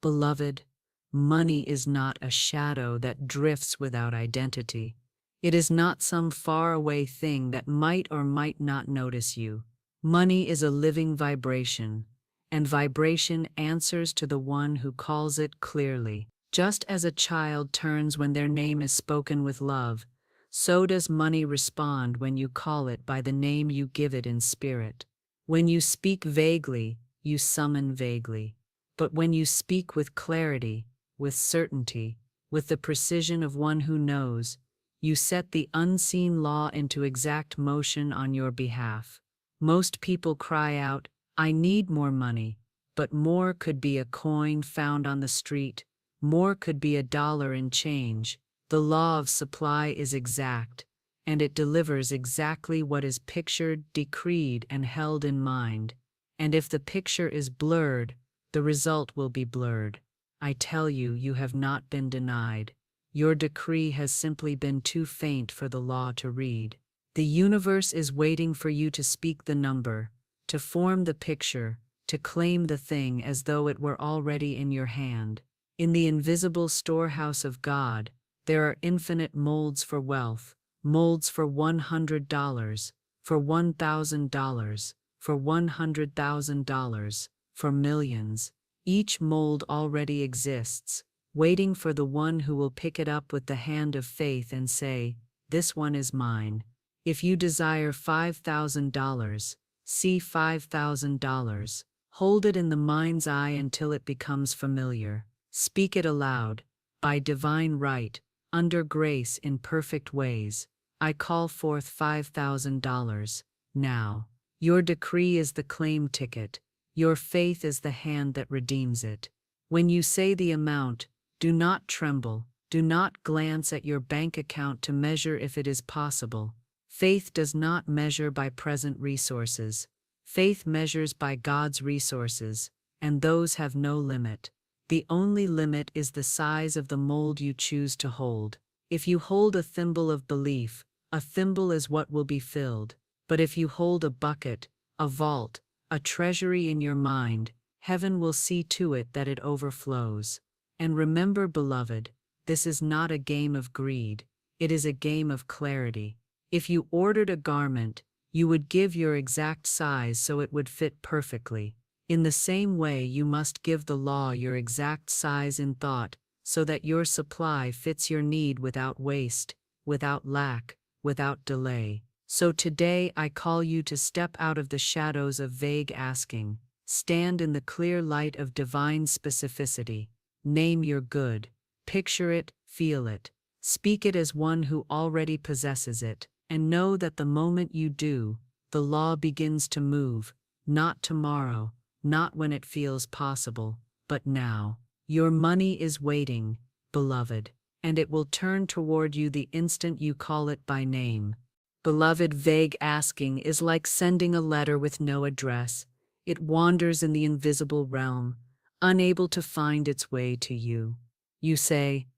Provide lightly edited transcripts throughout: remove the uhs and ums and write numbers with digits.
Beloved, money is not a shadow that drifts without identity. It is not some faraway thing that might or might not notice you. Money is a living vibration, and vibration answers to the one who calls it clearly. Just as a child turns when their name is spoken with love, so does money respond when you call it by the name you give it in spirit. When you speak vaguely, you summon vaguely. But when you speak with clarity, with certainty, with the precision of one who knows, you set the unseen law into exact motion on your behalf. Most people cry out, "I need more money," but more could be a coin found on the street, more could be a dollar in change. The law of supply is exact, and it delivers exactly what is pictured, decreed, and held in mind. And if the picture is blurred, the result will be blurred. I tell you, you have not been denied. Your decree has simply been too faint for the law to read. The universe is waiting for you to speak the number, to form the picture, to claim the thing as though it were already in your hand. In the invisible storehouse of God, there are infinite molds for wealth, molds for $100, for $1,000, for $100,000, for millions. Each mold already exists, waiting for the one who will pick it up with the hand of faith and say, "This one is mine." If you desire $5,000, see $5,000. Hold it in the mind's eye until it becomes familiar. Speak it aloud. By divine right, under grace in perfect ways, I call forth $5,000. Now, your decree is the claim ticket. Your faith is the hand that redeems it. When you say the amount, do not tremble. Do not glance at your bank account to measure if it is possible. Faith does not measure by present resources. Faith measures by God's resources, and those have no limit. The only limit is the size of the mold you choose to hold. If you hold a thimble of belief, a thimble is what will be filled. But if you hold a bucket, a vault, a treasury in your mind, heaven will see to it that it overflows. And remember, beloved, this is not a game of greed. It is a game of clarity. If you ordered a garment, you would give your exact size so it would fit perfectly. In the same way, you must give the law your exact size in thought, so that your supply fits your need without waste, without lack, without delay. So today I call you to step out of the shadows of vague asking. Stand in the clear light of divine specificity. Name your good. Picture it, feel it. Speak it as one who already possesses it. And know that the moment you do, the law begins to move, not tomorrow, not when it feels possible, but now. Your money is waiting, beloved, and it will turn toward you the instant you call it by name. Beloved, vague asking is like sending a letter with no address. It wanders in the invisible realm, unable to find its way to you. You say,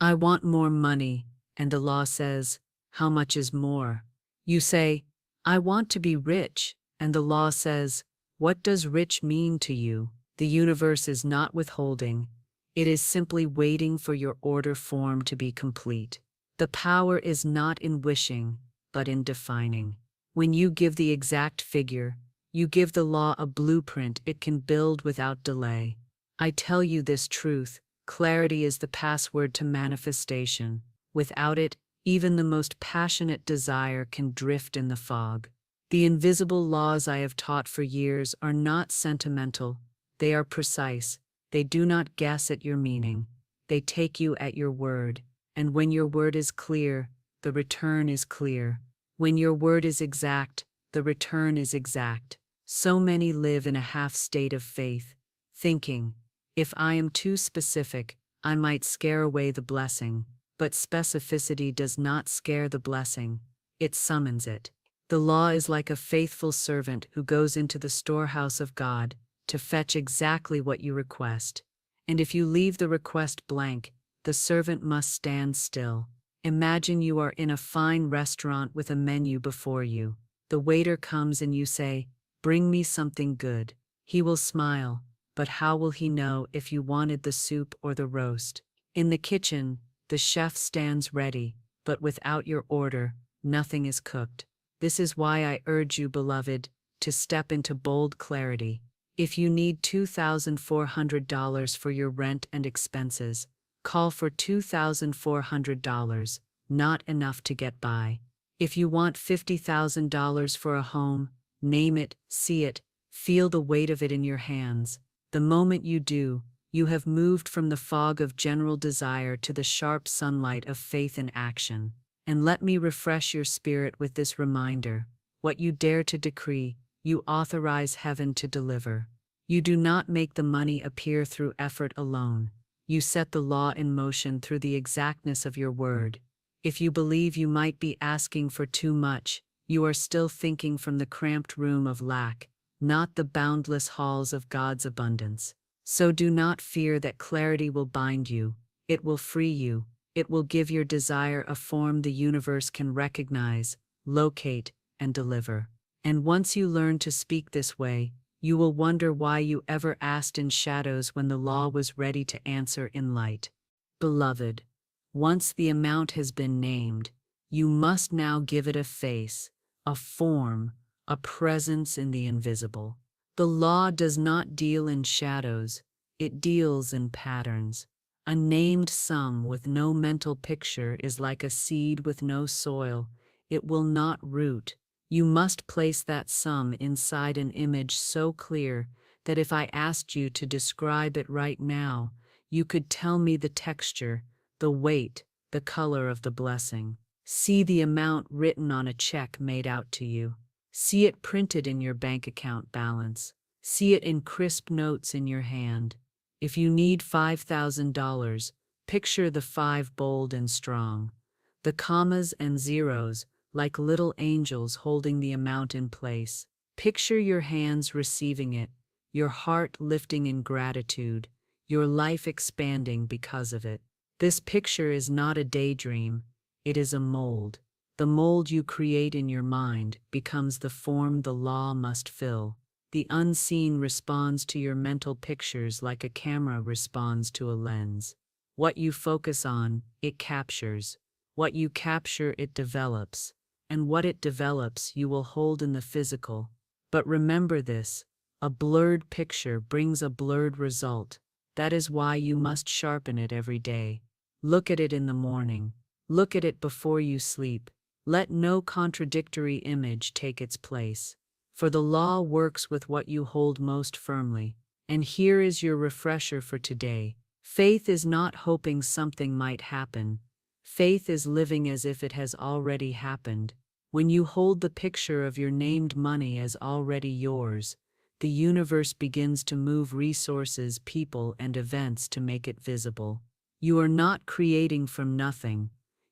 "I want more money," and the law says, "How much is more?" You say, "I want to be rich," and the law says, "What does rich mean to you?" The universe is not withholding. It is simply waiting for your order form to be complete. The power is not in wishing, but in defining. When you give the exact figure, you give the law a blueprint it can build without delay. I tell you this truth, clarity is the password to manifestation. Without it, even the most passionate desire can drift in the fog. The invisible laws I have taught for years are not sentimental. They are precise. They do not guess at your meaning. They take you at your word. And when your word is clear, the return is clear. When your word is exact, the return is exact. So many live in a half state of faith, thinking, if I am too specific, I might scare away the blessing. But specificity does not scare the blessing, it summons it. The law is like a faithful servant who goes into the storehouse of God to fetch exactly what you request. And if you leave the request blank, the servant must stand still. Imagine you are in a fine restaurant with a menu before you. The waiter comes and you say, "Bring me something good." He will smile, but how will he know if you wanted the soup or the roast? In the kitchen, the chef stands ready, but without your order, nothing is cooked. This is why I urge you, beloved, to step into bold clarity. If you need $2,400 for your rent and expenses, call for $2,400, not enough to get by. If you want $50,000 for a home, name it, see it, feel the weight of it in your hands. The moment you do, you have moved from the fog of general desire to the sharp sunlight of faith in action. And let me refresh your spirit with this reminder: what you dare to decree, you authorize heaven to deliver. You do not make the money appear through effort alone. You set the law in motion through the exactness of your word. If you believe you might be asking for too much, you are still thinking from the cramped room of lack, not the boundless halls of God's abundance. So do not fear that clarity will bind you. It will free you. It will give your desire a form the universe can recognize, locate, and deliver. And once you learn to speak this way, you will wonder why you ever asked in shadows when the law was ready to answer in light. Beloved, once the amount has been named, you must now give it a face, a form, a presence in the invisible. The law does not deal in shadows, it deals in patterns. A named sum with no mental picture is like a seed with no soil. It will not root. You must place that sum inside an image so clear that if I asked you to describe it right now, you could tell me the texture, the weight, the color of the blessing. See the amount written on a check made out to you. See it printed in your bank account balance. See it in crisp notes in your hand. If you need $5,000, picture the 5 bold and strong. The commas and zeros, like little angels holding the amount in place. Picture your hands receiving it, your heart lifting in gratitude, your life expanding because of it. This picture is not a daydream, it is a mold. The mold you create in your mind becomes the form the law must fill. The unseen responds to your mental pictures like a camera responds to a lens. What you focus on, it captures. What you capture, it develops. And what it develops, you will hold in the physical. But remember this: a blurred picture brings a blurred result. That is why you must sharpen it every day. Look at it in the morning. Look at it before you sleep. Let no contradictory image take its place. For the law works with what you hold most firmly. And here is your refresher for today. Faith is not hoping something might happen. Faith is living as if it has already happened. When you hold the picture of your named money as already yours, the universe begins to move resources, people, and events to make it visible. You are not creating from nothing.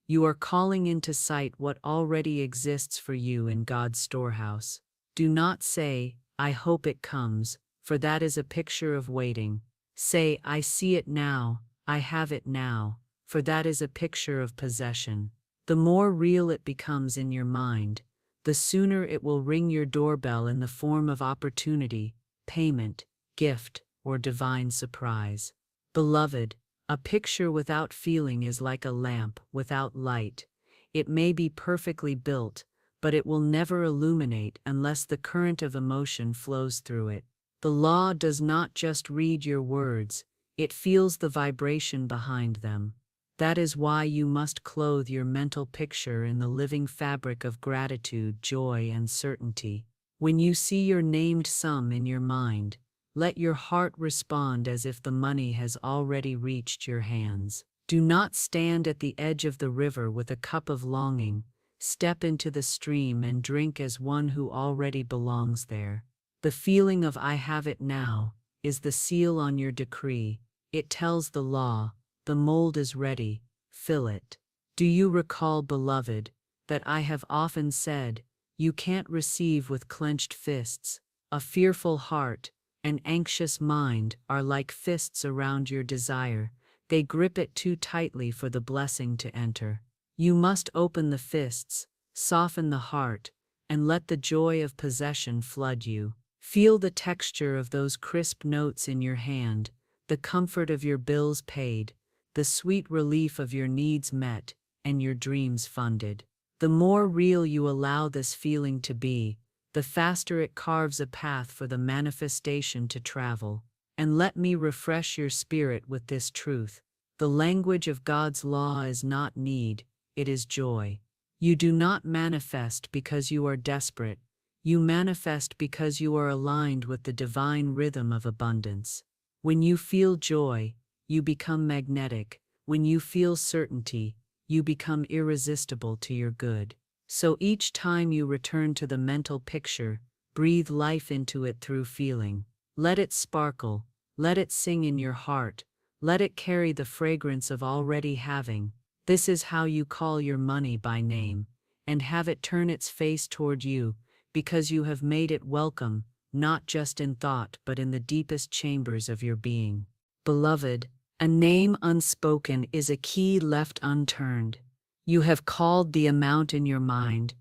You are calling into sight what already exists for you in God's storehouse. Do not say, "I hope it comes," for that is a picture of waiting. Say, "I see it now, I have it now," for that is a picture of possession. The more real it becomes in your mind, the sooner it will ring your doorbell in the form of opportunity, payment, gift, or divine surprise. Beloved, a picture without feeling is like a lamp without light. It may be perfectly built, but it will never illuminate unless the current of emotion flows through it. The law does not just read your words, it feels the vibration behind them. That is why you must clothe your mental picture in the living fabric of gratitude, joy, and certainty. When you see your named sum in your mind, let your heart respond as if the money has already reached your hands. Do not stand at the edge of the river with a cup of longing. Step into the stream and drink as one who already belongs there. The feeling of "I have it now" is the seal on your decree. It tells the law, the mold is ready, fill it. Do you recall, beloved, that I have often said, you can't receive with clenched fists? A fearful heart, an anxious mind are like fists around your desire. They grip it too tightly for the blessing to enter. You must open the fists, soften the heart, and let the joy of possession flood you. Feel the texture of those crisp notes in your hand, the comfort of your bills paid, the sweet relief of your needs met, and your dreams funded. The more real you allow this feeling to be, the faster it carves a path for the manifestation to travel. And let me refresh your spirit with this truth. The language of God's law is not need, it is joy. You do not manifest because you are desperate. You manifest because you are aligned with the divine rhythm of abundance. When you feel joy, you become magnetic. When you feel certainty, you become irresistible to your good. So each time you return to the mental picture, breathe life into it through feeling. Let it sparkle, let it sing in your heart, let it carry the fragrance of already having. This is how you call your money by name, and have it turn its face toward you, because you have made it welcome, not just in thought but in the deepest chambers of your being. Beloved, a name unspoken is a key left unturned. You have called the amount in your mind.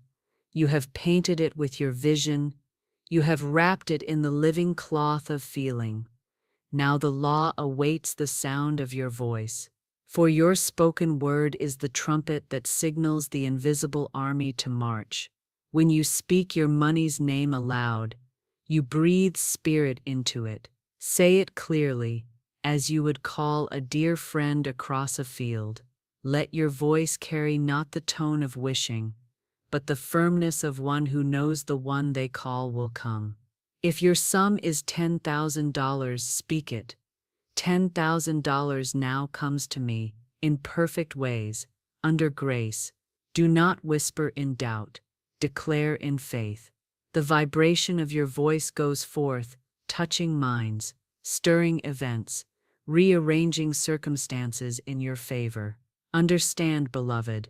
You have painted it with your vision. You have wrapped it in the living cloth of feeling. Now the law awaits the sound of your voice. For your spoken word is the trumpet that signals the invisible army to march. When you speak your money's name aloud, you breathe spirit into it. Say it clearly, as you would call a dear friend across a field. Let your voice carry not the tone of wishing, but the firmness of one who knows the one they call will come. If your sum is $10,000, speak it. $10,000 now comes to me, in perfect ways, under grace. Do not whisper in doubt, declare in faith. The vibration of your voice goes forth, touching minds, stirring events, rearranging circumstances in your favor. Understand, beloved,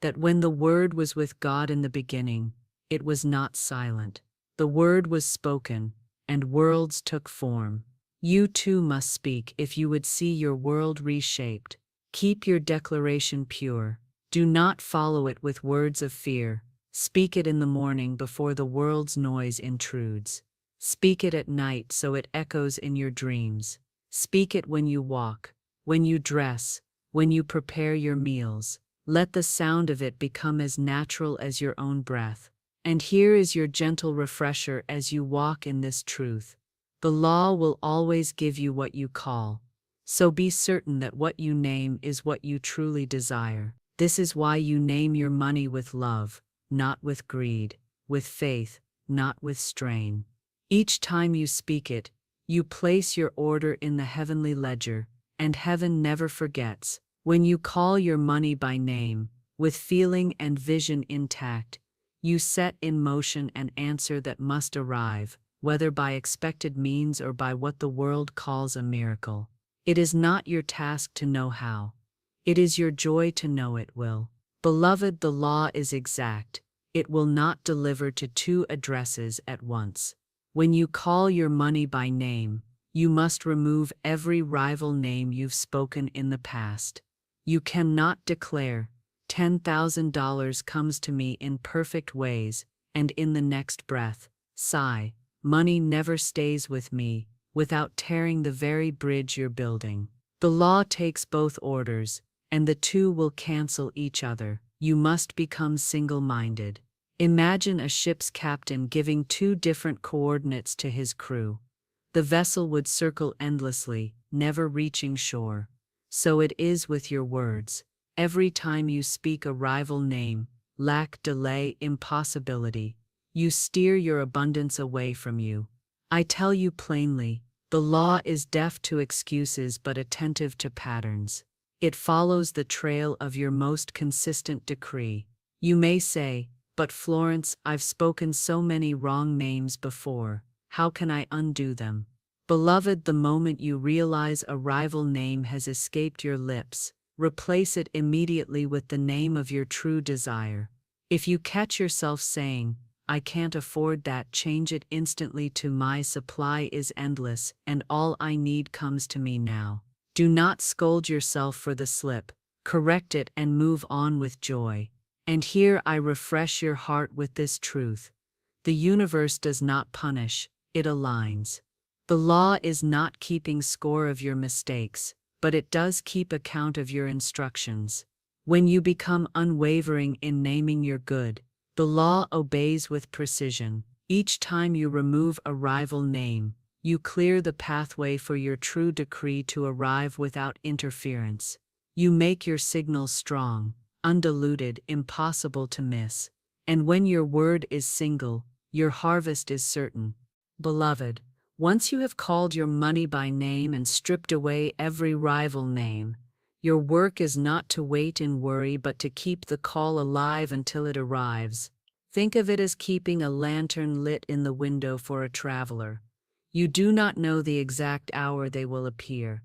that when the Word was with God in the beginning, it was not silent. The Word was spoken, and worlds took form. You too must speak if you would see your world reshaped. Keep your declaration pure. Do not follow it with words of fear. Speak it in the morning before the world's noise intrudes. Speak it at night so it echoes in your dreams. Speak it when you walk, when you dress, when you prepare your meals. Let the sound of it become as natural as your own breath. And here is your gentle refresher as you walk in this truth. The law will always give you what you call. So be certain that what you name is what you truly desire. This is why you name your money with love, not with greed, with faith, not with strain. Each time you speak it, you place your order in the heavenly ledger, and heaven never forgets. When you call your money by name, with feeling and vision intact, you set in motion an answer that must arrive, whether by expected means or by what the world calls a miracle. It is not your task to know how. It is your joy to know it will. Beloved, the law is exact. It will not deliver to two addresses at once. When you call your money by name, you must remove every rival name you've spoken in the past. You cannot declare, $10,000 comes to me in perfect ways, and in the next breath, sigh, money never stays with me, without tearing the very bridge you're building. The law takes both orders, and the two will cancel each other. You must become single-minded. Imagine a ship's captain giving two different coordinates to his crew. The vessel would circle endlessly, never reaching shore. So it is with your words. Every time you speak a rival name, lack, delay, impossibility, you steer your abundance away from you. I tell you plainly, the law is deaf to excuses but attentive to patterns. It follows the trail of your most consistent decree. You may say, but Florence, I've spoken so many wrong names before. How can I undo them? Beloved, the moment you realize a rival name has escaped your lips, replace it immediately with the name of your true desire. If you catch yourself saying, I can't afford that, change it instantly to my supply is endless and all I need comes to me now. Do not scold yourself for the slip. Correct it and move on with joy. And here I refresh your heart with this truth. The universe does not punish, it aligns. The law is not keeping score of your mistakes, but it does keep account of your instructions. When you become unwavering in naming your good, the law obeys with precision. Each time you remove a rival name, you clear the pathway for your true decree to arrive without interference. You make your signal strong, undiluted, impossible to miss. And when your word is single, your harvest is certain. Beloved, once you have called your money by name and stripped away every rival name, your work is not to wait in worry but to keep the call alive until it arrives. Think of it as keeping a lantern lit in the window for a traveler. You do not know the exact hour they will appear,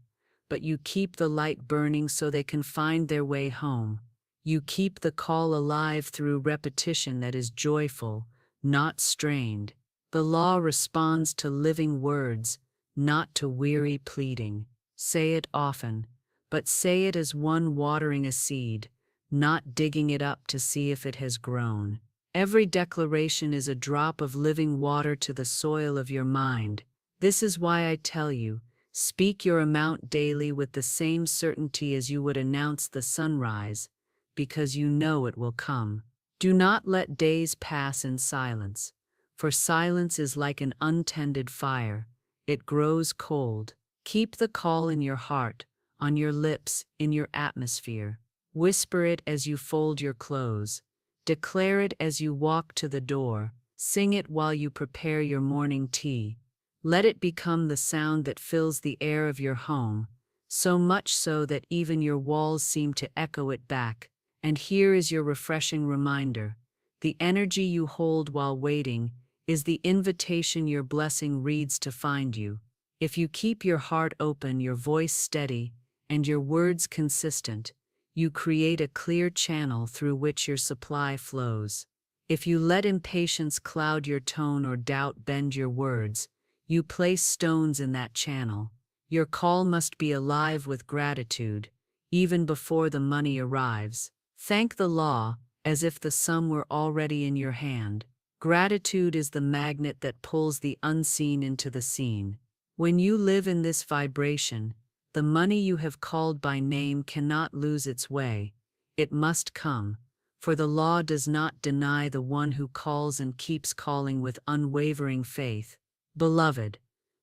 but you keep the light burning so they can find their way home. You keep the call alive through repetition that is joyful, not strained. The law responds to living words, not to weary pleading. Say it often, but say it as one watering a seed, not digging it up to see if it has grown. Every declaration is a drop of living water to the soil of your mind. This is why I tell you, speak your amount daily with the same certainty as you would announce the sunrise, because you know it will come. Do not let days pass in silence, for silence is like an untended fire. It grows cold. Keep the call in your heart, on your lips, in your atmosphere. Whisper it as you fold your clothes. Declare it as you walk to the door. Sing it while you prepare your morning tea. Let it become the sound that fills the air of your home, so much so that even your walls seem to echo it back. And here is your refreshing reminder. The energy you hold while waiting is the invitation your blessing reads to find you. If you keep your heart open, your voice steady, and your words consistent, you create a clear channel through which your supply flows. If you let impatience cloud your tone or doubt bend your words, you place stones in that channel. Your call must be alive with gratitude, even before the money arrives. Thank the law as if the sum were already in your hand. Gratitude is the magnet that pulls the unseen into the seen. When you live in this vibration, the money you have called by name cannot lose its way. It must come, for the law does not deny the one who calls and keeps calling with unwavering faith. Beloved,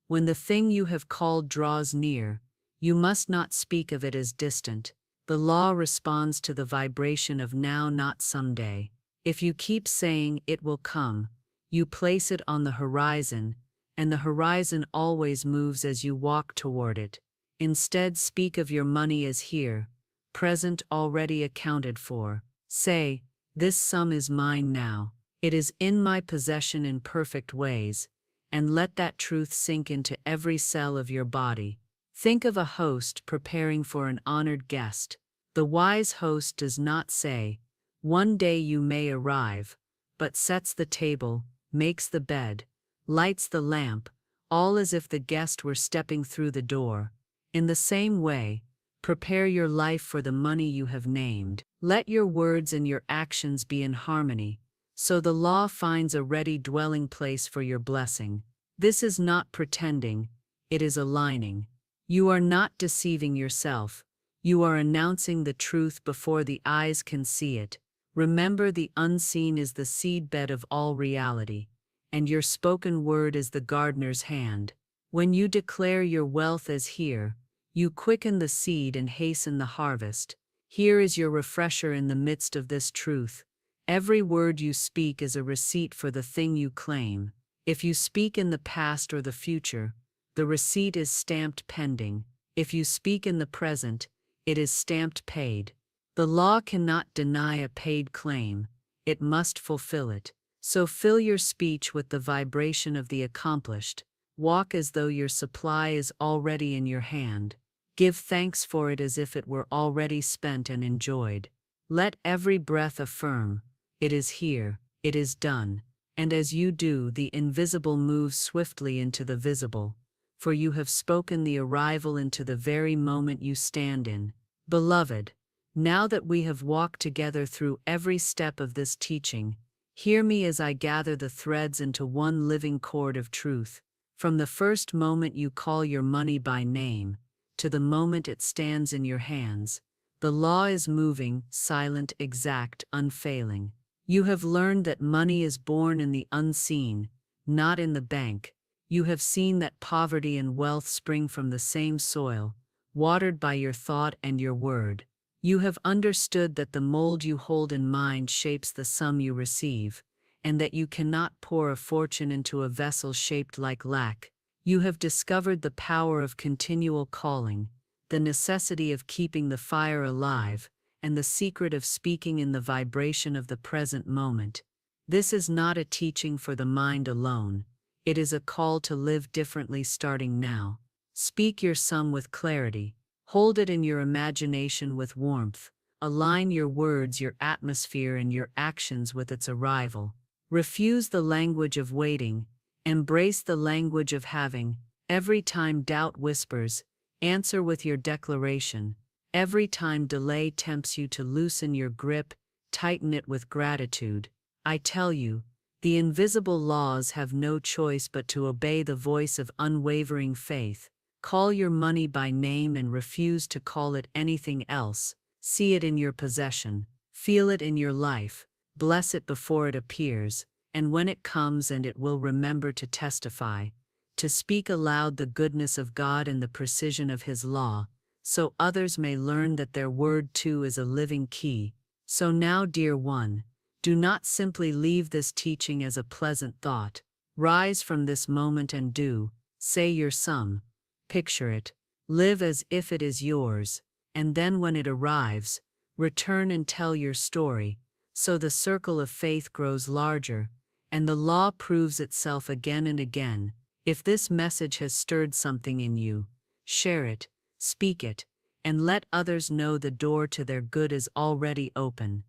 when the thing you have called draws near, you must not speak of it as distant. The law responds to the vibration of now, not someday. If you keep saying it will come, you place it on the horizon, and the horizon always moves as you walk toward it. Instead, speak of your money as here, present, already accounted for. Say, this sum is mine now. It is in my possession in perfect ways, and let that truth sink into every cell of your body. Think of a host preparing for an honored guest. The wise host does not say, "One day you may arrive," but sets the table, makes the bed, lights the lamp, all as if the guest were stepping through the door. In the same way, prepare your life for the money you have named. Let your words and your actions be in harmony, so the law finds a ready dwelling place for your blessing. This is not pretending, it is aligning. You are not deceiving yourself. You are announcing the truth before the eyes can see it. Remember, the unseen is the seedbed of all reality, and your spoken word is the gardener's hand. When you declare your wealth as here, you quicken the seed and hasten the harvest. Here is your refresher in the midst of this truth. Every word you speak is a receipt for the thing you claim. If you speak in the past or the future, the receipt is stamped pending. If you speak in the present, it is stamped paid. The law cannot deny a paid claim, it must fulfill it. So fill your speech with the vibration of the accomplished. Walk as though your supply is already in your hand. Give thanks for it as if it were already spent and enjoyed. Let every breath affirm, it is here, it is done. And as you do, the invisible moves swiftly into the visible, for you have spoken the arrival into the very moment you stand in. Beloved, now that we have walked together through every step of this teaching, hear me as I gather the threads into one living cord of truth. From the first moment you call your money by name, to the moment it stands in your hands, the law is moving, silent, exact, unfailing. You have learned that money is born in the unseen, not in the bank. You have seen that poverty and wealth spring from the same soil, watered by your thought and your word. You have understood that the mold you hold in mind shapes the sum you receive, and that you cannot pour a fortune into a vessel shaped like lack. You have discovered the power of continual calling, the necessity of keeping the fire alive, and the secret of speaking in the vibration of the present moment. This is not a teaching for the mind alone. It is a call to live differently starting now. Speak your sum with clarity. Hold it in your imagination with warmth. Align your words, your atmosphere, and your actions with its arrival. Refuse the language of waiting. Embrace the language of having. Every time doubt whispers, answer with your declaration. Every time delay tempts you to loosen your grip, tighten it with gratitude. I tell you, the invisible laws have no choice but to obey the voice of unwavering faith. Call your money by name and refuse to call it anything else. See it in your possession. Feel it in your life. Bless it before it appears, and when it comes, and it will remember to testify, to speak aloud the goodness of God and the precision of His law, so others may learn that their word too is a living key. So now, dear one, do not simply leave this teaching as a pleasant thought. Rise from this moment and do, say your sum, picture it, live as if it is yours, and then when it arrives, return and tell your story, so the circle of faith grows larger, and the law proves itself again and again. If this message has stirred something in you, share it, speak it, and let others know the door to their good is already open.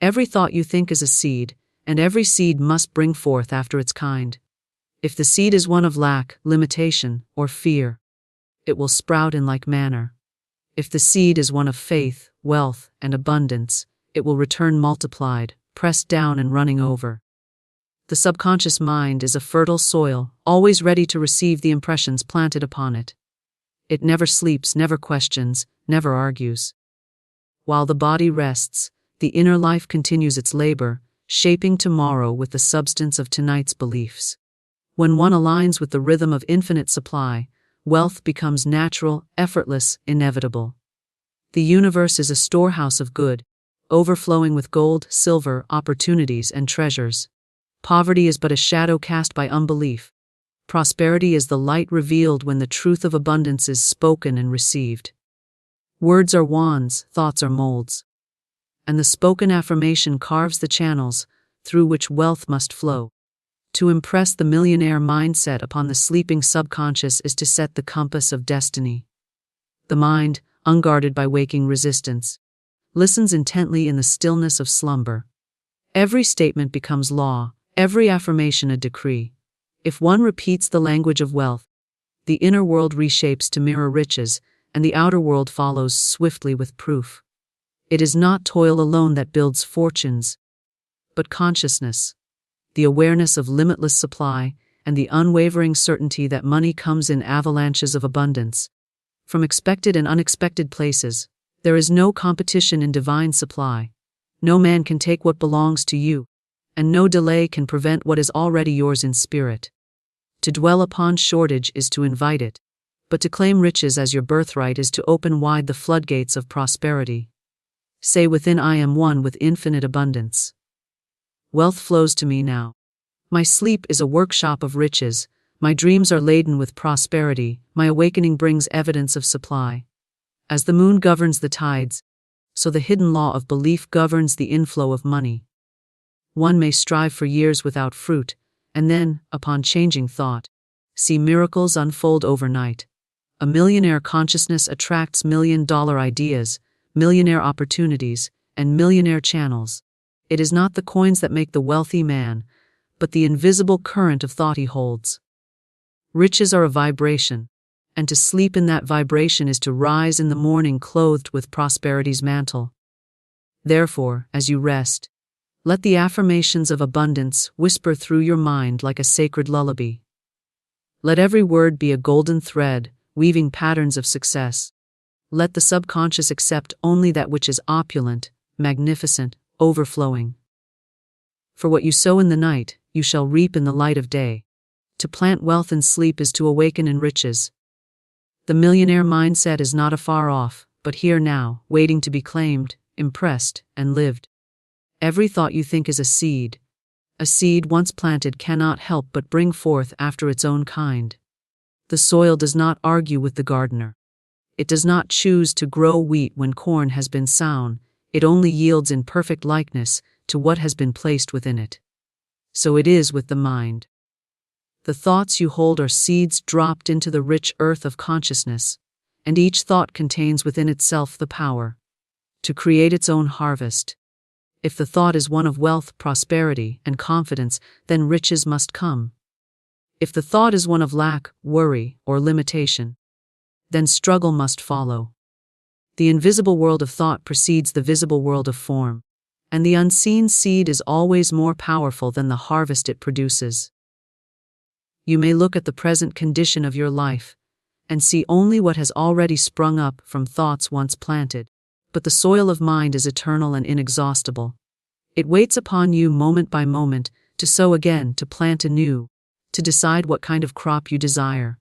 Every thought you think is a seed, and every seed must bring forth after its kind. If the seed is one of lack, limitation, or fear, it will sprout in like manner. If the seed is one of faith, wealth, and abundance, it will return multiplied, pressed down and running over. The subconscious mind is a fertile soil, always ready to receive the impressions planted upon it. It never sleeps, never questions, never argues. While the body rests, the inner life continues its labor, shaping tomorrow with the substance of tonight's beliefs. When one aligns with the rhythm of infinite supply, wealth becomes natural, effortless, inevitable. The universe is a storehouse of good, overflowing with gold, silver, opportunities, and treasures. Poverty is but a shadow cast by unbelief. Prosperity is the light revealed when the truth of abundance is spoken and received. Words are wands, thoughts are molds, and the spoken affirmation carves the channels through which wealth must flow. To impress the millionaire mindset upon the sleeping subconscious is to set the compass of destiny. The mind, unguarded by waking resistance, listens intently in the stillness of slumber. Every statement becomes law, every affirmation a decree. If one repeats the language of wealth, the inner world reshapes to mirror riches, and the outer world follows swiftly with proof. It is not toil alone that builds fortunes, but consciousness, the awareness of limitless supply, and the unwavering certainty that money comes in avalanches of abundance. From expected and unexpected places, there is no competition in divine supply. No man can take what belongs to you, and no delay can prevent what is already yours in spirit. To dwell upon shortage is to invite it, but to claim riches as your birthright is to open wide the floodgates of prosperity. Say within, I am one with infinite abundance. Wealth flows to me now. My sleep is a workshop of riches, my dreams are laden with prosperity, my awakening brings evidence of supply. As the moon governs the tides, so the hidden law of belief governs the inflow of money. One may strive for years without fruit, and then, upon changing thought, see miracles unfold overnight. A millionaire consciousness attracts million-dollar ideas, millionaire opportunities, and millionaire channels. It is not the coins that make the wealthy man, but the invisible current of thought he holds. Riches are a vibration, And to sleep in that vibration is to rise in the morning clothed with prosperity's mantle. Therefore, as you rest, let the affirmations of abundance whisper through your mind like a sacred lullaby. Let every word be a golden thread, weaving patterns of success. Let the subconscious accept only that which is opulent, magnificent, overflowing. For what you sow in the night, you shall reap in the light of day. To plant wealth in sleep is to awaken in riches. The millionaire mindset is not afar off, but here now, waiting to be claimed, impressed, and lived. Every thought you think is a seed. A seed once planted cannot help but bring forth after its own kind. The soil does not argue with the gardener. It does not choose to grow wheat when corn has been sown, it only yields in perfect likeness to what has been placed within it. So it is with the mind. The thoughts you hold are seeds dropped into the rich earth of consciousness, and each thought contains within itself the power to create its own harvest. If the thought is one of wealth, prosperity, and confidence, then riches must come. If the thought is one of lack, worry, or limitation, then struggle must follow. The invisible world of thought precedes the visible world of form, and the unseen seed is always more powerful than the harvest it produces. You may look at the present condition of your life and see only what has already sprung up from thoughts once planted, but the soil of mind is eternal and inexhaustible. It waits upon you moment by moment to sow again, to plant anew, to decide what kind of crop you desire.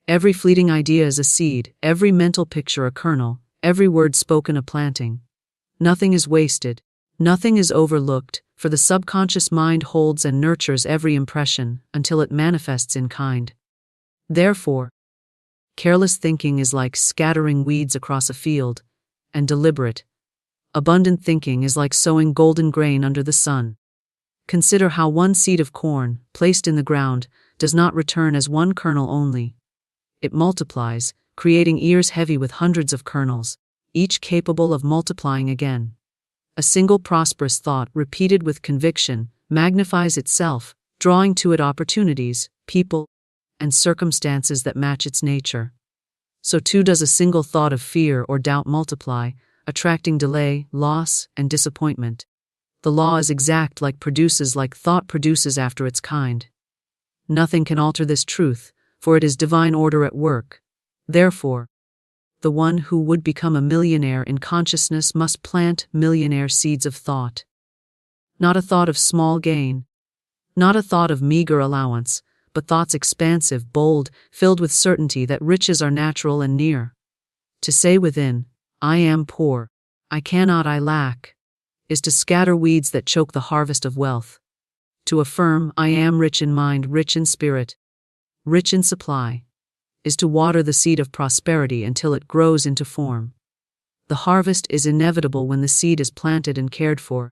Every fleeting idea is a seed, every mental picture a kernel, every word spoken a planting. Nothing is wasted, nothing is overlooked, for the subconscious mind holds and nurtures every impression until it manifests in kind. Therefore, careless thinking is like scattering weeds across a field, and deliberate, abundant thinking is like sowing golden grain under the sun. Consider how one seed of corn, placed in the ground, does not return as one kernel only. It multiplies, creating ears heavy with hundreds of kernels, each capable of multiplying again. A single prosperous thought, repeated with conviction, magnifies itself, drawing to it opportunities, people, and circumstances that match its nature. So too does a single thought of fear or doubt multiply, attracting delay, loss, and disappointment. The law is exact, like thought produces after its kind. Nothing can alter this truth, for it is divine order at work. Therefore, the one who would become a millionaire in consciousness must plant millionaire seeds of thought. Not a thought of small gain, not a thought of meager allowance, but thoughts expansive, bold, filled with certainty that riches are natural and near. To say within, I am poor, I cannot, I lack, is to scatter weeds that choke the harvest of wealth. To affirm, I am rich in mind, rich in spirit, rich in supply, is to water the seed of prosperity until it grows into form. The harvest is inevitable when the seed is planted and cared for.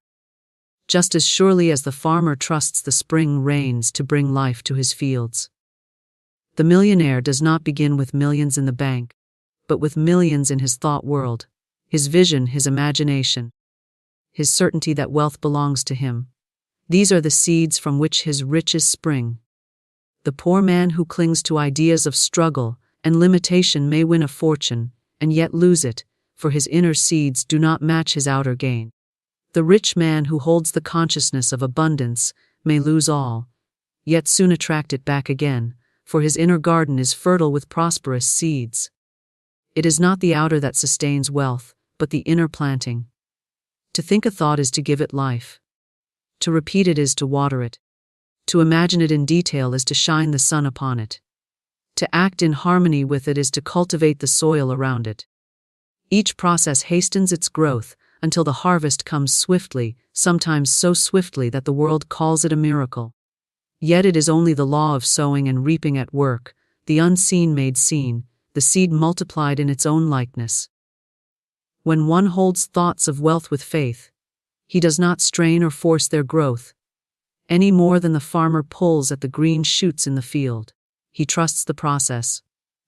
Just as surely as the farmer trusts the spring rains to bring life to his fields. The millionaire does not begin with millions in the bank, but with millions in his thought world, his vision, his imagination, his certainty that wealth belongs to him. These are the seeds from which his riches spring. The poor man who clings to ideas of struggle and limitation may win a fortune, and yet lose it, for his inner seeds do not match his outer gain. The rich man who holds the consciousness of abundance may lose all, yet soon attract it back again, for his inner garden is fertile with prosperous seeds. It is not the outer that sustains wealth, but the inner planting. To think a thought is to give it life. To repeat it is to water it. To imagine it in detail is to shine the sun upon it. To act in harmony with it is to cultivate the soil around it. Each process hastens its growth until the harvest comes swiftly, sometimes so swiftly that the world calls it a miracle. Yet it is only the law of sowing and reaping at work, the unseen made seen, the seed multiplied in its own likeness. When one holds thoughts of wealth with faith, he does not strain or force their growth, any more than the farmer pulls at the green shoots in the field. He trusts the process.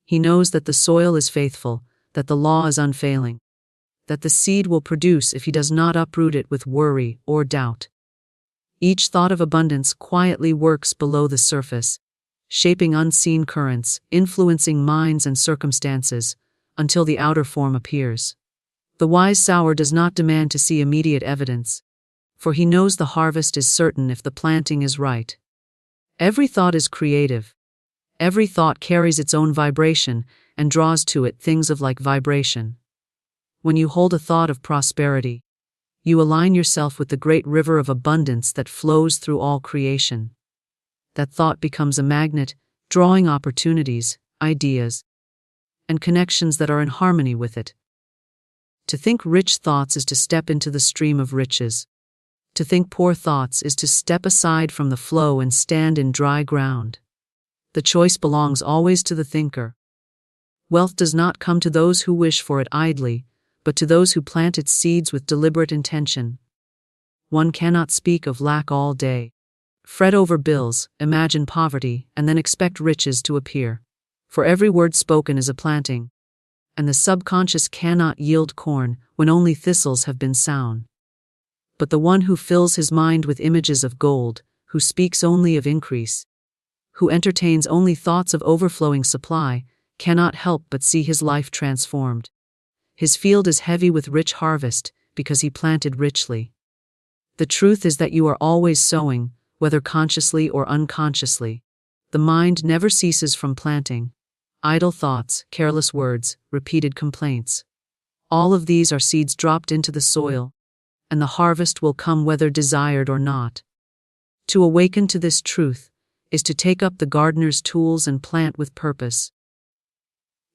He knows that the soil is faithful, that the law is unfailing, that the seed will produce if he does not uproot it with worry or doubt. Each thought of abundance quietly works below the surface, shaping unseen currents, influencing minds and circumstances, until the outer form appears. The wise sower does not demand to see immediate evidence, for he knows the harvest is certain if the planting is right. Every thought is creative. Every thought carries its own vibration and draws to it things of like vibration. When you hold a thought of prosperity, you align yourself with the great river of abundance that flows through all creation. That thought becomes a magnet, drawing opportunities, ideas, and connections that are in harmony with it. To think rich thoughts is to step into the stream of riches. To think poor thoughts is to step aside from the flow and stand in dry ground. The choice belongs always to the thinker. Wealth does not come to those who wish for it idly, but to those who plant its seeds with deliberate intention. One cannot speak of lack all day, fret over bills, imagine poverty, and then expect riches to appear. For every word spoken is a planting, and the subconscious cannot yield corn when only thistles have been sown. But the one who fills his mind with images of gold, who speaks only of increase, who entertains only thoughts of overflowing supply, cannot help but see his life transformed. His field is heavy with rich harvest, because he planted richly. The truth is that you are always sowing, whether consciously or unconsciously. The mind never ceases from planting. Idle thoughts, careless words, repeated complaints. All of these are seeds dropped into the soil, and the harvest will come whether desired or not. To awaken to this truth is to take up the gardener's tools and plant with purpose.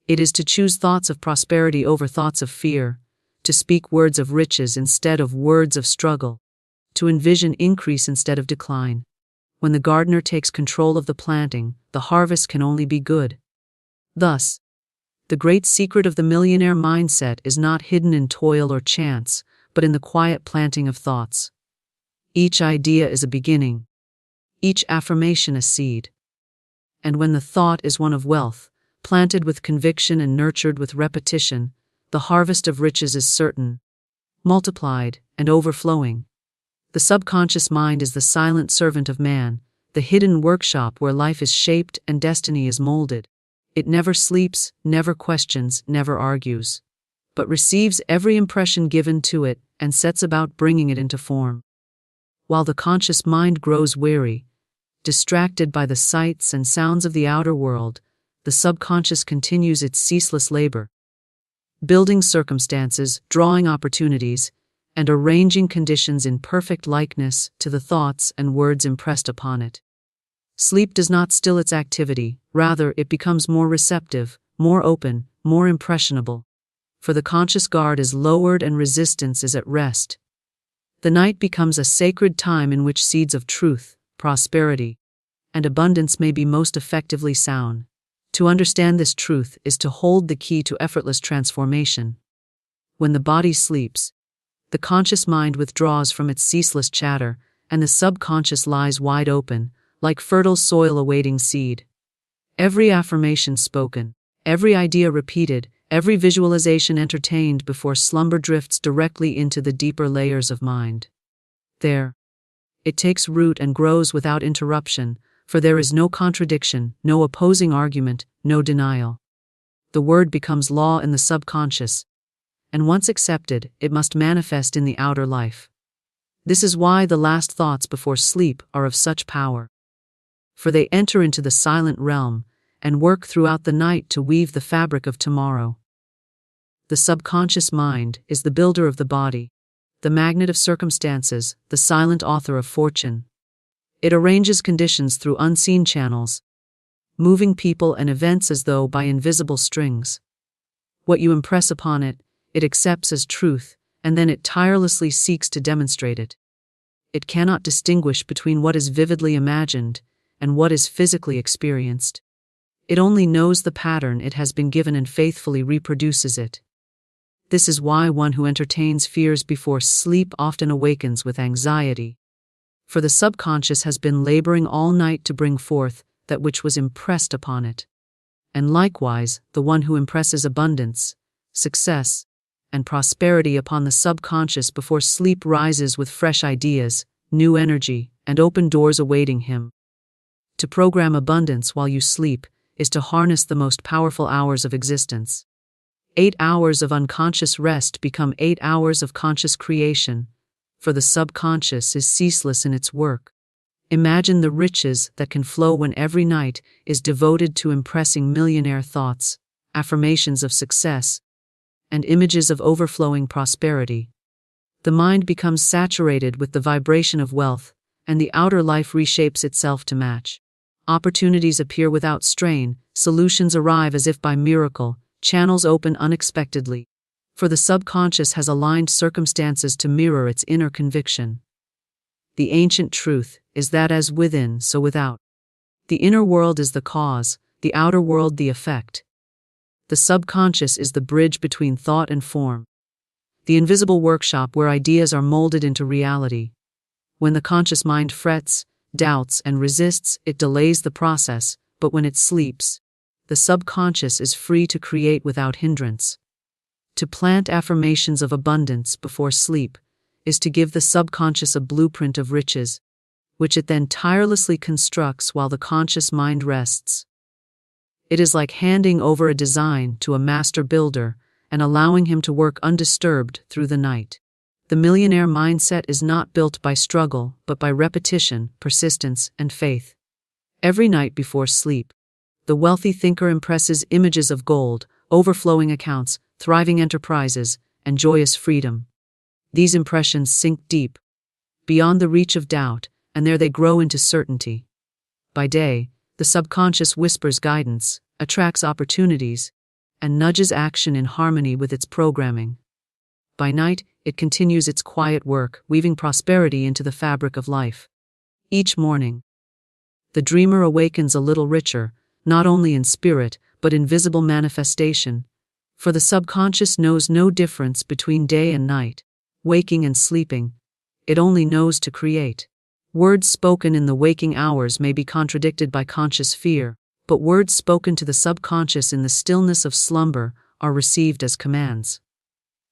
It is to choose thoughts of prosperity over thoughts of fear, to speak words of riches instead of words of struggle, to envision increase instead of decline. When the gardener takes control of the planting, the harvest can only be good. Thus, the great secret of the millionaire mindset is not hidden in toil or chance, but in the quiet planting of thoughts. Each idea is a beginning, each affirmation a seed. And when the thought is one of wealth, planted with conviction and nurtured with repetition, the harvest of riches is certain, multiplied, and overflowing. The subconscious mind is the silent servant of man, the hidden workshop where life is shaped and destiny is molded. It never sleeps, never questions, never argues, but receives every impression given to it and sets about bringing it into form. While the conscious mind grows weary, distracted by the sights and sounds of the outer world, the subconscious continues its ceaseless labor, building circumstances, drawing opportunities, and arranging conditions in perfect likeness to the thoughts and words impressed upon it. Sleep does not still its activity, rather it becomes more receptive, more open, more impressionable. For the conscious guard is lowered and resistance is at rest. The night becomes a sacred time in which seeds of truth, prosperity, and abundance may be most effectively sown. To understand this truth is to hold the key to effortless transformation. When the body sleeps, the conscious mind withdraws from its ceaseless chatter, and the subconscious lies wide open, like fertile soil awaiting seed. Every affirmation spoken, every idea repeated, every visualization entertained before slumber drifts directly into the deeper layers of mind. There, it takes root and grows without interruption, for there is no contradiction, no opposing argument, no denial. The word becomes law in the subconscious, and once accepted, it must manifest in the outer life. This is why the last thoughts before sleep are of such power. For they enter into the silent realm and work throughout the night to weave the fabric of tomorrow. The subconscious mind is the builder of the body, the magnet of circumstances, the silent author of fortune. It arranges conditions through unseen channels, moving people and events as though by invisible strings. What you impress upon it, it accepts as truth, and then it tirelessly seeks to demonstrate it. It cannot distinguish between what is vividly imagined and what is physically experienced. It only knows the pattern it has been given and faithfully reproduces it. This is why one who entertains fears before sleep often awakens with anxiety. For the subconscious has been laboring all night to bring forth that which was impressed upon it. And likewise, the one who impresses abundance, success, and prosperity upon the subconscious before sleep rises with fresh ideas, new energy, and open doors awaiting him. To program abundance while you sleep is to harness the most powerful hours of existence. 8 hours of unconscious rest become 8 hours of conscious creation, for the subconscious is ceaseless in its work. Imagine the riches that can flow when every night is devoted to impressing millionaire thoughts, affirmations of success, and images of overflowing prosperity. The mind becomes saturated with the vibration of wealth, and the outer life reshapes itself to match. Opportunities appear without strain, solutions arrive as if by miracle, channels open unexpectedly. For the subconscious has aligned circumstances to mirror its inner conviction. The ancient truth is that as within, so without. The inner world is the cause, the outer world the effect. The subconscious is the bridge between thought and form, the invisible workshop where ideas are molded into reality. When the conscious mind frets, doubts, and resists, it delays the process, but when it sleeps, the subconscious is free to create without hindrance. To plant affirmations of abundance before sleep is to give the subconscious a blueprint of riches, which it then tirelessly constructs while the conscious mind rests. It is like handing over a design to a master builder and allowing him to work undisturbed through the night. The millionaire mindset is not built by struggle, but by repetition, persistence, and faith. Every night before sleep, the wealthy thinker impresses images of gold, overflowing accounts, thriving enterprises, and joyous freedom. These impressions sink deep, beyond the reach of doubt, and there they grow into certainty. By day, the subconscious whispers guidance, attracts opportunities, and nudges action in harmony with its programming. By night, it continues its quiet work, weaving prosperity into the fabric of life. Each morning, the dreamer awakens a little richer, not only in spirit, but in visible manifestation, for the subconscious knows no difference between day and night, waking and sleeping. It only knows to create. Words spoken in the waking hours may be contradicted by conscious fear, but words spoken to the subconscious in the stillness of slumber are received as commands.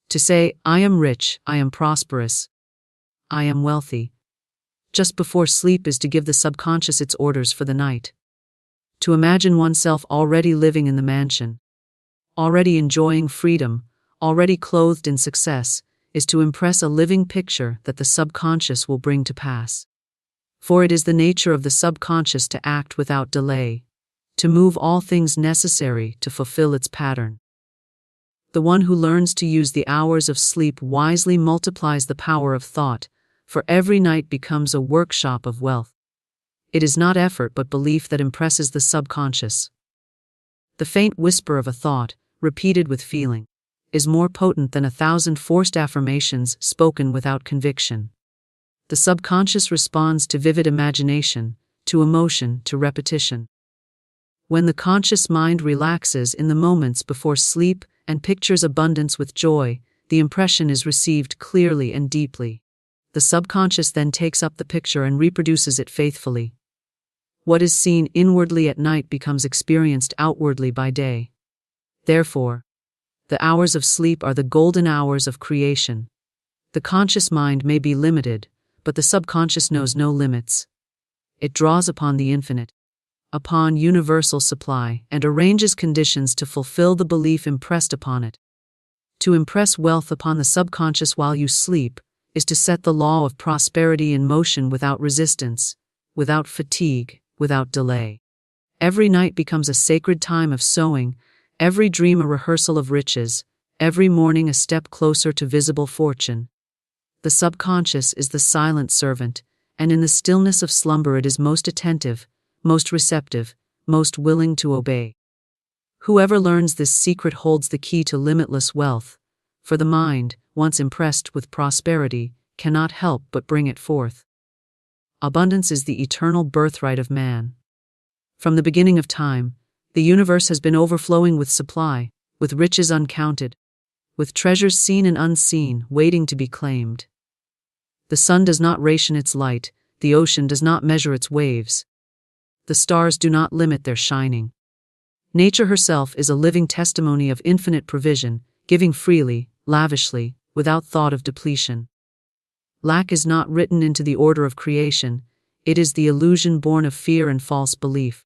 To say, "I am rich, I am prosperous, I am wealthy," just before sleep is to give the subconscious its orders for the night. To imagine oneself already living in the mansion, already enjoying freedom, already clothed in success, is to impress a living picture that the subconscious will bring to pass. For it is the nature of the subconscious to act without delay, to move all things necessary to fulfill its pattern. The one who learns to use the hours of sleep wisely multiplies the power of thought, for every night becomes a workshop of wealth. It is not effort but belief that impresses the subconscious. The faint whisper of a thought, repeated with feeling, is more potent than 1,000 forced affirmations spoken without conviction. The subconscious responds to vivid imagination, to emotion, to repetition. When the conscious mind relaxes in the moments before sleep and pictures abundance with joy, the impression is received clearly and deeply. The subconscious then takes up the picture and reproduces it faithfully. What is seen inwardly at night becomes experienced outwardly by day. Therefore, the hours of sleep are the golden hours of creation. The conscious mind may be limited, but the subconscious knows no limits. It draws upon the infinite, upon universal supply, and arranges conditions to fulfill the belief impressed upon it. To impress wealth upon the subconscious while you sleep is to set the law of prosperity in motion without resistance, without fatigue, without delay. Every night becomes a sacred time of sowing, every dream a rehearsal of riches, every morning a step closer to visible fortune. The subconscious is the silent servant, and in the stillness of slumber it is most attentive, most receptive, most willing to obey. Whoever learns this secret holds the key to limitless wealth, for the mind, once impressed with prosperity, cannot help but bring it forth. Abundance is the eternal birthright of man. From the beginning of time, the universe has been overflowing with supply, with riches uncounted, with treasures seen and unseen waiting to be claimed. The sun does not ration its light, the ocean does not measure its waves. The stars do not limit their shining. Nature herself is a living testimony of infinite provision, giving freely, lavishly, without thought of depletion. Lack is not written into the order of creation, It is the illusion born of fear and false belief.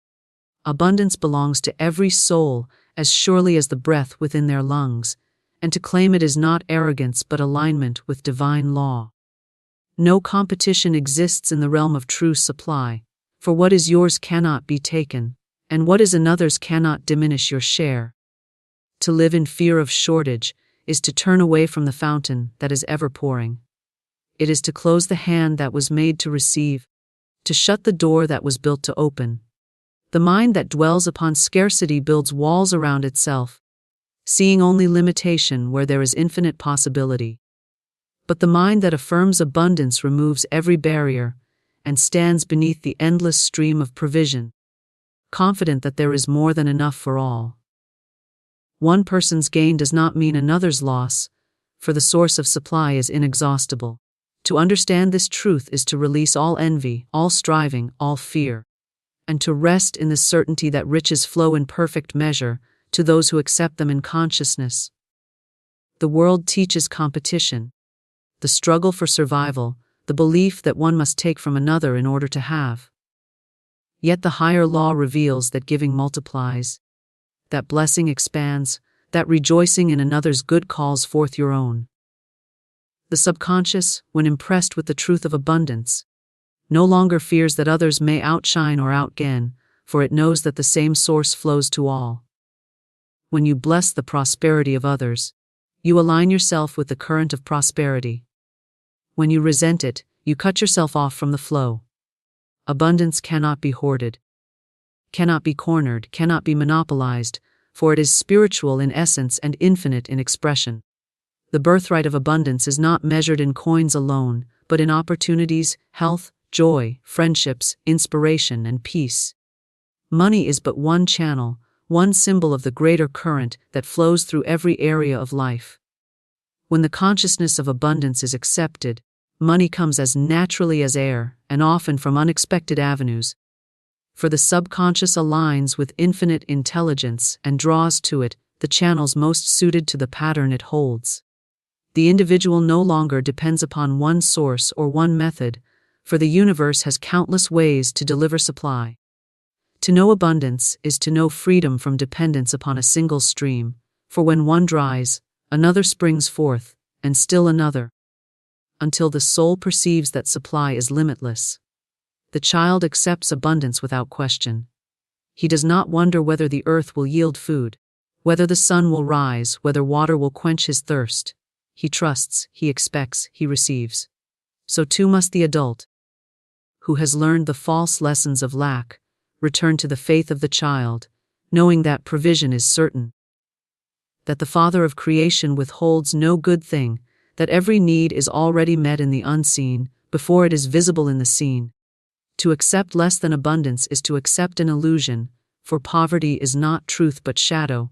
Abundance belongs to every soul as surely as the breath within their lungs, and to claim it is not arrogance but alignment with divine law. No competition exists in the realm of true supply, for what is yours cannot be taken, and what is another's cannot diminish your share. To live in fear of shortage is to turn away from the fountain that is ever pouring. It is to close the hand that was made to receive, to shut the door that was built to open. The mind that dwells upon scarcity builds walls around itself, seeing only limitation where there is infinite possibility. But the mind that affirms abundance removes every barrier and stands beneath the endless stream of provision, confident that there is more than enough for all. One person's gain does not mean another's loss, for the source of supply is inexhaustible. To understand this truth is to release all envy, all striving, all fear, and to rest in the certainty that riches flow in perfect measure to those who accept them in consciousness. The world teaches competition, the struggle for survival, the belief that one must take from another in order to have. Yet the higher law reveals that giving multiplies, that blessing expands, that rejoicing in another's good calls forth your own. The subconscious, when impressed with the truth of abundance, no longer fears that others may outshine or outgain, for it knows that the same source flows to all. When you bless the prosperity of others, you align yourself with the current of prosperity. When you resent it, you cut yourself off from the flow. Abundance cannot be hoarded, cannot be cornered, cannot be monopolized, for it is spiritual in essence and infinite in expression. The birthright of abundance is not measured in coins alone, but in opportunities, health, joy, friendships, inspiration, and peace. Money is but one channel, one symbol of the greater current that flows through every area of life. When the consciousness of abundance is accepted, money comes as naturally as air, and often from unexpected avenues. For the subconscious aligns with infinite intelligence and draws to it the channels most suited to the pattern it holds. The individual no longer depends upon one source or one method, for the universe has countless ways to deliver supply. To know abundance is to know freedom from dependence upon a single stream, for when one dries, another springs forth, and still another, until the soul perceives that supply is limitless. The child accepts abundance without question. He does not wonder whether the earth will yield food, whether the sun will rise, whether water will quench his thirst. He trusts, he expects, he receives. So too must the adult, who has learned the false lessons of lack, return to the faith of the child, knowing that provision is certain, that the Father of creation withholds no good thing, that every need is already met in the unseen, before it is visible in the seen. To accept less than abundance is to accept an illusion, for poverty is not truth but shadow.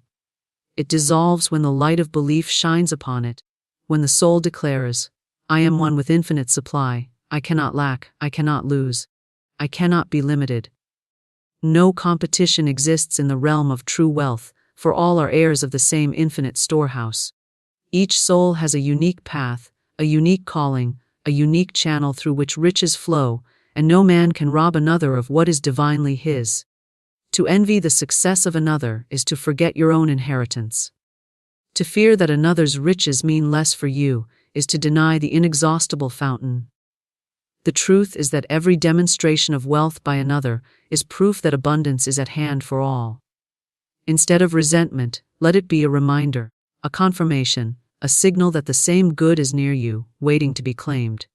It dissolves when the light of belief shines upon it, when the soul declares, I am one with infinite supply, I cannot lack, I cannot lose, I cannot be limited. No competition exists in the realm of true wealth, for all are heirs of the same infinite storehouse. Each soul has a unique path, a unique calling, a unique channel through which riches flow, and no man can rob another of what is divinely his. To envy the success of another is to forget your own inheritance. To fear that another's riches mean less for you is to deny the inexhaustible fountain. The truth is that every demonstration of wealth by another is proof that abundance is at hand for all. Instead of resentment, let it be a reminder, a confirmation, a signal that the same good is near you, waiting to be claimed.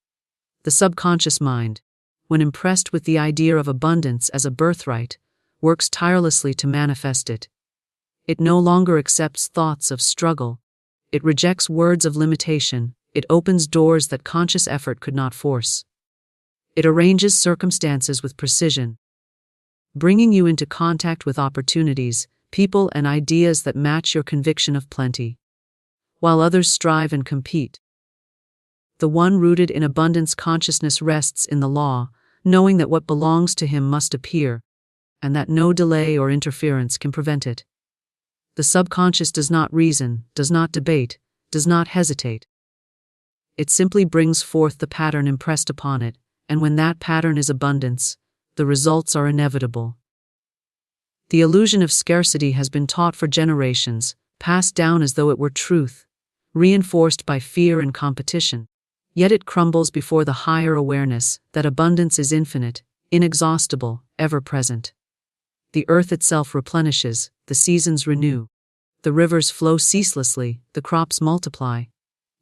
The subconscious mind, when impressed with the idea of abundance as a birthright, works tirelessly to manifest it. It no longer accepts thoughts of struggle. It rejects words of limitation. It opens doors that conscious effort could not force. It arranges circumstances with precision, bringing you into contact with opportunities, people, and ideas that match your conviction of plenty. While others strive and compete, the one rooted in abundance consciousness rests in the law, knowing that what belongs to him must appear, and that no delay or interference can prevent it. The subconscious does not reason, does not debate, does not hesitate. It simply brings forth the pattern impressed upon it, and when that pattern is abundance, the results are inevitable. The illusion of scarcity has been taught for generations, passed down as though it were truth, reinforced by fear and competition. Yet it crumbles before the higher awareness that abundance is infinite, inexhaustible, ever-present. The earth itself replenishes, the seasons renew. The rivers flow ceaselessly, the crops multiply.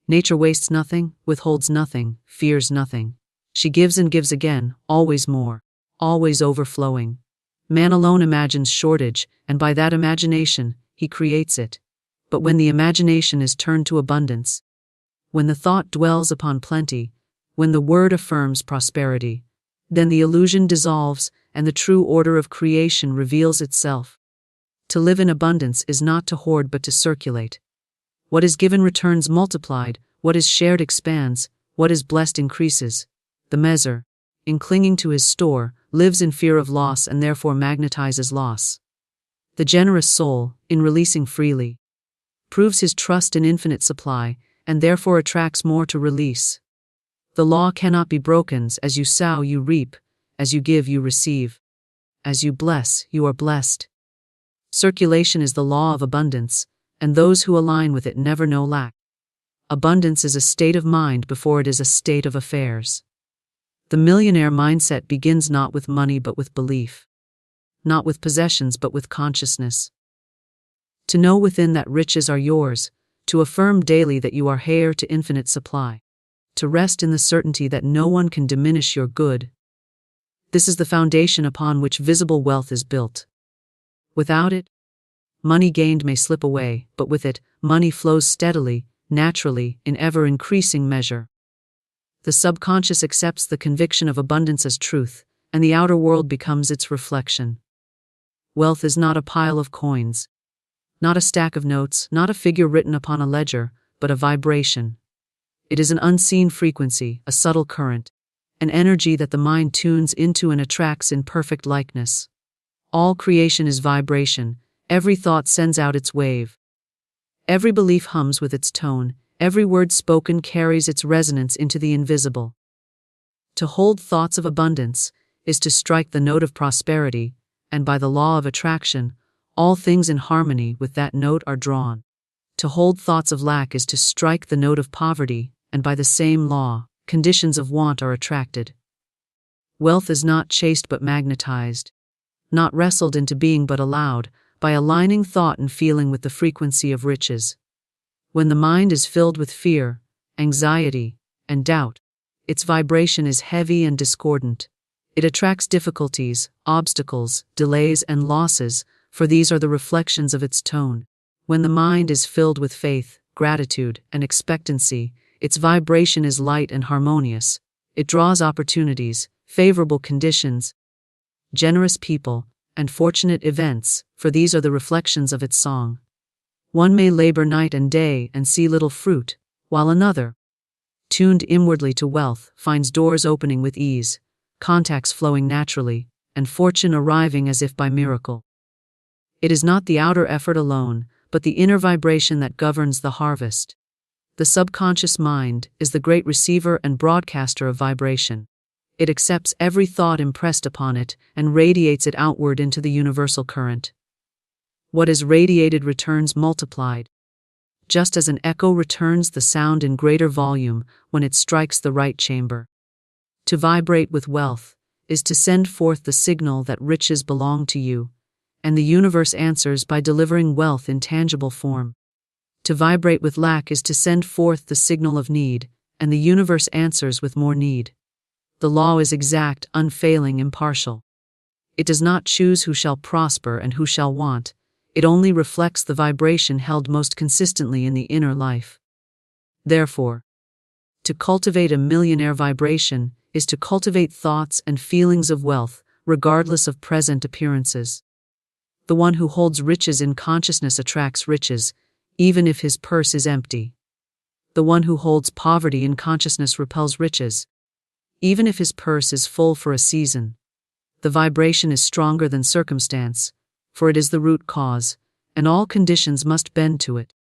Nature wastes nothing, withholds nothing, fears nothing. She gives and gives again, always more, always overflowing. Man alone imagines shortage, and by that imagination, he creates it. But when the imagination is turned to abundance, when the thought dwells upon plenty, when the word affirms prosperity, then the illusion dissolves and the true order of creation reveals itself. To live in abundance is not to hoard but to circulate. What is given returns multiplied, what is shared expands, what is blessed increases. The miser, in clinging to his store, lives in fear of loss and therefore magnetizes loss. The generous soul, in releasing freely, proves his trust in infinite supply, and therefore attracts more to release. The law cannot be broken: as you sow, you reap, as you give, you receive. As you bless, you are blessed. Circulation is the law of abundance, and those who align with it never know lack. Abundance is a state of mind before it is a state of affairs. The millionaire mindset begins not with money but with belief. Not with possessions but with consciousness. To know within that riches are yours, to affirm daily that you are heir to infinite supply, to rest in the certainty that no one can diminish your good. This is the foundation upon which visible wealth is built. Without it, money gained may slip away, but with it, money flows steadily, naturally, in ever-increasing measure. The subconscious accepts the conviction of abundance as truth, and the outer world becomes its reflection. Wealth is not a pile of coins, not a stack of notes, not a figure written upon a ledger, but a vibration. It is an unseen frequency, a subtle current, an energy that the mind tunes into and attracts in perfect likeness. All creation is vibration, every thought sends out its wave. Every belief hums with its tone, every word spoken carries its resonance into the invisible. To hold thoughts of abundance is to strike the note of prosperity, and by the law of attraction, all things in harmony with that note are drawn. To hold thoughts of lack is to strike the note of poverty, and by the same law, conditions of want are attracted. Wealth is not chased but magnetized, not wrestled into being but allowed, by aligning thought and feeling with the frequency of riches. When the mind is filled with fear, anxiety, and doubt, its vibration is heavy and discordant. It attracts difficulties, obstacles, delays, and losses, for these are the reflections of its tone. When the mind is filled with faith, gratitude, and expectancy, its vibration is light and harmonious. It draws opportunities, favorable conditions, generous people, and fortunate events, for these are the reflections of its song. One may labor night and day and see little fruit, while another, tuned inwardly to wealth, finds doors opening with ease, contacts flowing naturally, and fortune arriving as if by miracle. It is not the outer effort alone, but the inner vibration that governs the harvest. The subconscious mind is the great receiver and broadcaster of vibration. It accepts every thought impressed upon it and radiates it outward into the universal current. What is radiated returns multiplied. Just as an echo returns the sound in greater volume when it strikes the right chamber. To vibrate with wealth is to send forth the signal that riches belong to you, and the universe answers by delivering wealth in tangible form. To vibrate with lack is to send forth the signal of need, and the universe answers with more need. The law is exact, unfailing, impartial. It does not choose who shall prosper and who shall want. It only reflects the vibration held most consistently in the inner life. Therefore, to cultivate a millionaire vibration is to cultivate thoughts and feelings of wealth, regardless of present appearances. The one who holds riches in consciousness attracts riches, even if his purse is empty. The one who holds poverty in consciousness repels riches, even if his purse is full for a season. The vibration is stronger than circumstance, for it is the root cause, and all conditions must bend to it.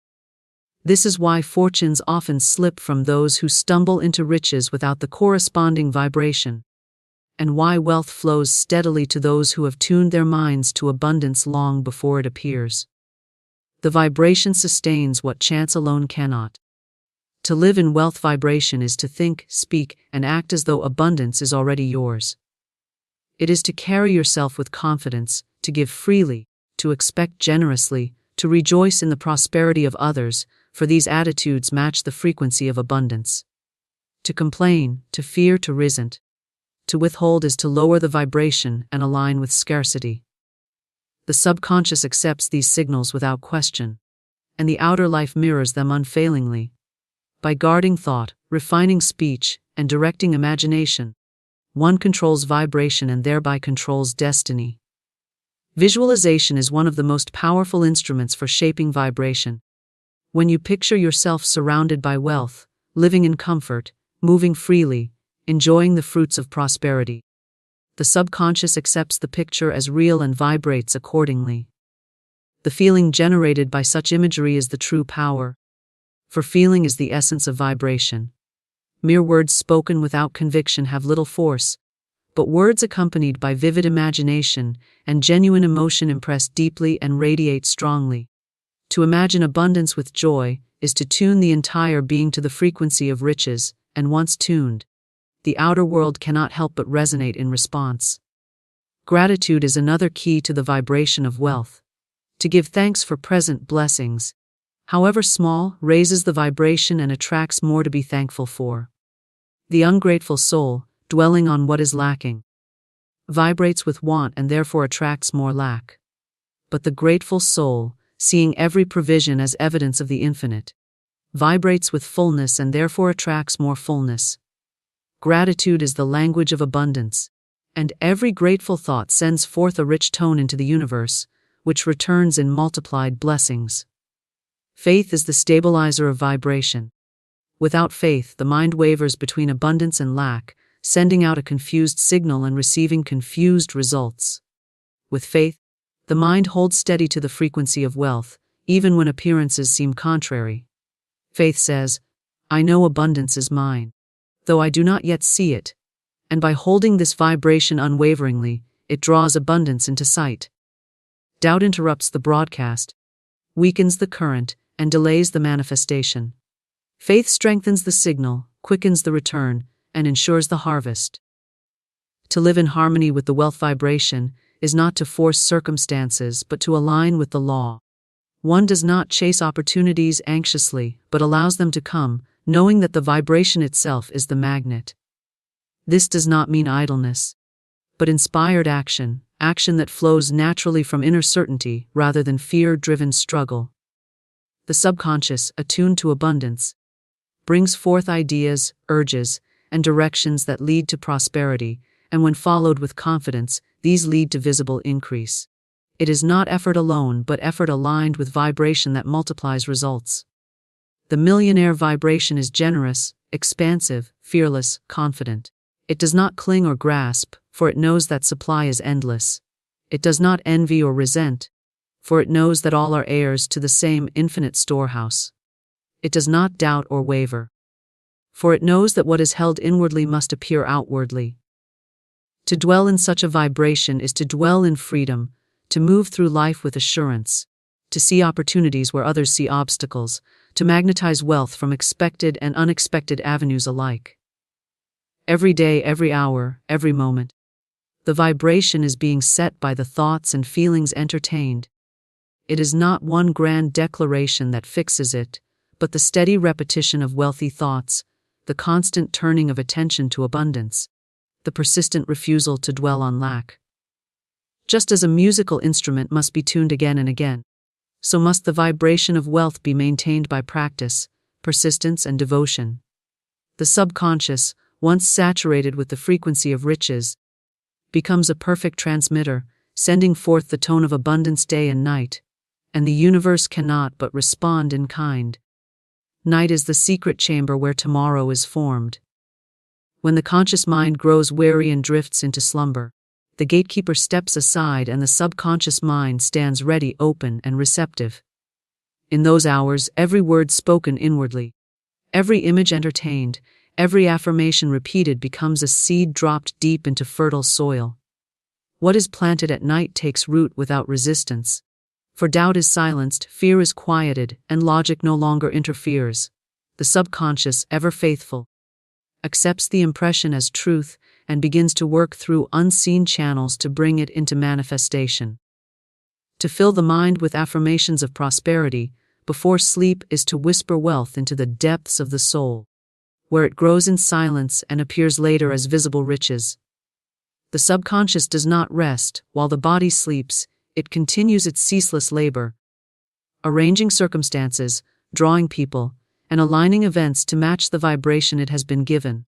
This is why fortunes often slip from those who stumble into riches without the corresponding vibration. and why wealth flows steadily to those who have tuned their minds to abundance long before it appears. The vibration sustains what chance alone cannot. To live in wealth vibration is to think, speak, and act as though abundance is already yours. It is to carry yourself with confidence, to give freely, to expect generously, to rejoice in the prosperity of others, for these attitudes match the frequency of abundance. To complain, to fear, to resent, to withhold is to lower the vibration and align with scarcity. The subconscious accepts these signals without question, and the outer life mirrors them unfailingly. By guarding thought, refining speech, and directing imagination, one controls vibration and thereby controls destiny. Visualization is one of the most powerful instruments for shaping vibration. When you picture yourself surrounded by wealth, living in comfort, moving freely, enjoying the fruits of prosperity, the subconscious accepts the picture as real and vibrates accordingly. The feeling generated by such imagery is the true power, for feeling is the essence of vibration. Mere words spoken without conviction have little force, but words accompanied by vivid imagination and genuine emotion impress deeply and radiate strongly. To imagine abundance with joy is to tune the entire being to the frequency of riches, and once tuned, the outer world cannot help but resonate in response. Gratitude is another key to the vibration of wealth. To give thanks for present blessings, however small, raises the vibration and attracts more to be thankful for. The ungrateful soul, dwelling on what is lacking, vibrates with want and therefore attracts more lack. But the grateful soul, seeing every provision as evidence of the infinite, vibrates with fullness and therefore attracts more fullness. Gratitude is the language of abundance, and every grateful thought sends forth a rich tone into the universe, which returns in multiplied blessings. Faith is the stabilizer of vibration. Without faith, the mind wavers between abundance and lack, sending out a confused signal and receiving confused results. With faith, the mind holds steady to the frequency of wealth, even when appearances seem contrary. Faith says, "I know abundance is mine, though I do not yet see it," and by holding this vibration unwaveringly, it draws abundance into sight. Doubt interrupts the broadcast, weakens the current, and delays the manifestation. Faith strengthens the signal, quickens the return, and ensures the harvest. To live in harmony with the wealth vibration is not to force circumstances but to align with the law. One does not chase opportunities anxiously but allows them to come, knowing that the vibration itself is the magnet. This does not mean idleness, but inspired action, action that flows naturally from inner certainty rather than fear-driven struggle. The subconscious, attuned to abundance, brings forth ideas, urges, and directions that lead to prosperity, and when followed with confidence, these lead to visible increase. It is not effort alone but effort aligned with vibration that multiplies results. The millionaire vibration is generous, expansive, fearless, confident. It does not cling or grasp, for it knows that supply is endless. It does not envy or resent, for it knows that all are heirs to the same infinite storehouse. It does not doubt or waver, for it knows that what is held inwardly must appear outwardly. To dwell in such a vibration is to dwell in freedom, to move through life with assurance, to see opportunities where others see obstacles, to magnetize wealth from expected and unexpected avenues alike. Every day, every hour, every moment, the vibration is being set by the thoughts and feelings entertained. It is not one grand declaration that fixes it, but the steady repetition of wealthy thoughts, the constant turning of attention to abundance, the persistent refusal to dwell on lack. Just as a musical instrument must be tuned again and again, so must the vibration of wealth be maintained by practice, persistence, and devotion. The subconscious, once saturated with the frequency of riches, becomes a perfect transmitter, sending forth the tone of abundance day and night, and the universe cannot but respond in kind. Night is the secret chamber where tomorrow is formed. When the conscious mind grows weary and drifts into slumber, the gatekeeper steps aside and the subconscious mind stands ready, open, and receptive. In those hours, every word spoken inwardly, every image entertained, Every affirmation repeated becomes a seed dropped deep into fertile soil. What is planted at night takes root without resistance. For doubt is silenced, fear is quieted, and logic no longer interferes. The subconscious, ever faithful, accepts the impression as truth and begins to work through unseen channels to bring it into manifestation. To fill the mind with affirmations of prosperity before sleep is to whisper wealth into the depths of the soul, where it grows in silence and appears later as visible riches. The subconscious does not rest while the body sleeps, it continues its ceaseless labor, arranging circumstances, drawing people, and aligning events to match the vibration it has been given.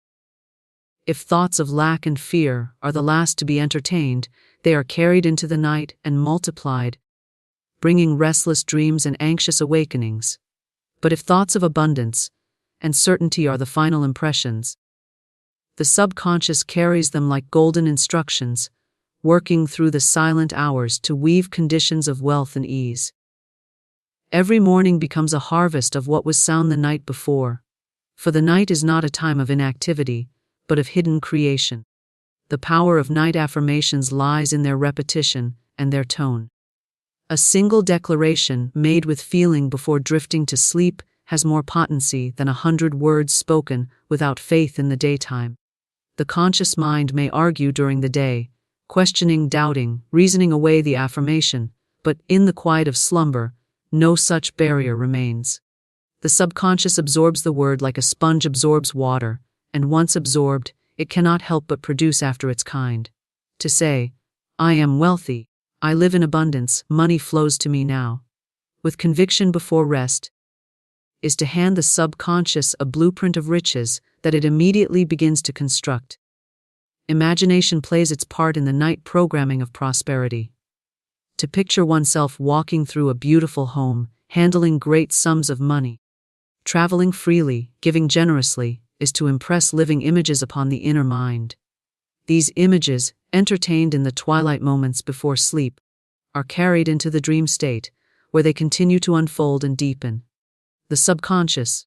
If thoughts of lack and fear are the last to be entertained, they are carried into the night and multiplied, bringing restless dreams and anxious awakenings. But if thoughts of abundance and certainty are the final impressions, the subconscious carries them like golden instructions, working through the silent hours to weave conditions of wealth and ease. Every morning becomes a harvest of what was sown the night before, for the night is not a time of inactivity, but of hidden creation. The power of night affirmations lies in their repetition and their tone. A single declaration made with feeling before drifting to sleep has more potency than 100 words spoken without faith in the daytime. The conscious mind may argue during the day, questioning, doubting, reasoning away the affirmation, but in the quiet of slumber, no such barrier remains. The subconscious absorbs the word like a sponge absorbs water, and once absorbed, it cannot help but produce after its kind. To say, "I am wealthy, I live in abundance, money flows to me now," with conviction before rest, is to hand the subconscious a blueprint of riches that it immediately begins to construct. Imagination plays its part in the night programming of prosperity. To picture oneself walking through a beautiful home, handling great sums of money, traveling freely, giving generously, is to impress living images upon the inner mind. These images, entertained in the twilight moments before sleep, are carried into the dream state, where they continue to unfold and deepen. The subconscious,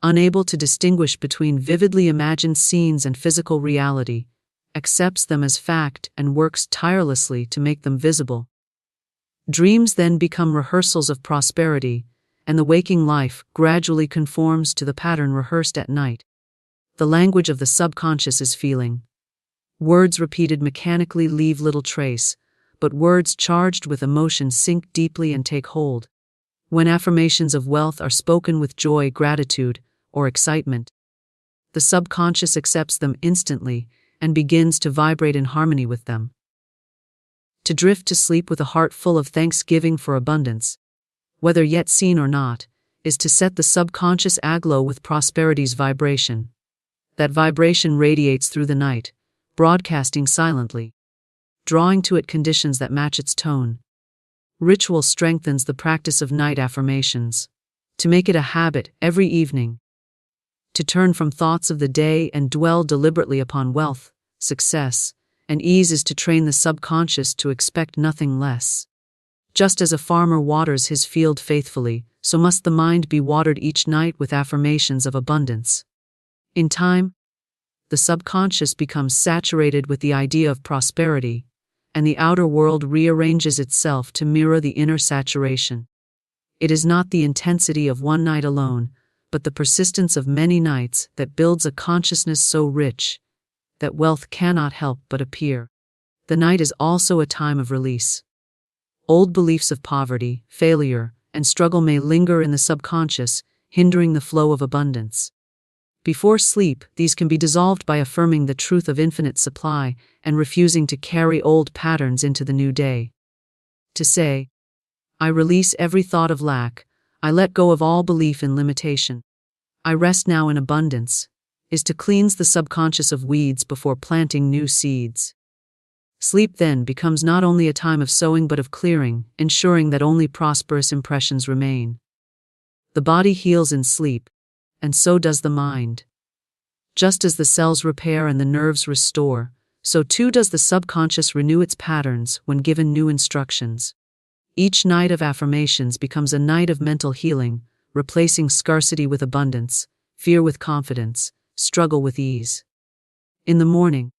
unable to distinguish between vividly imagined scenes and physical reality, accepts them as fact and works tirelessly to make them visible. Dreams then become rehearsals of prosperity, and the waking life gradually conforms to the pattern rehearsed at night. The language of the subconscious is feeling. Words repeated mechanically leave little trace, but words charged with emotion sink deeply and take hold. When affirmations of wealth are spoken with joy, gratitude, or excitement, the subconscious accepts them instantly and begins to vibrate in harmony with them. To drift to sleep with a heart full of thanksgiving for abundance, whether yet seen or not, is to set the subconscious aglow with prosperity's vibration. That vibration radiates through the night, broadcasting silently, drawing to it conditions that match its tone. Ritual strengthens the practice of night affirmations. To make it a habit every evening, to turn from thoughts of the day and dwell deliberately upon wealth, success, and ease is to train the subconscious to expect nothing less. Just as a farmer waters his field faithfully, so must the mind be watered each night with affirmations of abundance. In time, the subconscious becomes saturated with the idea of prosperity, and the outer world rearranges itself to mirror the inner saturation. It is not the intensity of one night alone, but the persistence of many nights that builds a consciousness so rich that wealth cannot help but appear. The night is also a time of release. Old beliefs of poverty, failure, and struggle may linger in the subconscious, hindering the flow of abundance. Before sleep, these can be dissolved by affirming the truth of infinite supply and refusing to carry old patterns into the new day. To say, "I release every thought of lack, I let go of all belief in limitation, I rest now in abundance," is to cleanse the subconscious of weeds before planting new seeds. Sleep then becomes not only a time of sowing but of clearing, ensuring that only prosperous impressions remain. The body heals in sleep, and so does the mind. Just as the cells repair and the nerves restore, so too does the subconscious renew its patterns when given new instructions. Each night of affirmations becomes a night of mental healing, replacing scarcity with abundance, fear with confidence, struggle with ease. In the morning,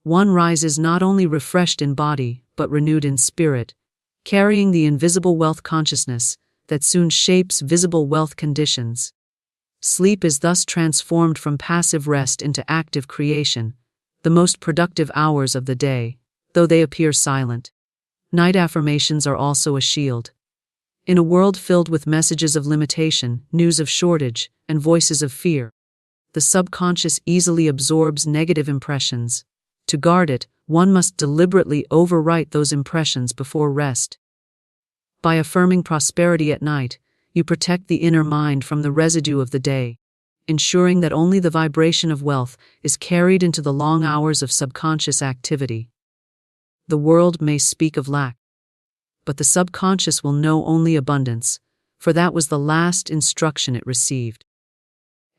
one rises not only refreshed in body, but renewed in spirit, carrying the invisible wealth consciousness that soon shapes visible wealth conditions. Sleep is thus transformed from passive rest into active creation, the most productive hours of the day, though they appear silent. Night affirmations are also a shield. In a world filled with messages of limitation, news of shortage, and voices of fear, the subconscious easily absorbs negative impressions. To guard it, one must deliberately overwrite those impressions before rest. By affirming prosperity at night, you protect the inner mind from the residue of the day, ensuring that only the vibration of wealth is carried into the long hours of subconscious activity. The world may speak of lack, but the subconscious will know only abundance, for that was the last instruction it received.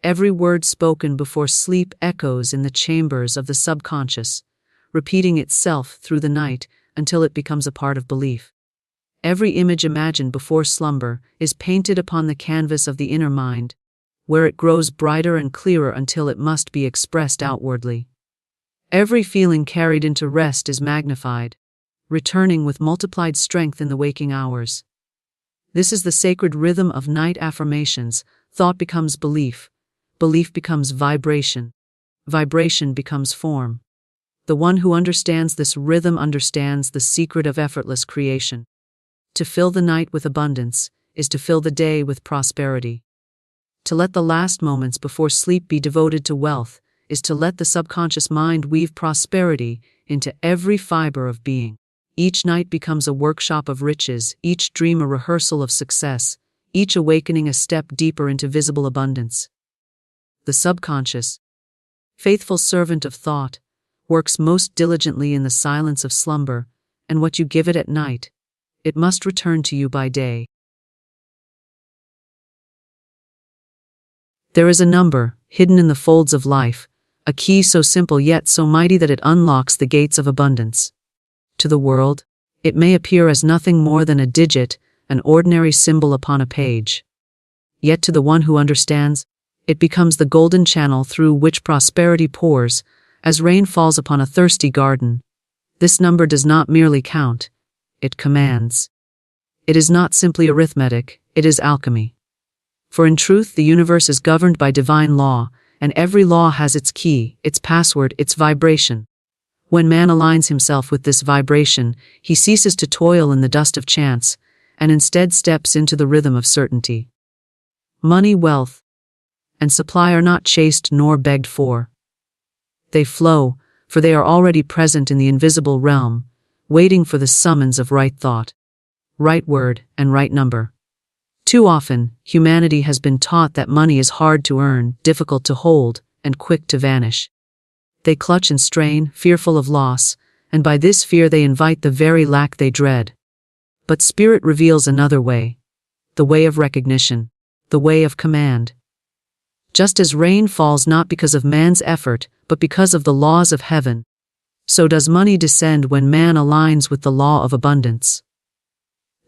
Every word spoken before sleep echoes in the chambers of the subconscious, repeating itself through the night until it becomes a part of belief. Every image imagined before slumber is painted upon the canvas of the inner mind, where it grows brighter and clearer until it must be expressed outwardly. Every feeling carried into rest is magnified, returning with multiplied strength in the waking hours. This is the sacred rhythm of night affirmations. Thought becomes belief, belief becomes vibration, vibration becomes form. The one who understands this rhythm understands the secret of effortless creation. To fill the night with abundance is to fill the day with prosperity. To let the last moments before sleep be devoted to wealth is to let the subconscious mind weave prosperity into every fiber of being. Each night becomes a workshop of riches, each dream a rehearsal of success, each awakening a step deeper into visible abundance. The subconscious, faithful servant of thought, works most diligently in the silence of slumber, and what you give it at night, it must return to you by day. There is a number, hidden in the folds of life, a key so simple yet so mighty that it unlocks the gates of abundance. To the world, it may appear as nothing more than a digit, an ordinary symbol upon a page. Yet to the one who understands, it becomes the golden channel through which prosperity pours, as rain falls upon a thirsty garden. This number does not merely count, it commands. It is not simply arithmetic, it is alchemy. For in truth, the universe is governed by divine law, and every law has its key, its password, its vibration. When man aligns himself with this vibration, he ceases to toil in the dust of chance, and instead steps into the rhythm of certainty. Money, wealth, and supply are not chased nor begged for. They flow, for they are already present in the invisible realm, waiting for the summons of right thought, right word, and right number. Too often, humanity has been taught that money is hard to earn, difficult to hold, and quick to vanish. They clutch and strain, fearful of loss, and by this fear they invite the very lack they dread. But Spirit reveals another way, the way of recognition, the way of command. Just as rain falls not because of man's effort, but because of the laws of heaven, so does money descend when man aligns with the law of abundance.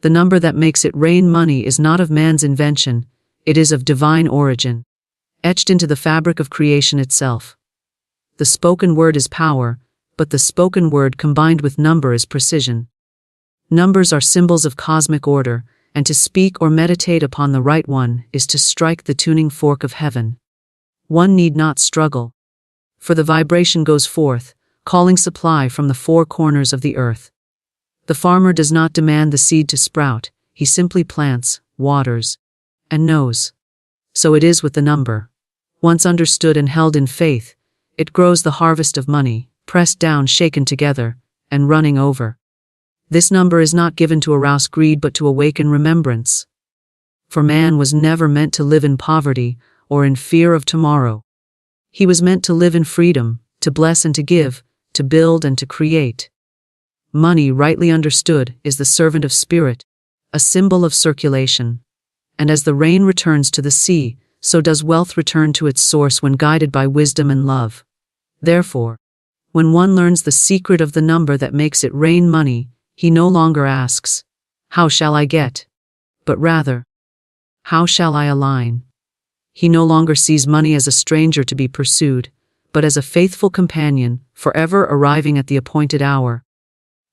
The number that makes it rain money is not of man's invention, it is of divine origin, etched into the fabric of creation itself. The spoken word is power, but the spoken word combined with number is precision. Numbers are symbols of cosmic order, and to speak or meditate upon the right one is to strike the tuning fork of heaven. One need not struggle, for the vibration goes forth, calling supply from the four corners of the earth. The farmer does not demand the seed to sprout, he simply plants, waters, and knows. So it is with the number. Once understood and held in faith, it grows the harvest of money, pressed down, shaken together, and running over. This number is not given to arouse greed but to awaken remembrance. For man was never meant to live in poverty or in fear of tomorrow. He was meant to live in freedom, to bless and to give, to build and to create. Money, rightly understood, is the servant of spirit, a symbol of circulation. And as the rain returns to the sea, so does wealth return to its source when guided by wisdom and love. Therefore, when one learns the secret of the number that makes it rain money, he no longer asks, "How shall I get?" but rather, "How shall I align?" He no longer sees money as a stranger to be pursued, but as a faithful companion, forever arriving at the appointed hour.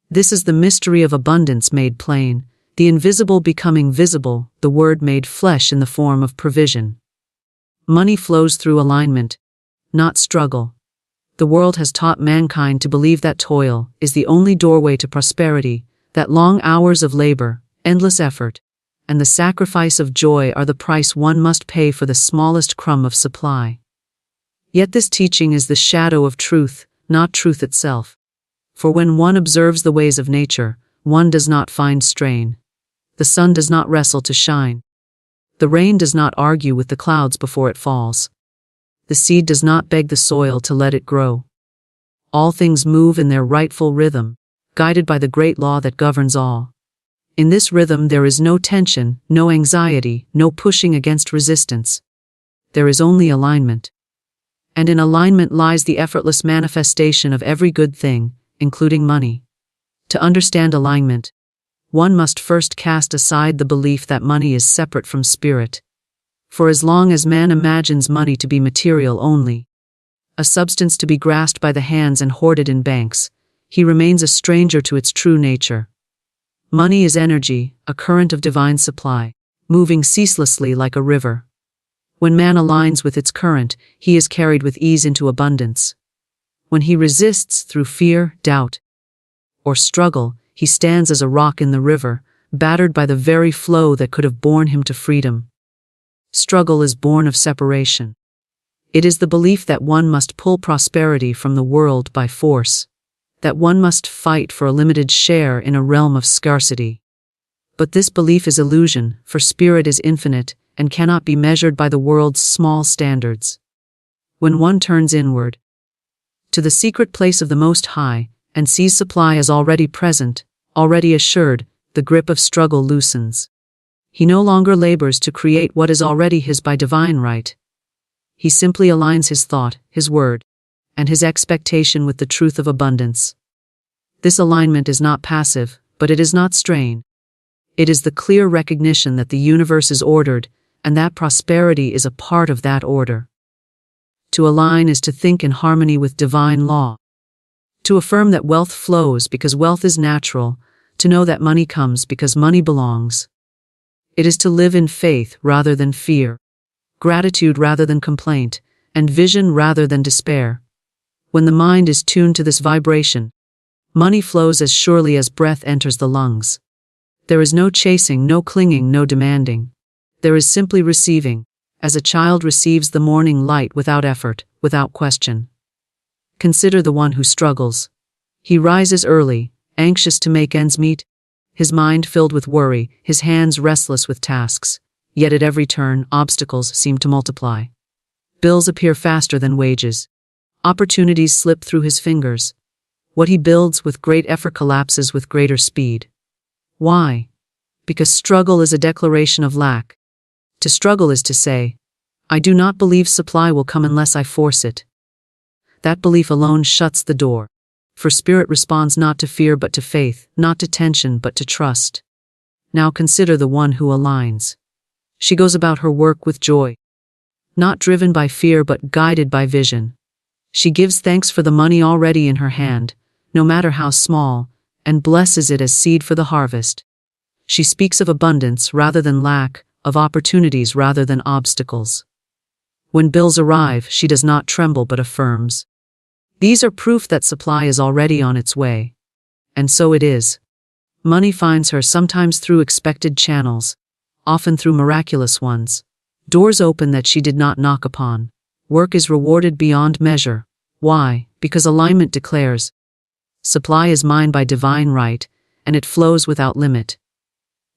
This is the mystery of abundance made plain, the invisible becoming visible, the Word made flesh in the form of provision. Money flows through alignment, not struggle. The world has taught mankind to believe that toil is the only doorway to prosperity, that long hours of labor, endless effort, and the sacrifice of joy are the price one must pay for the smallest crumb of supply. Yet this teaching is the shadow of truth, not truth itself. For when one observes the ways of nature, one does not find strain. The sun does not wrestle to shine. The rain does not argue with the clouds before it falls. The seed does not beg the soil to let it grow. All things move in their rightful rhythm, guided by the great law that governs all. In this rhythm there is no tension, no anxiety, no pushing against resistance. There is only alignment. And in alignment lies the effortless manifestation of every good thing, including money. To understand alignment, one must first cast aside the belief that money is separate from spirit. For as long as man imagines money to be material only, a substance to be grasped by the hands and hoarded in banks, he remains a stranger to its true nature. Money is energy, a current of divine supply, moving ceaselessly like a river. When man aligns with its current, he is carried with ease into abundance. When he resists through fear, doubt, or struggle, he stands as a rock in the river, battered by the very flow that could have borne him to freedom. Struggle is born of separation. It is the belief that one must pull prosperity from the world by force, that one must fight for a limited share in a realm of scarcity. But this belief is illusion, for spirit is infinite and cannot be measured by the world's small standards. When one turns inward, to the secret place of the Most High, and sees supply as already present, already assured, the grip of struggle loosens. He no longer labors to create what is already his by divine right. He simply aligns his thought, his word, and his expectation with the truth of abundance. This alignment is not passive, but it is not strain. It is the clear recognition that the universe is ordered, and that prosperity is a part of that order. To align is to think in harmony with divine law. To affirm that wealth flows because wealth is natural, to know that money comes because money belongs. It is to live in faith rather than fear, gratitude rather than complaint, and vision rather than despair. When the mind is tuned to this vibration, money flows as surely as breath enters the lungs. There is no chasing, no clinging, no demanding. There is simply receiving, as a child receives the morning light without effort, without question. Consider the one who struggles. He rises early, anxious to make ends meet, his mind filled with worry, his hands restless with tasks. Yet at every turn, obstacles seem to multiply. Bills appear faster than wages. Opportunities slip through his fingers. What he builds with great effort collapses with greater speed. Why? Because struggle is a declaration of lack. To struggle is to say, I do not believe supply will come unless I force it. That belief alone shuts the door. For spirit responds not to fear but to faith, not to tension but to trust. Now consider the one who aligns. She goes about her work with joy, not driven by fear but guided by vision. She gives thanks for the money already in her hand, no matter how small, and blesses it as seed for the harvest. She speaks of abundance rather than lack, of opportunities rather than obstacles. When bills arrive, she does not tremble but affirms. These are proof that supply is already on its way. And so it is. Money finds her sometimes through expected channels, often through miraculous ones. Doors open that she did not knock upon. Work is rewarded beyond measure. Why? Because alignment declares, supply is mine by divine right, and it flows without limit.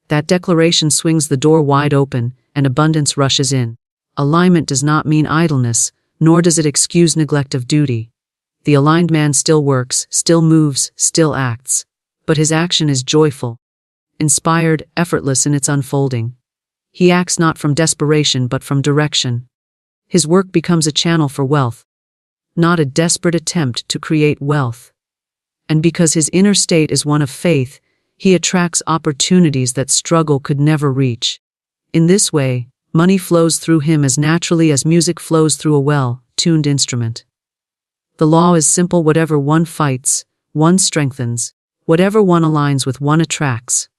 That declaration swings the door wide open, and abundance rushes in. Alignment does not mean idleness, nor does it excuse neglect of duty. The aligned man still works, still moves, still acts. But his action is joyful, inspired, effortless in its unfolding. He acts not from desperation but from direction. His work becomes a channel for wealth, not a desperate attempt to create wealth. And because his inner state is one of faith, he attracts opportunities that struggle could never reach. In this way, Money flows through him as naturally as music flows through a well-tuned instrument. The law is simple: whatever one fights, one strengthens; whatever one aligns with, one attracts.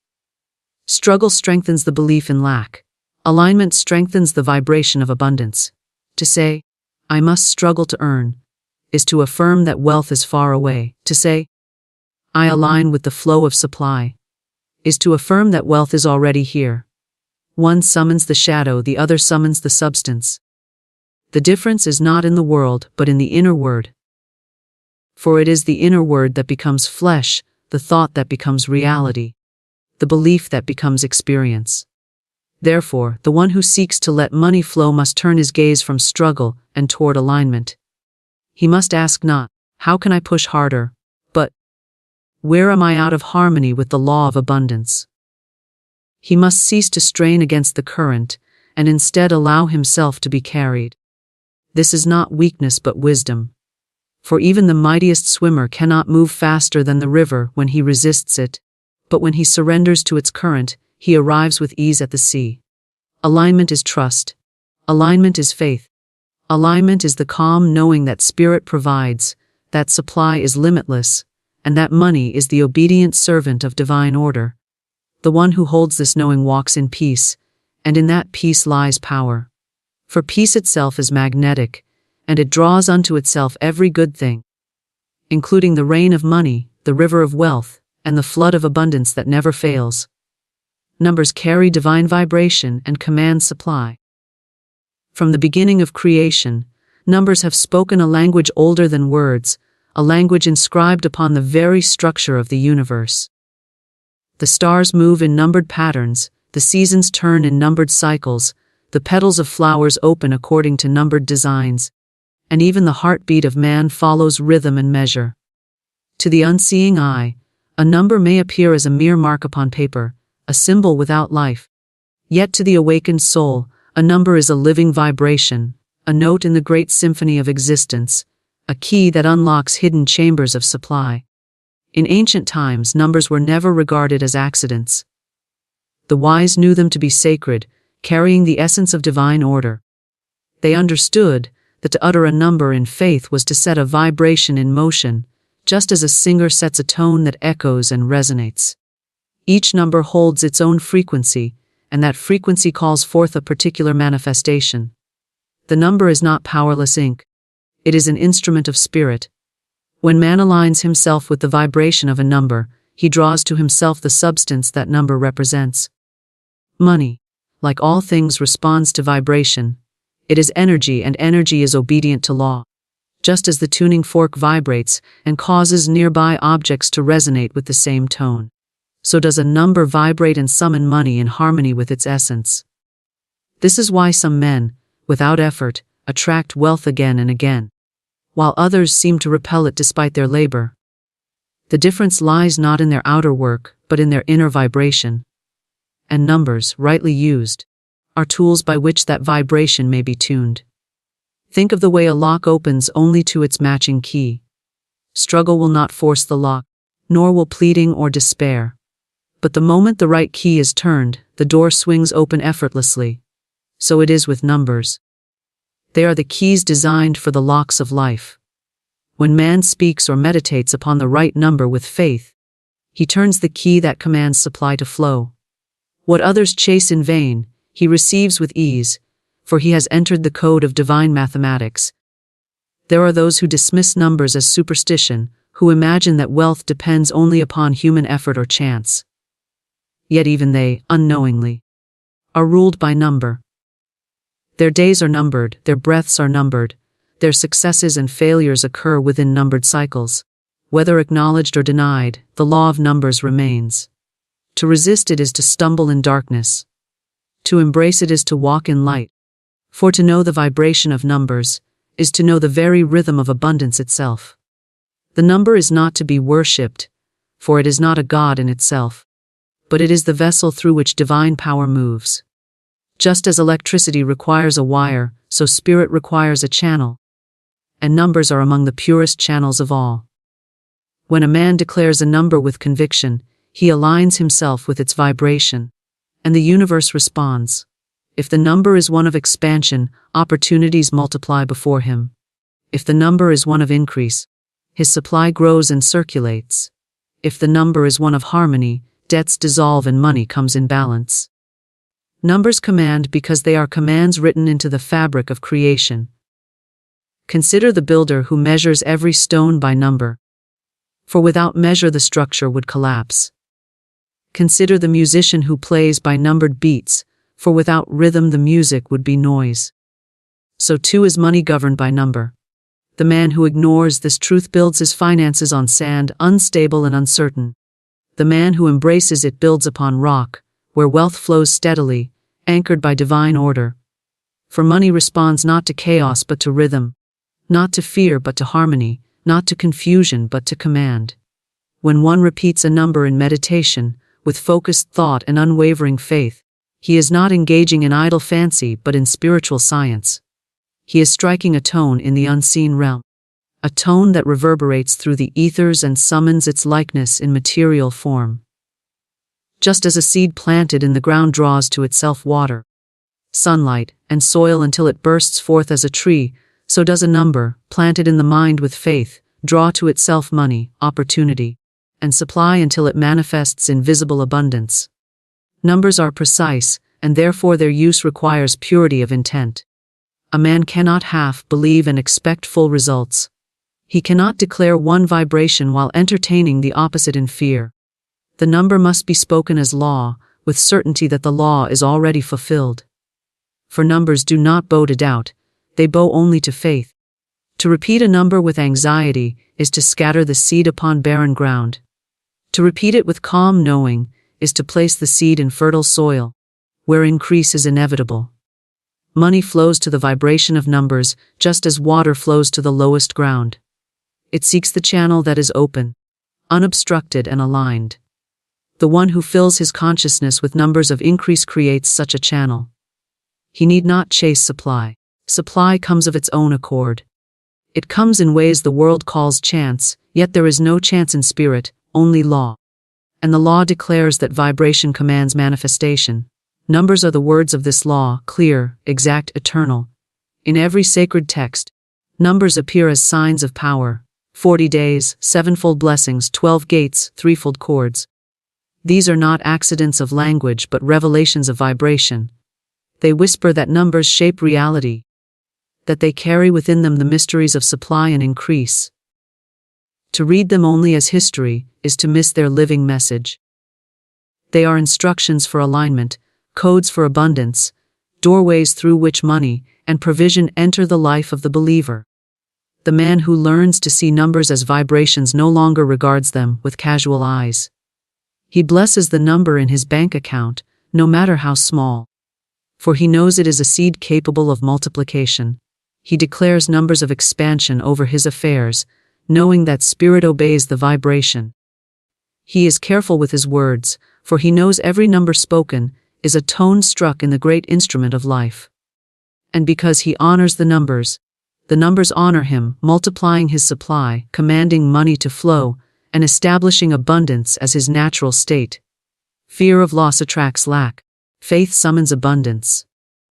Struggle strengthens the belief in lack. Alignment strengthens the vibration of abundance. To say, "I must struggle to earn," is to affirm that wealth is far away. To say, "I align with the flow of supply," is to affirm that wealth is already here. One summons the shadow, the other summons the substance. The difference is not in the world, but in the inner word. For it is the inner word that becomes flesh, the thought that becomes reality, the belief that becomes experience. Therefore, the one who seeks to let money flow must turn his gaze from struggle and toward alignment. He must ask not, "How can I push harder?" but, "Where am I out of harmony with the law of abundance?" He must cease to strain against the current, and instead allow himself to be carried. This is not weakness but wisdom. For even the mightiest swimmer cannot move faster than the river when he resists it, but when he surrenders to its current, he arrives with ease at the sea. Alignment is trust. Alignment is faith. Alignment is the calm knowing that Spirit provides, that supply is limitless, and that money is the obedient servant of divine order. The one who holds this knowing walks in peace, and in that peace lies power. For peace itself is magnetic, and it draws unto itself every good thing, including the rain of money, the river of wealth, and the flood of abundance that never fails. Numbers carry divine vibration and command supply. From the beginning of creation, numbers have spoken a language older than words, a language inscribed upon the very structure of the universe. The stars move in numbered patterns, the seasons turn in numbered cycles, the petals of flowers open according to numbered designs, and even the heartbeat of man follows rhythm and measure. To the unseeing eye, a number may appear as a mere mark upon paper, a symbol without life. Yet to the awakened soul, a number is a living vibration, a note in the great symphony of existence, a key that unlocks hidden chambers of supply. In ancient times, numbers were never regarded as accidents. The wise knew them to be sacred, carrying the essence of divine order. They understood that to utter a number in faith was to set a vibration in motion, just as a singer sets a tone that echoes and resonates. Each number holds its own frequency, and that frequency calls forth a particular manifestation. The number is not powerless ink. It is an instrument of spirit. When man aligns himself with the vibration of a number, he draws to himself the substance that number represents. Money, like all things, responds to vibration. It is energy, and energy is obedient to law. Just as the tuning fork vibrates and causes nearby objects to resonate with the same tone, so does a number vibrate and summon money in harmony with its essence. This is why some men, without effort, attract wealth again and again, while others seem to repel it despite their labor. The difference lies not in their outer work, but in their inner vibration. And numbers, rightly used, are tools by which that vibration may be tuned. Think of the way a lock opens only to its matching key. Struggle will not force the lock, nor will pleading or despair. But the moment the right key is turned, the door swings open effortlessly. So it is with numbers. They are the keys designed for the locks of life. When man speaks or meditates upon the right number with faith, he turns the key that commands supply to flow. What others chase in vain, he receives with ease, for he has entered the code of divine mathematics. There are those who dismiss numbers as superstition, who imagine that wealth depends only upon human effort or chance. Yet even they, unknowingly, are ruled by number. Their days are numbered, their breaths are numbered, their successes and failures occur within numbered cycles. Whether acknowledged or denied, the law of numbers remains. To resist it is to stumble in darkness. To embrace it is to walk in light. For to know the vibration of numbers is to know the very rhythm of abundance itself. The number is not to be worshipped, for it is not a god in itself, but it is the vessel through which divine power moves. Just as electricity requires a wire, so spirit requires a channel. And numbers are among the purest channels of all. When a man declares a number with conviction, he aligns himself with its vibration, and the universe responds. If the number is one of expansion, opportunities multiply before him. If the number is one of increase, his supply grows and circulates. If the number is one of harmony, debts dissolve and money comes in balance. Numbers command because they are commands written into the fabric of creation. Consider the builder who measures every stone by number, for without measure the structure would collapse. Consider the musician who plays by numbered beats, for without rhythm the music would be noise. So too is money governed by number. The man who ignores this truth builds his finances on sand, unstable and uncertain. The man who embraces it builds upon rock, where wealth flows steadily, anchored by divine order. For money responds not to chaos but to rhythm, not to fear but to harmony, not to confusion but to command. When one repeats a number in meditation, with focused thought and unwavering faith, he is not engaging in idle fancy but in spiritual science. He is striking a tone in the unseen realm, a tone that reverberates through the ethers and summons its likeness in material form. Just as a seed planted in the ground draws to itself water, sunlight, and soil until it bursts forth as a tree, so does a number, planted in the mind with faith, draw to itself money, opportunity, and supply until it manifests in visible abundance. Numbers are precise, and therefore their use requires purity of intent. A man cannot half believe and expect full results. He cannot declare one vibration while entertaining the opposite in fear. The number must be spoken as law, with certainty that the law is already fulfilled. For numbers do not bow to doubt, they bow only to faith. To repeat a number with anxiety is to scatter the seed upon barren ground. To repeat it with calm knowing is to place the seed in fertile soil, where increase is inevitable. Money flows to the vibration of numbers, just as water flows to the lowest ground. It seeks the channel that is open, unobstructed and aligned. The one who fills his consciousness with numbers of increase creates such a channel. He need not chase supply. Supply comes of its own accord. It comes in ways the world calls chance, yet there is no chance in spirit, only law. And the law declares that vibration commands manifestation. Numbers are the words of this law, clear, exact, eternal. In every sacred text, numbers appear as signs of power. 40 days, 7-fold blessings, 12 gates, 3-fold cords. These are not accidents of language but revelations of vibration. They whisper that numbers shape reality, that they carry within them the mysteries of supply and increase. To read them only as history is to miss their living message. They are instructions for alignment, codes for abundance, doorways through which money and provision enter the life of the believer. The man who learns to see numbers as vibrations no longer regards them with casual eyes. He blesses the number in his bank account, no matter how small. For he knows it is a seed capable of multiplication. He declares numbers of expansion over his affairs, knowing that spirit obeys the vibration. He is careful with his words, for he knows every number spoken is a tone struck in the great instrument of life. And because he honors the numbers honor him, multiplying his supply, commanding money to flow, and establishing abundance as his natural state. Fear of loss attracts lack. Faith summons abundance.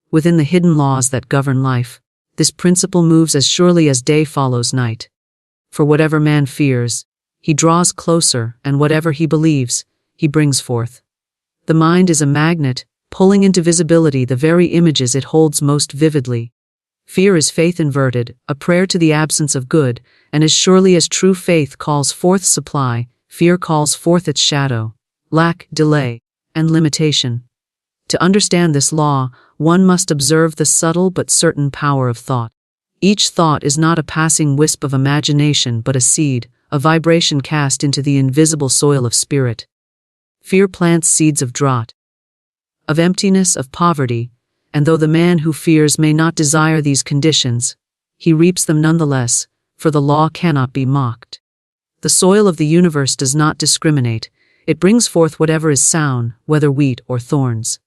Within the hidden laws that govern life, this principle moves as surely as day follows night. For whatever man fears, he draws closer, and whatever he believes, he brings forth. The mind is a magnet, pulling into visibility the very images it holds most vividly. Fear is faith inverted, a prayer to the absence of good, and as surely as true faith calls forth supply, fear calls forth its shadow, lack, delay, and limitation. To understand this law, one must observe the subtle but certain power of thought. Each thought is not a passing wisp of imagination but a seed, a vibration cast into the invisible soil of spirit. Fear plants seeds of drought, of emptiness, of poverty, and though the man who fears may not desire these conditions, he reaps them nonetheless, for the law cannot be mocked. The soil of the universe does not discriminate, it brings forth whatever is sown, whether wheat or thorns.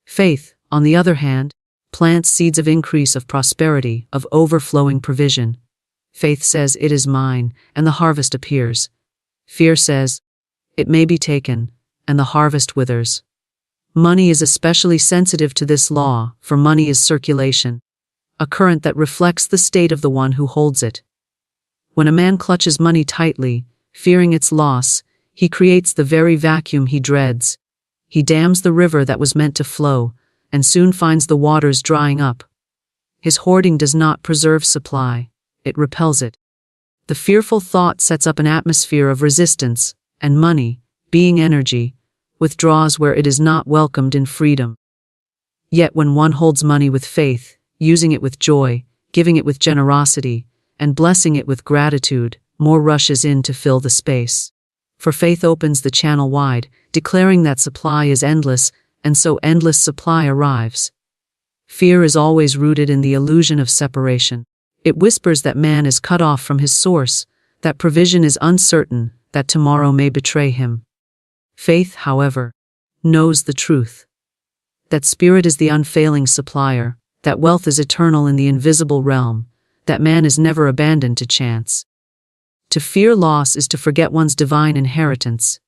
Faith, on the other hand, plants seeds of increase, of prosperity, of overflowing provision. Faith says, "It is mine," and the harvest appears. Fear says, "It may be taken," and the harvest withers. Money is especially sensitive to this law, for money is circulation, a current that reflects the state of the one who holds it. When a man clutches money tightly, fearing its loss, he creates the very vacuum he dreads. He dams the river that was meant to flow, and soon finds the waters drying up. His hoarding does not preserve supply, it repels it. The fearful thought sets up an atmosphere of resistance, and money, being energy, withdraws where it is not welcomed in freedom. Yet when one holds money with faith, using it with joy, giving it with generosity, and blessing it with gratitude, more rushes in to fill the space. For faith opens the channel wide, declaring that supply is endless, and so endless supply arrives. Fear is always rooted in the illusion of separation. It whispers that man is cut off from his source, that provision is uncertain, that tomorrow may betray him. Faith, however, knows the truth. That spirit is the unfailing supplier, that wealth is eternal in the invisible realm, that man is never abandoned to chance. To fear loss is to forget one's divine inheritance.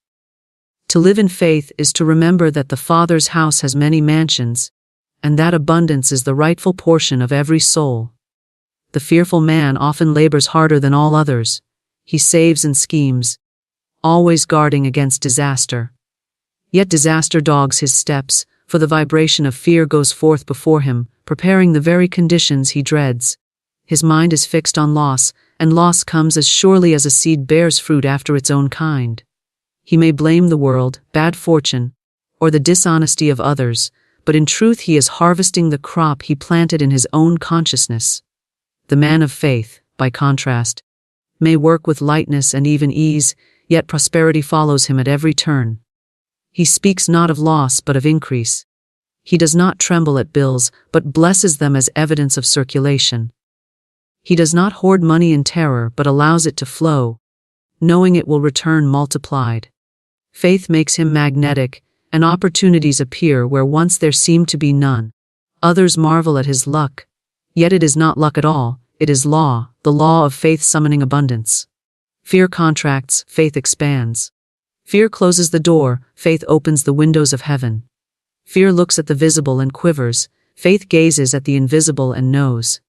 To live in faith is to remember that the Father's house has many mansions, and that abundance is the rightful portion of every soul. The fearful man often labors harder than all others. He saves and schemes, always guarding against disaster. Yet disaster dogs his steps, for the vibration of fear goes forth before him, preparing the very conditions he dreads. His mind is fixed on loss, and loss comes as surely as a seed bears fruit after its own kind. He may blame the world, bad fortune, or the dishonesty of others, but in truth he is harvesting the crop he planted in his own consciousness. The man of faith, by contrast, may work with lightness and even ease, yet prosperity follows him at every turn. He speaks not of loss but of increase. He does not tremble at bills, but blesses them as evidence of circulation. He does not hoard money in terror but allows it to flow, knowing it will return multiplied. Faith makes him magnetic, and opportunities appear where once there seemed to be none. Others marvel at his luck. Yet it is not luck at all, it is law, the law of faith summoning abundance. Fear contracts, faith expands. Fear closes the door, faith opens the windows of heaven. Fear looks at the visible and quivers, faith gazes at the invisible and knows.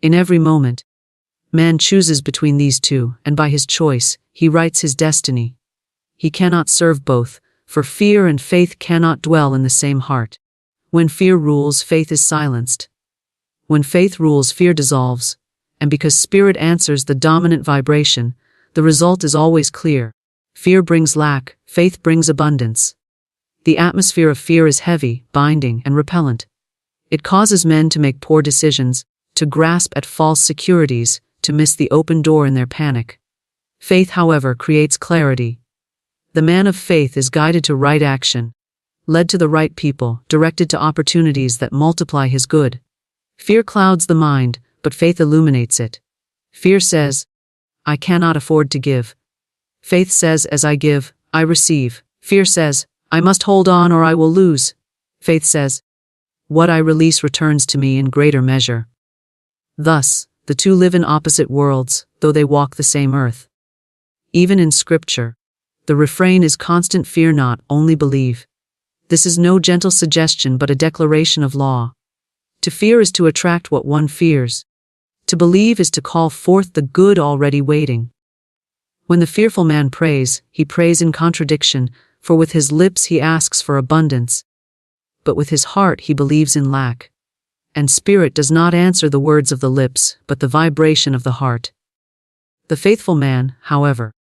In every moment, man chooses between these two, and by his choice, he writes his destiny. He cannot serve both, for fear and faith cannot dwell in the same heart. When fear rules, faith is silenced. When faith rules, fear dissolves, and because spirit answers the dominant vibration, the result is always clear. Fear brings lack, faith brings abundance. The atmosphere of fear is heavy, binding, and repellent. It causes men to make poor decisions, to grasp at false securities, to miss the open door in their panic. Faith, however, creates clarity. The man of faith is guided to right action, led to the right people, directed to opportunities that multiply his good. Fear clouds the mind, but faith illuminates it. Fear says, I cannot afford to give. Faith says, as I give, I receive. Fear says, I must hold on or I will lose. Faith says, what I release returns to me in greater measure. Thus, the two live in opposite worlds, though they walk the same earth. Even in Scripture, the refrain is constant fear not, only believe. This is no gentle suggestion but a declaration of law. To fear is to attract what one fears. To believe is to call forth the good already waiting. When the fearful man prays, he prays in contradiction, for with his lips he asks for abundance, but with his heart he believes in lack. And spirit does not answer the words of the lips, but the vibration of the heart. The faithful man, however,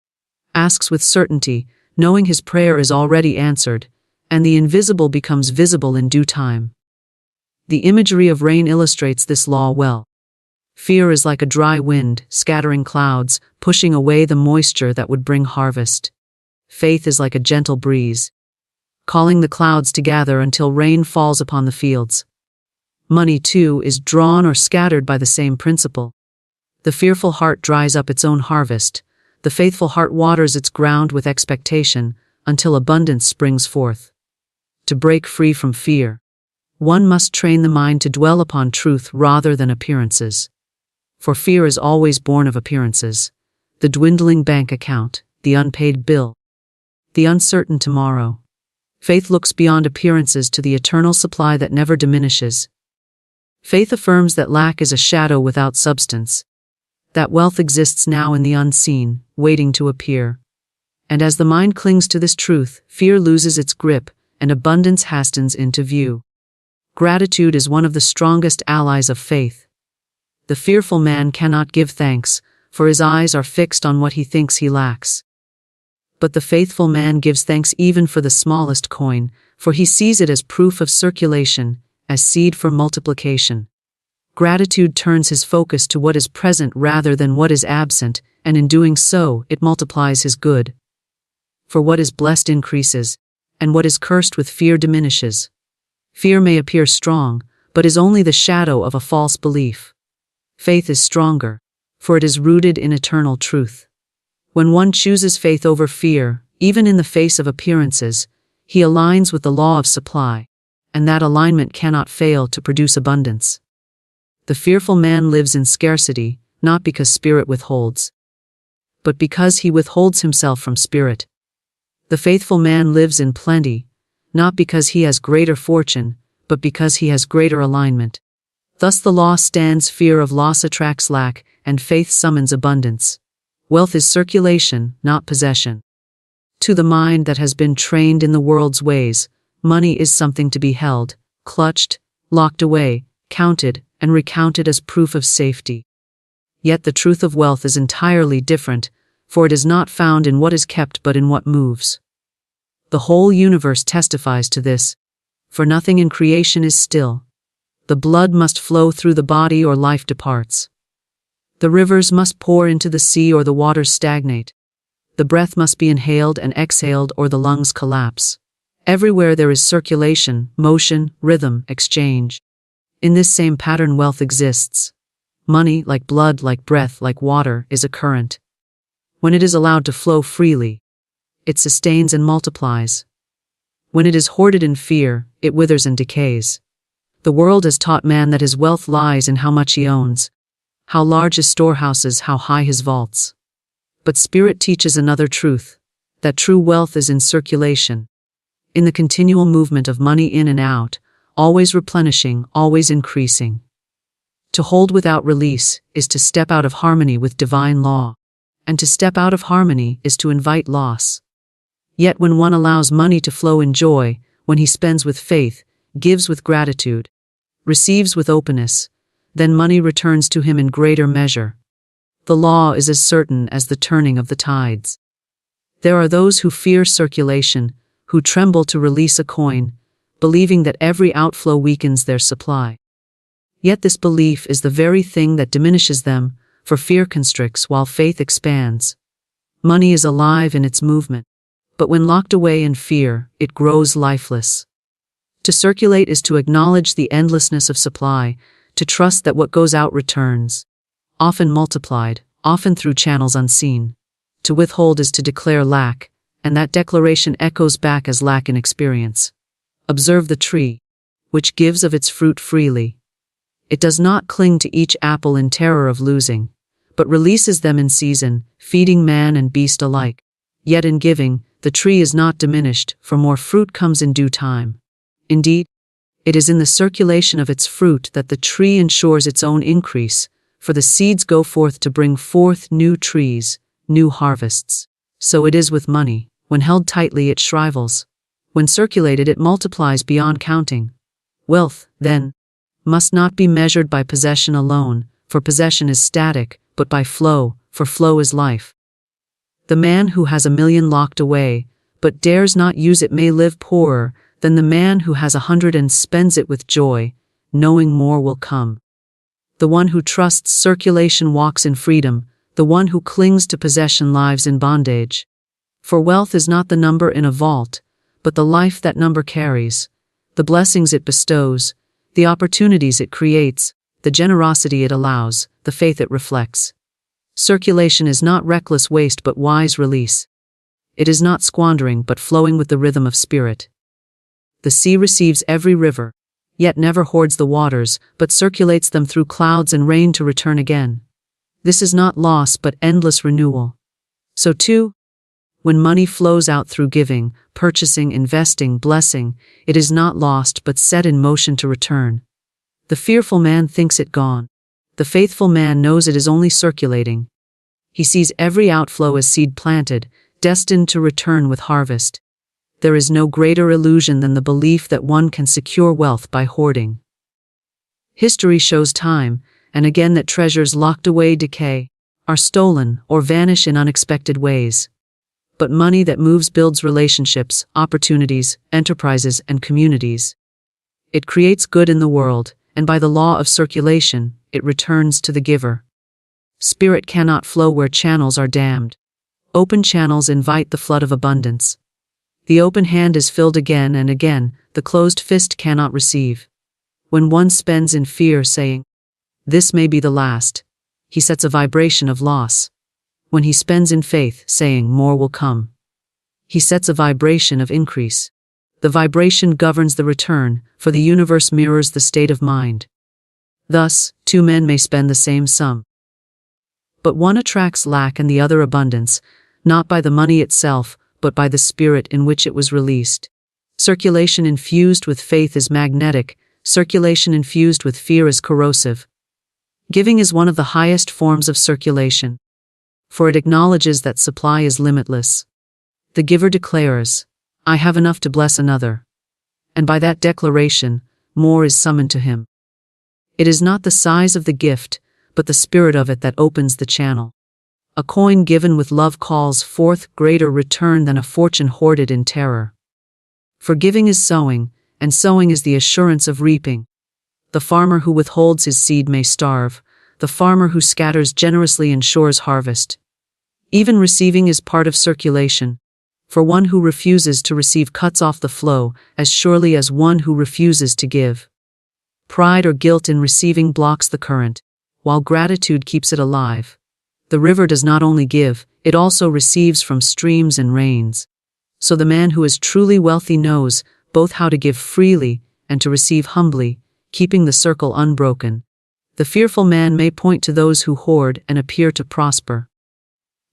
asks with certainty, knowing his prayer is already answered, and the invisible becomes visible in due time. The imagery of rain illustrates this law well. Fear is like a dry wind, scattering clouds, pushing away the moisture that would bring harvest. Faith is like a gentle breeze, calling the clouds to gather until rain falls upon the fields. Money, too, is drawn or scattered by the same principle. The fearful heart dries up its own harvest. The faithful heart waters its ground with expectation, until abundance springs forth. To break free from fear, one must train the mind to dwell upon truth rather than appearances. For fear is always born of appearances. The dwindling bank account, the unpaid bill, the uncertain tomorrow. Faith looks beyond appearances to the eternal supply that never diminishes. Faith affirms that lack is a shadow without substance, that wealth exists now in the unseen, waiting to appear. And as the mind clings to this truth, fear loses its grip, and abundance hastens into view. Gratitude is one of the strongest allies of faith. The fearful man cannot give thanks, for his eyes are fixed on what he thinks he lacks. But the faithful man gives thanks even for the smallest coin, for he sees it as proof of circulation, as seed for multiplication. Gratitude turns his focus to what is present rather than what is absent, and in doing so, it multiplies his good. For what is blessed increases, and what is cursed with fear diminishes. Fear may appear strong, but is only the shadow of a false belief. Faith is stronger, for it is rooted in eternal truth. When one chooses faith over fear, even in the face of appearances, he aligns with the law of supply, and that alignment cannot fail to produce abundance. The fearful man lives in scarcity, not because spirit withholds, but because he withholds himself from spirit. The faithful man lives in plenty, not because he has greater fortune, but because he has greater alignment. Thus the law stands: fear of loss attracts lack, and faith summons abundance. Wealth is circulation, not possession. To the mind that has been trained in the world's ways, money is something to be held, clutched, locked away, counted, and recounted as proof of safety. Yet the truth of wealth is entirely different, for it is not found in what is kept but in what moves. The whole universe testifies to this, for nothing in creation is still. The blood must flow through the body or life departs. The rivers must pour into the sea or the waters stagnate. The breath must be inhaled and exhaled or the lungs collapse. Everywhere there is circulation, motion, rhythm, exchange. In this same pattern wealth exists. Money, like blood, like breath, like water, is a current. When it is allowed to flow freely, it sustains and multiplies. When it is hoarded in fear, it withers and decays. The world has taught man that his wealth lies in how much he owns, how large his storehouses, how high his vaults. But Spirit teaches another truth, that true wealth is in circulation, in the continual movement of money in and out, always replenishing, always increasing. To hold without release is to step out of harmony with divine law, and to step out of harmony is to invite loss. Yet when one allows money to flow in joy, when he spends with faith, gives with gratitude, receives with openness, then money returns to him in greater measure. The law is as certain as the turning of the tides. There are those who fear circulation, who tremble to release a coin, believing that every outflow weakens their supply. Yet this belief is the very thing that diminishes them, for fear constricts while faith expands. Money is alive in its movement, but when locked away in fear, it grows lifeless. To circulate is to acknowledge the endlessness of supply, to trust that what goes out returns, often multiplied, often through channels unseen. To withhold is to declare lack, and that declaration echoes back as lack in experience. Observe the tree, which gives of its fruit freely. It does not cling to each apple in terror of losing, but releases them in season, feeding man and beast alike. Yet in giving, the tree is not diminished, for more fruit comes in due time. Indeed, it is in the circulation of its fruit that the tree ensures its own increase, for the seeds go forth to bring forth new trees, new harvests. So it is with money. When held tightly, it shrivels. When circulated, it multiplies beyond counting. Wealth, then, must not be measured by possession alone, for possession is static, but by flow, for flow is life. The man who has 1,000,000 locked away, but dares not use it, may live poorer than the man who has 100 and spends it with joy, knowing more will come. The one who trusts circulation walks in freedom, the one who clings to possession lives in bondage. For wealth is not the number in a vault, but the life that number carries, the blessings it bestows, the opportunities it creates, the generosity it allows, the faith it reflects. Circulation is not reckless waste but wise release. It is not squandering but flowing with the rhythm of spirit. The sea receives every river, yet never hoards the waters, but circulates them through clouds and rain to return again. This is not loss but endless renewal. So too, When money flows out through giving, purchasing, investing, blessing, it is not lost but set in motion to return. The fearful man thinks it gone. The faithful man knows it is only circulating. He sees every outflow as seed planted, destined to return with harvest. There is no greater illusion than the belief that one can secure wealth by hoarding. History shows time and again that treasures locked away decay, are stolen or vanish in unexpected ways. But money that moves builds relationships, opportunities, enterprises, and communities. It creates good in the world, and by the law of circulation, it returns to the giver. Spirit cannot flow where channels are dammed. Open channels invite the flood of abundance. The open hand is filled again and again, the closed fist cannot receive. When one spends in fear, saying, "This may be the last," he sets a vibration of loss. When he spends in faith, saying, "More will come," he sets a vibration of increase. The vibration governs the return, for the universe mirrors the state of mind. Thus, two men may spend the same sum, but one attracts lack and the other abundance, not by the money itself, but by the spirit in which it was released. Circulation infused with faith is magnetic, circulation infused with fear is corrosive. Giving is one of the highest forms of circulation, for it acknowledges that supply is limitless. The giver declares, "I have enough to bless another," and by that declaration, more is summoned to him. It is not the size of the gift, but the spirit of it that opens the channel. A coin given with love calls forth greater return than a fortune hoarded in terror. For giving is sowing, and sowing is the assurance of reaping. The farmer who withholds his seed may starve. The farmer who scatters generously ensures harvest. Even receiving is part of circulation, for one who refuses to receive cuts off the flow as surely as one who refuses to give. Pride or guilt in receiving blocks the current, while gratitude keeps it alive. The river does not only give, it also receives from streams and rains. So the man who is truly wealthy knows both how to give freely and to receive humbly, keeping the circle unbroken. The fearful man may point to those who hoard and appear to prosper.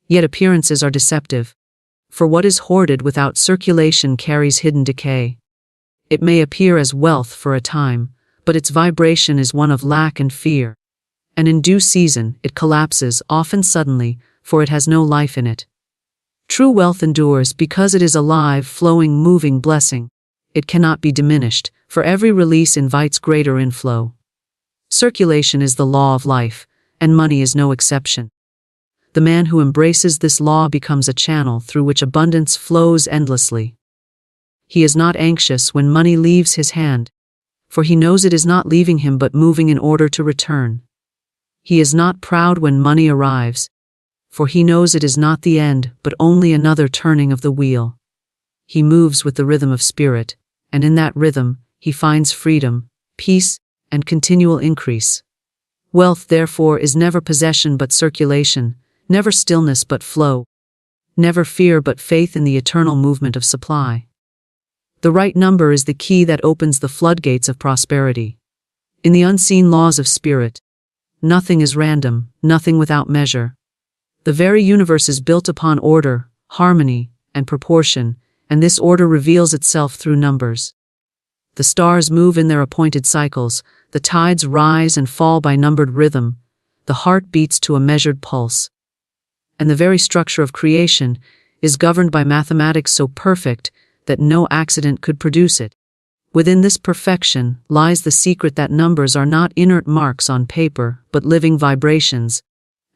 Yet appearances are deceptive, for what is hoarded without circulation carries hidden decay. It may appear as wealth for a time, but its vibration is one of lack and fear. And in due season, it collapses, often suddenly, for it has no life in it. True wealth endures because it is alive, flowing, moving blessing. It cannot be diminished, for every release invites greater inflow. Circulation is the law of life, and money is no exception. The man who embraces this law becomes a channel through which abundance flows endlessly. He is not anxious when money leaves his hand, for he knows it is not leaving him but moving in order to return. He is not proud when money arrives, for he knows it is not the end but only another turning of the wheel. He moves with the rhythm of spirit, and in that rhythm, he finds freedom, peace, and continual increase. Wealth, therefore, is never possession but circulation, never stillness but flow, never fear but faith in the eternal movement of supply. The right number is the key that opens the floodgates of prosperity. In the unseen laws of spirit, nothing is random, nothing without measure. The very universe is built upon order, harmony, and proportion, and this order reveals itself through numbers. The stars move in their appointed cycles, the tides rise and fall by numbered rhythm, the heart beats to a measured pulse. And the very structure of creation is governed by mathematics so perfect that no accident could produce it. Within this perfection lies the secret that numbers are not inert marks on paper, but living vibrations,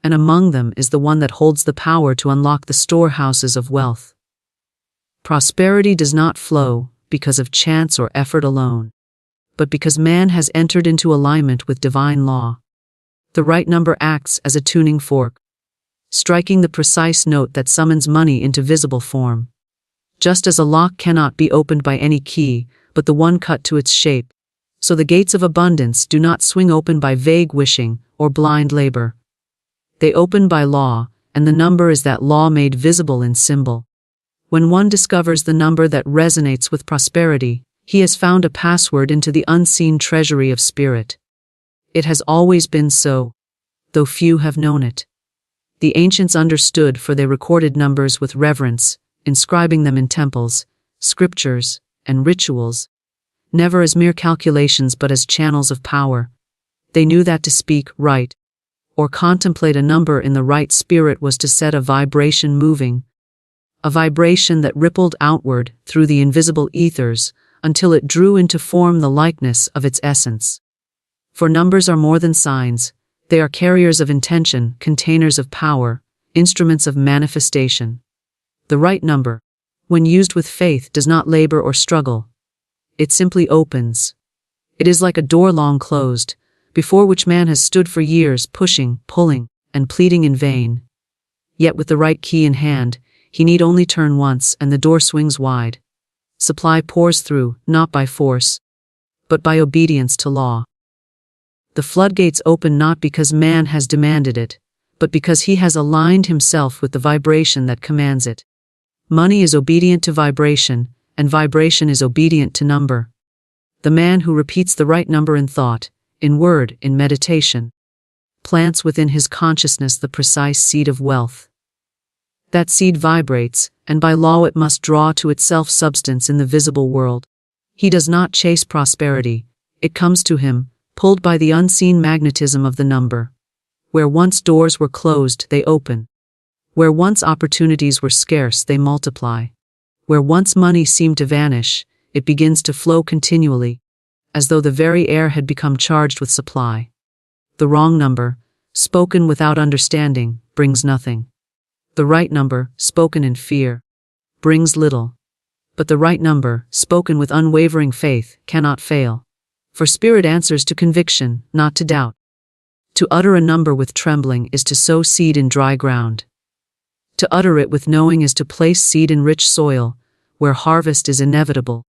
and among them is the one that holds the power to unlock the storehouses of wealth. Prosperity does not flow because of chance or effort alone, but because man has entered into alignment with divine law. The right number acts as a tuning fork, striking the precise note that summons money into visible form. Just as a lock cannot be opened by any key, but the one cut to its shape, so the gates of abundance do not swing open by vague wishing or blind labor. They open by law, and the number is that law made visible in symbol. When one discovers the number that resonates with prosperity, he has found a password into the unseen treasury of spirit. It has always been so, though few have known it. The ancients understood, for they recorded numbers with reverence, inscribing them in temples, scriptures, and rituals, never as mere calculations but as channels of power. They knew that to speak, write, or contemplate a number in the right spirit was to set a vibration moving, a vibration that rippled outward through the invisible ethers until it drew into form the likeness of its essence. For numbers are more than signs, they are carriers of intention, containers of power, instruments of manifestation. The right number, when used with faith, does not labor or struggle. It simply opens. It is like a door long closed, before which man has stood for years pushing, pulling, and pleading in vain. Yet with the right key in hand, he need only turn once and the door swings wide. Supply pours through, not by force, but by obedience to law. The floodgates open not because man has demanded it, but because he has aligned himself with the vibration that commands it. Money is obedient to vibration, and vibration is obedient to number. The man who repeats the right number in thought, in word, in meditation, plants within his consciousness the precise seed of wealth. That seed vibrates, and by law it must draw to itself substance in the visible world. He does not chase prosperity, it comes to him, pulled by the unseen magnetism of the number. Where once doors were closed, they open. Where once opportunities were scarce, they multiply. Where once money seemed to vanish, it begins to flow continually, as though the very air had become charged with supply. The wrong number, spoken without understanding, brings nothing. The right number, spoken in fear, brings little. But the right number, spoken with unwavering faith, cannot fail. For spirit answers to conviction, not to doubt. To utter a number with trembling is to sow seed in dry ground. To utter it with knowing is to place seed in rich soil, where harvest is inevitable.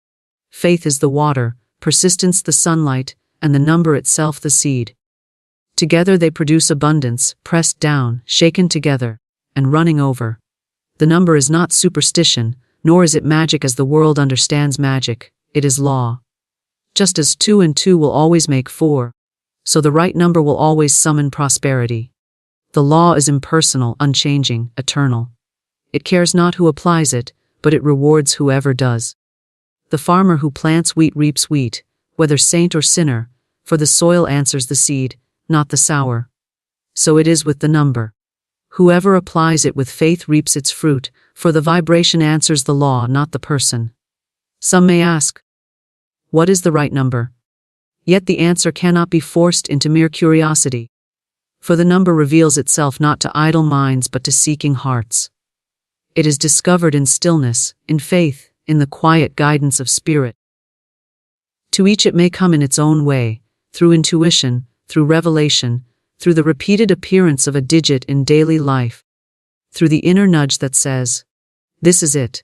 Faith is the water, persistence the sunlight, and the number itself the seed. Together they produce abundance, pressed down, shaken together, and running over. The number is not superstition, nor is it magic as the world understands magic, it is law. Just as 2 and 2 will always make 4, so the right number will always summon prosperity. The law is impersonal, unchanging, eternal. It cares not who applies it, but it rewards whoever does. The farmer who plants wheat reaps wheat, whether saint or sinner, for the soil answers the seed, not the sower. So it is with the number. Whoever applies it with faith reaps its fruit, for the vibration answers the law, not the person. Some may ask, what is the right number? Yet the answer cannot be forced into mere curiosity. For the number reveals itself not to idle minds but to seeking hearts. It is discovered in stillness, in faith, in the quiet guidance of spirit. To each it may come in its own way, through intuition, through revelation, through the repeated appearance of a digit in daily life, through the inner nudge that says, this is it.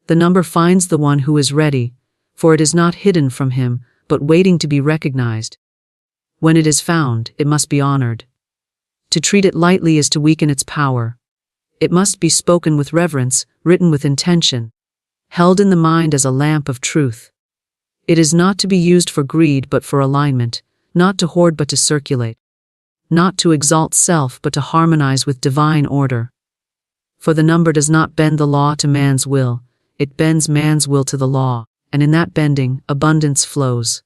The number finds the one who is ready, for it is not hidden from him, but waiting to be recognized. When it is found, it must be honored. To treat it lightly is to weaken its power. It must be spoken with reverence, written with intention, held in the mind as a lamp of truth. It is not to be used for greed but for alignment, not to hoard but to circulate, not to exalt self but to harmonize with divine order. For the number does not bend the law to man's will, it bends man's will to the law, and in that bending, abundance flows.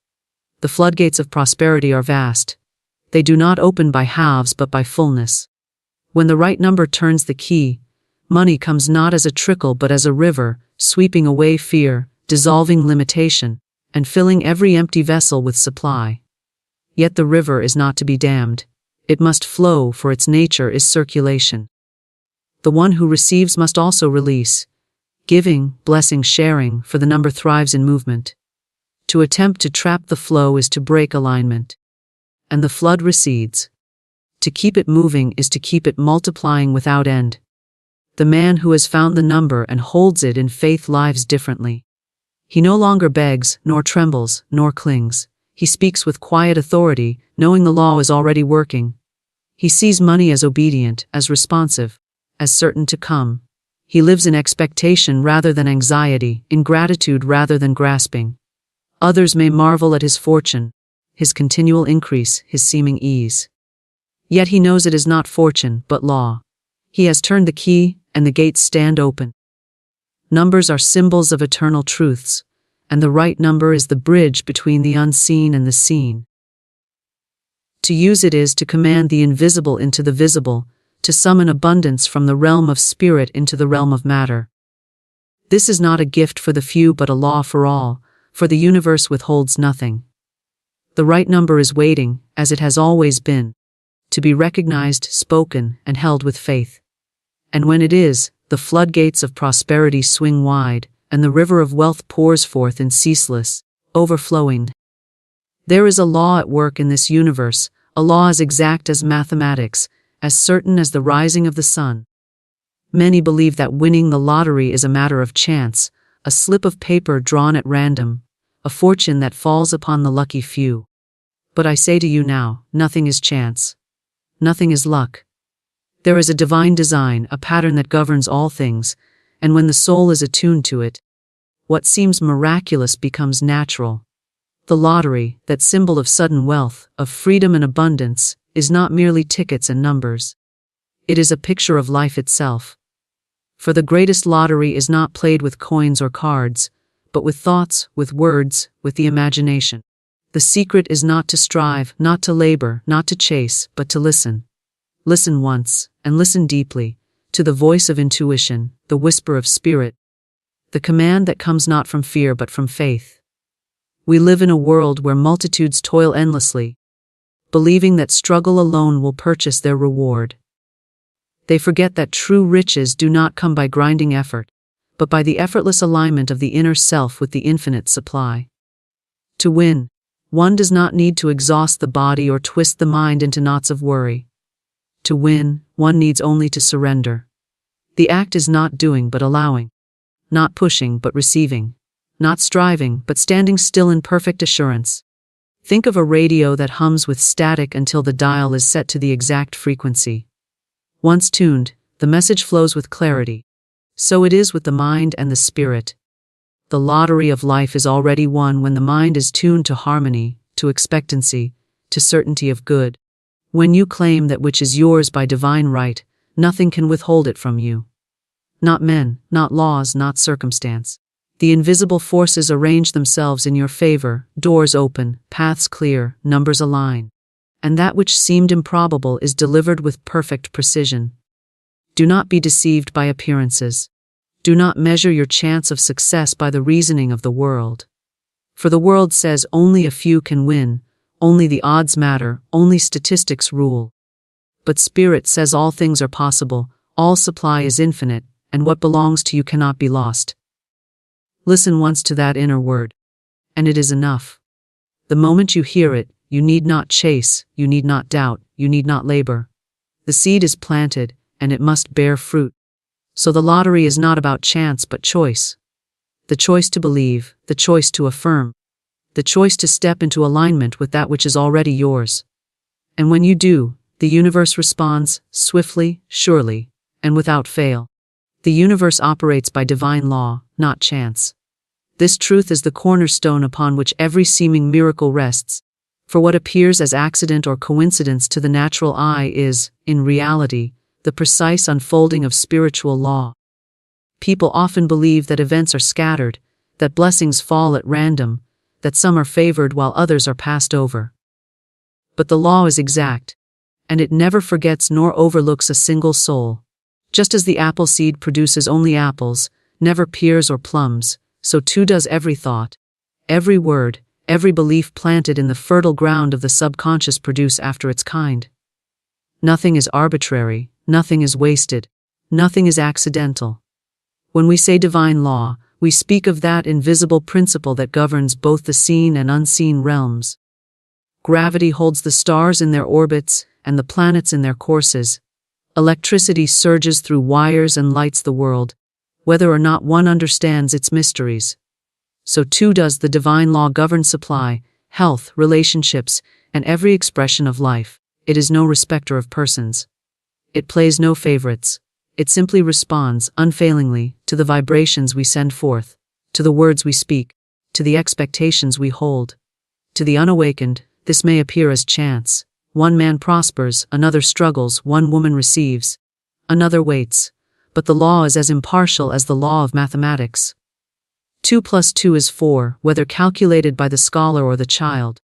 The floodgates of prosperity are vast. They do not open by halves but by fullness. When the right number turns the key, money comes not as a trickle but as a river, sweeping away fear, dissolving limitation, and filling every empty vessel with supply. Yet the river is not to be dammed. It must flow, for its nature is circulation. The one who receives must also release. Giving, blessing, sharing, for the number thrives in movement. To attempt to trap the flow is to break alignment. And the flood recedes. To keep it moving is to keep it multiplying without end. The man who has found the number and holds it in faith lives differently. He no longer begs, nor trembles, nor clings. He speaks with quiet authority, knowing the law is already working. He sees money as obedient, as responsive, as certain to come. He lives in expectation rather than anxiety, in gratitude rather than grasping. Others may marvel at his fortune, his continual increase, his seeming ease. Yet he knows it is not fortune, but law. He has turned the key, and the gates stand open. Numbers are symbols of eternal truths, and the right number is the bridge between the unseen and the seen. To use it is to command the invisible into the visible, to summon abundance from the realm of spirit into the realm of matter. This is not a gift for the few but a law for all, for the universe withholds nothing. The right number is waiting, as it has always been, to be recognized, spoken, and held with faith. And when it is, the floodgates of prosperity swing wide, and the river of wealth pours forth in ceaseless, overflowing. There is a law at work in this universe, a law as exact as mathematics, as certain as the rising of the sun. Many believe that winning the lottery is a matter of chance, a slip of paper drawn at random, a fortune that falls upon the lucky few. But I say to you now, nothing is chance. Nothing is luck. There is a divine design, a pattern that governs all things, and when the soul is attuned to it, what seems miraculous becomes natural. The lottery, that symbol of sudden wealth, of freedom and abundance, is not merely tickets and numbers. It is a picture of life itself. For the greatest lottery is not played with coins or cards, but with thoughts, with words, with the imagination. The secret is not to strive, not to labor, not to chase, but to listen. Listen once, and listen deeply, to the voice of intuition, the whisper of spirit, the command that comes not from fear but from faith. We live in a world where multitudes toil endlessly, believing that struggle alone will purchase their reward. They forget that true riches do not come by grinding effort, but by the effortless alignment of the inner self with the infinite supply. To win, one does not need to exhaust the body or twist the mind into knots of worry. To win, one needs only to surrender. The act is not doing but allowing, not pushing but receiving, not striving but standing still in perfect assurance. Think of a radio that hums with static until the dial is set to the exact frequency. Once tuned, the message flows with clarity. So it is with the mind and the spirit. The lottery of life is already won when the mind is tuned to harmony, to expectancy, to certainty of good. When you claim that which is yours by divine right, nothing can withhold it from you. Not men, not laws, not circumstance. The invisible forces arrange themselves in your favor, doors open, paths clear, numbers align. And that which seemed improbable is delivered with perfect precision. Do not be deceived by appearances. Do not measure your chance of success by the reasoning of the world. For the world says only a few can win, only the odds matter, only statistics rule. But Spirit says all things are possible, all supply is infinite, and what belongs to you cannot be lost. Listen once to that inner word, and it is enough. The moment you hear it, you need not chase, you need not doubt, you need not labor. The seed is planted, and it must bear fruit. So the lottery is not about chance but choice. The choice to believe, the choice to affirm, the choice to step into alignment with that which is already yours. And when you do, the universe responds, swiftly, surely, and without fail. The universe operates by divine law, not chance. This truth is the cornerstone upon which every seeming miracle rests, for what appears as accident or coincidence to the natural eye is, in reality, the precise unfolding of spiritual law. People often believe that events are scattered, that blessings fall at random, that some are favored while others are passed over. But the law is exact, and it never forgets nor overlooks a single soul. Just as the apple seed produces only apples, never pears or plums, so too does every thought, every word, every belief planted in the fertile ground of the subconscious produce after its kind. Nothing is arbitrary, nothing is wasted, nothing is accidental. When we say divine law, we speak of that invisible principle that governs both the seen and unseen realms. Gravity holds the stars in their orbits and the planets in their courses. Electricity surges through wires and lights the world, whether or not one understands its mysteries. So too does the divine law govern supply, health, relationships, and every expression of life. It is no respecter of persons. It plays no favorites. It simply responds, unfailingly, to the vibrations we send forth, to the words we speak, to the expectations we hold. To the unawakened, this may appear as chance. One man prospers, another struggles, one woman receives, another waits. but the law is as impartial as the law of mathematics. 2 plus 2 is 4, whether calculated by the scholar or the child.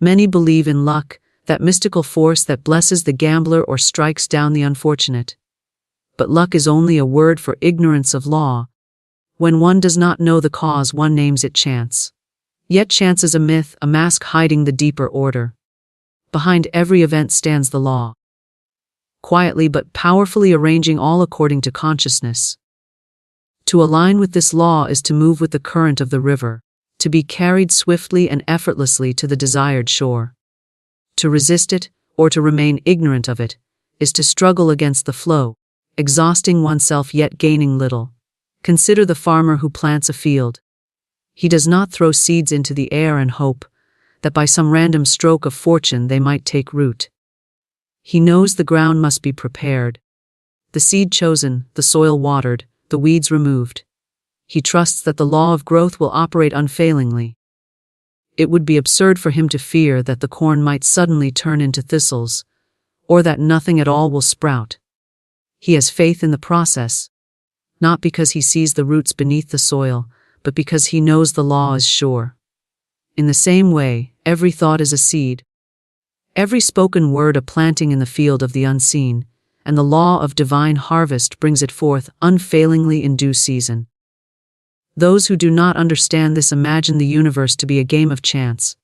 Many believe in luck, that mystical force that blesses the gambler or strikes down the unfortunate. But luck is only a word for ignorance of law. When one does not know the cause, one names it chance. Yet chance is a myth, a mask hiding the deeper order. Behind every event stands the law, quietly but powerfully arranging all according to consciousness. To align with this law is to move with the current of the river, to be carried swiftly and effortlessly to the desired shore. To resist it, or to remain ignorant of it, is to struggle against the flow, exhausting oneself yet gaining little. Consider the farmer who plants a field. He does not throw seeds into the air and hope that by some random stroke of fortune they might take root. He knows the ground must be prepared, the seed chosen, the soil watered, the weeds removed. He trusts that the law of growth will operate unfailingly. It would be absurd for him to fear that the corn might suddenly turn into thistles, or that nothing at all will sprout. He has faith in the process, not because he sees the roots beneath the soil, but because he knows the law is sure. In the same way, every thought is a seed, every spoken word a planting in the field of the unseen, and the law of divine harvest brings it forth unfailingly in due season. Those who do not understand this imagine the universe to be a game of chance.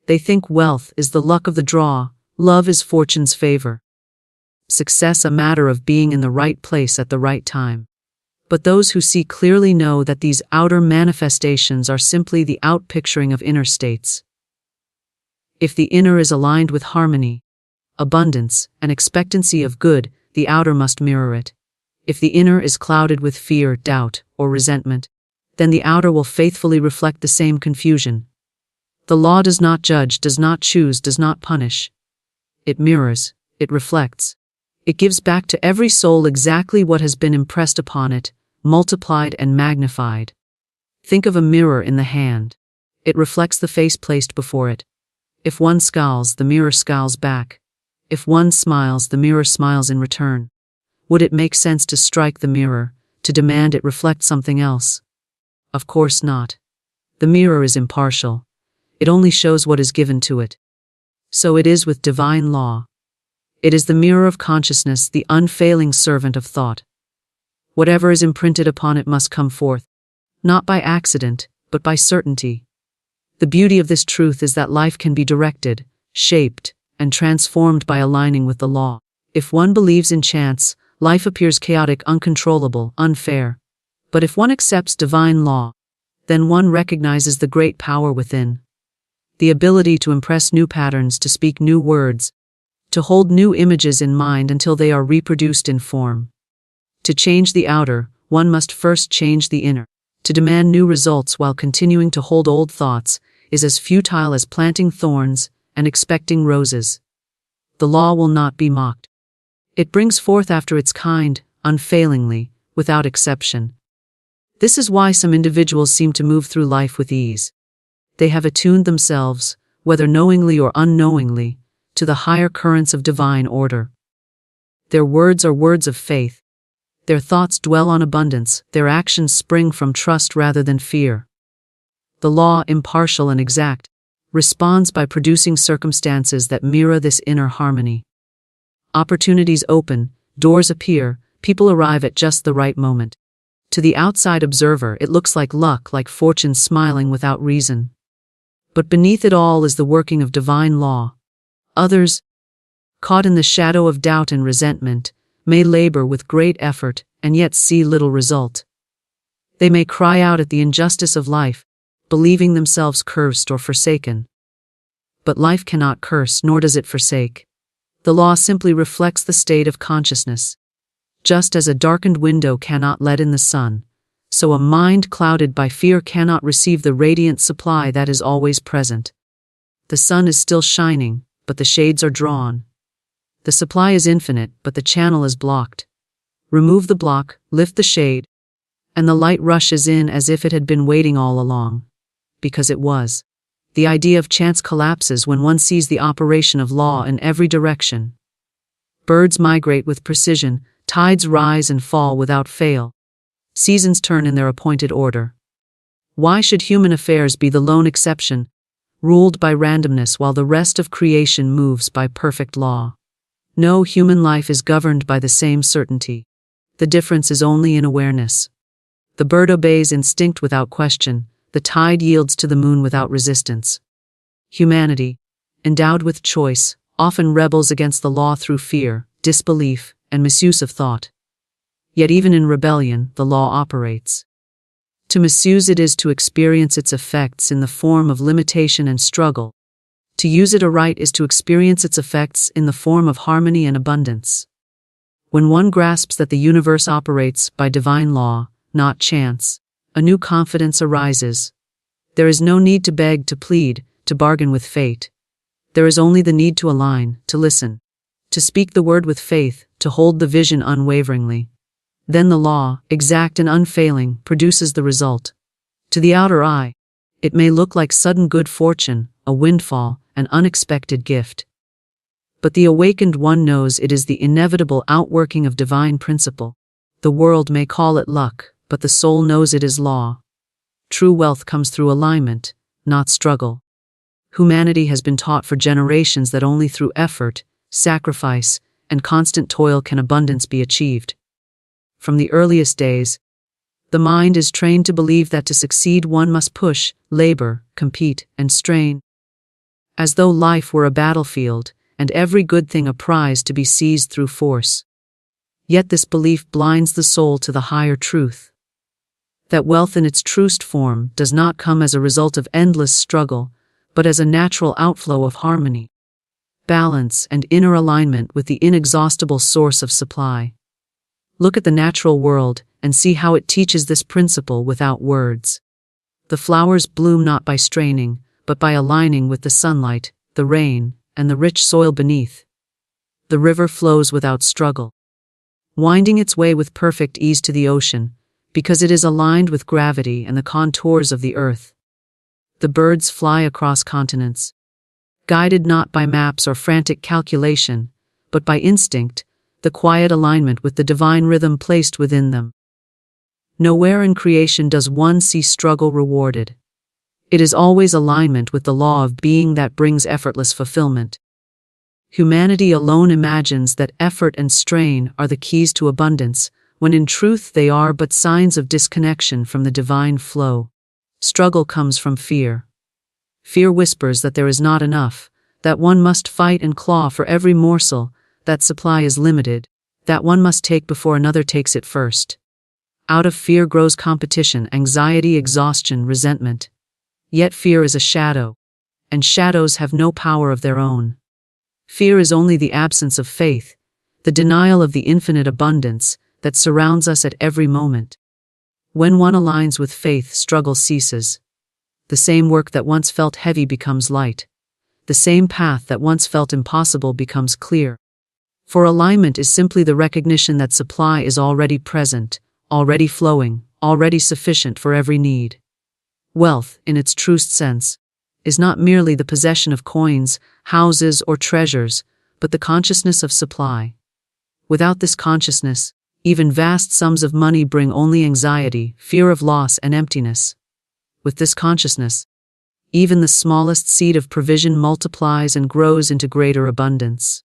They think wealth is the luck of the draw, love is fortune's favor, success a matter of being in the right place at the right time. But those who see clearly know that these outer manifestations are simply the outpicturing of inner states. If the inner is aligned with harmony, abundance, and expectancy of good, the outer must mirror it. If the inner is clouded with fear, doubt, or resentment, then the outer will faithfully reflect the same confusion. The law does not judge, does not choose, does not punish. It mirrors, it reflects. It gives back to every soul exactly what has been impressed upon it, multiplied and magnified. Think of a mirror in the hand. It reflects the face placed before it. If one scowls, the mirror scowls back. If one smiles, the mirror smiles in return. Would it make sense to strike the mirror, to demand it reflect something else? Of course not. The mirror is impartial. It only shows what is given to it. So it is with divine law. It is the mirror of consciousness, the unfailing servant of thought. Whatever is imprinted upon it must come forth, not by accident, but by certainty. The beauty of this truth is that life can be directed, shaped, and transformed by aligning with the law. If one believes in chance, life appears chaotic, uncontrollable, unfair. But if one accepts divine law, then one recognizes the great power within. The ability to impress new patterns, to speak new words, to hold new images in mind until they are reproduced in form. To change the outer, one must first change the inner. To demand new results while continuing to hold old thoughts is as futile as planting thorns and expecting roses. The law will not be mocked. It brings forth after its kind, unfailingly, without exception. This is why some individuals seem to move through life with ease. They have attuned themselves, whether knowingly or unknowingly, to the higher currents of divine order. Their words are words of faith. Their thoughts dwell on abundance, their actions spring from trust rather than fear. The law, impartial and exact, responds by producing circumstances that mirror this inner harmony. Opportunities open, doors appear, people arrive at just the right moment. To the outside observer, it looks like luck, like fortune smiling without reason. But beneath it all is the working of divine law. Others, caught in the shadow of doubt and resentment, may labor with great effort and yet see little result. They may cry out at the injustice of life, believing themselves cursed or forsaken. But life cannot curse, nor does it forsake. The law simply reflects the state of consciousness. Just as a darkened window cannot let in the sun, so a mind clouded by fear cannot receive the radiant supply that is always present. The sun is still shining, but the shades are drawn. The supply is infinite, but the channel is blocked. Remove the block, lift the shade, and the light rushes in as if it had been waiting all along. Because it was. The idea of chance collapses when one sees the operation of law in every direction. Birds migrate with precision, Tides rise and fall without fail. Seasons turn in their appointed order. Why should human affairs be the lone exception, ruled by randomness while the rest of creation moves by perfect law? No human life is governed by the same certainty. The difference is only in awareness. The bird obeys instinct without question, the tide yields to the moon without resistance. Humanity, endowed with choice, often rebels against the law through fear, disbelief, and misuse of thought. Yet even in rebellion, the law operates. To misuse it is to experience its effects in the form of limitation and struggle. To use it aright is to experience its effects in the form of harmony and abundance. When one grasps that the universe operates by divine law, not chance, a new confidence arises. There is no need to beg, to plead, to bargain with fate. There is only the need to align, to listen, to speak the word with faith, to hold the vision unwaveringly. Then the law, exact and unfailing, produces the result. To the outer eye, it may look like sudden good fortune, a windfall, an unexpected gift. But the awakened one knows it is the inevitable outworking of divine principle. The world may call it luck, but the soul knows it is law. True wealth comes through alignment, not struggle. Humanity has been taught for generations that only through effort, sacrifice, and constant toil can abundance be achieved. From the earliest days, the mind is trained to believe that to succeed one must push, labor, compete, and strain. As though life were a battlefield, and every good thing a prize to be seized through force. Yet this belief blinds the soul to the higher truth. That wealth in its truest form does not come as a result of endless struggle, but as a natural outflow of harmony, balance, and inner alignment with the inexhaustible source of supply. Look at the natural world and see how it teaches this principle without words. The flowers bloom not by straining, but by aligning with the sunlight, the rain, and the rich soil beneath. The river flows without struggle, winding its way with perfect ease to the ocean, because it is aligned with gravity and the contours of the earth. The birds fly across continents, guided not by maps or frantic calculation, but by instinct, the quiet alignment with the divine rhythm placed within them. Nowhere in creation does one see struggle rewarded. It is always alignment with the law of being that brings effortless fulfillment. Humanity alone imagines that effort and strain are the keys to abundance, when in truth they are but signs of disconnection from the divine flow. Struggle comes from fear. Fear whispers that there is not enough, that one must fight and claw for every morsel, that supply is limited, that one must take before another takes it first. Out of fear grows competition, anxiety, exhaustion, resentment. Yet fear is a shadow, and shadows have no power of their own. Fear is only the absence of faith, the denial of the infinite abundance that surrounds us at every moment. When one aligns with faith, struggle ceases. The same work that once felt heavy becomes light. The same path that once felt impossible becomes clear. For alignment is simply the recognition that supply is already present, already flowing, already sufficient for every need. Wealth, in its truest sense, is not merely the possession of coins, houses, or treasures, but the consciousness of supply. Without this consciousness, even vast sums of money bring only anxiety, fear of loss, and emptiness. With this consciousness, even the smallest seed of provision multiplies and grows into greater abundance.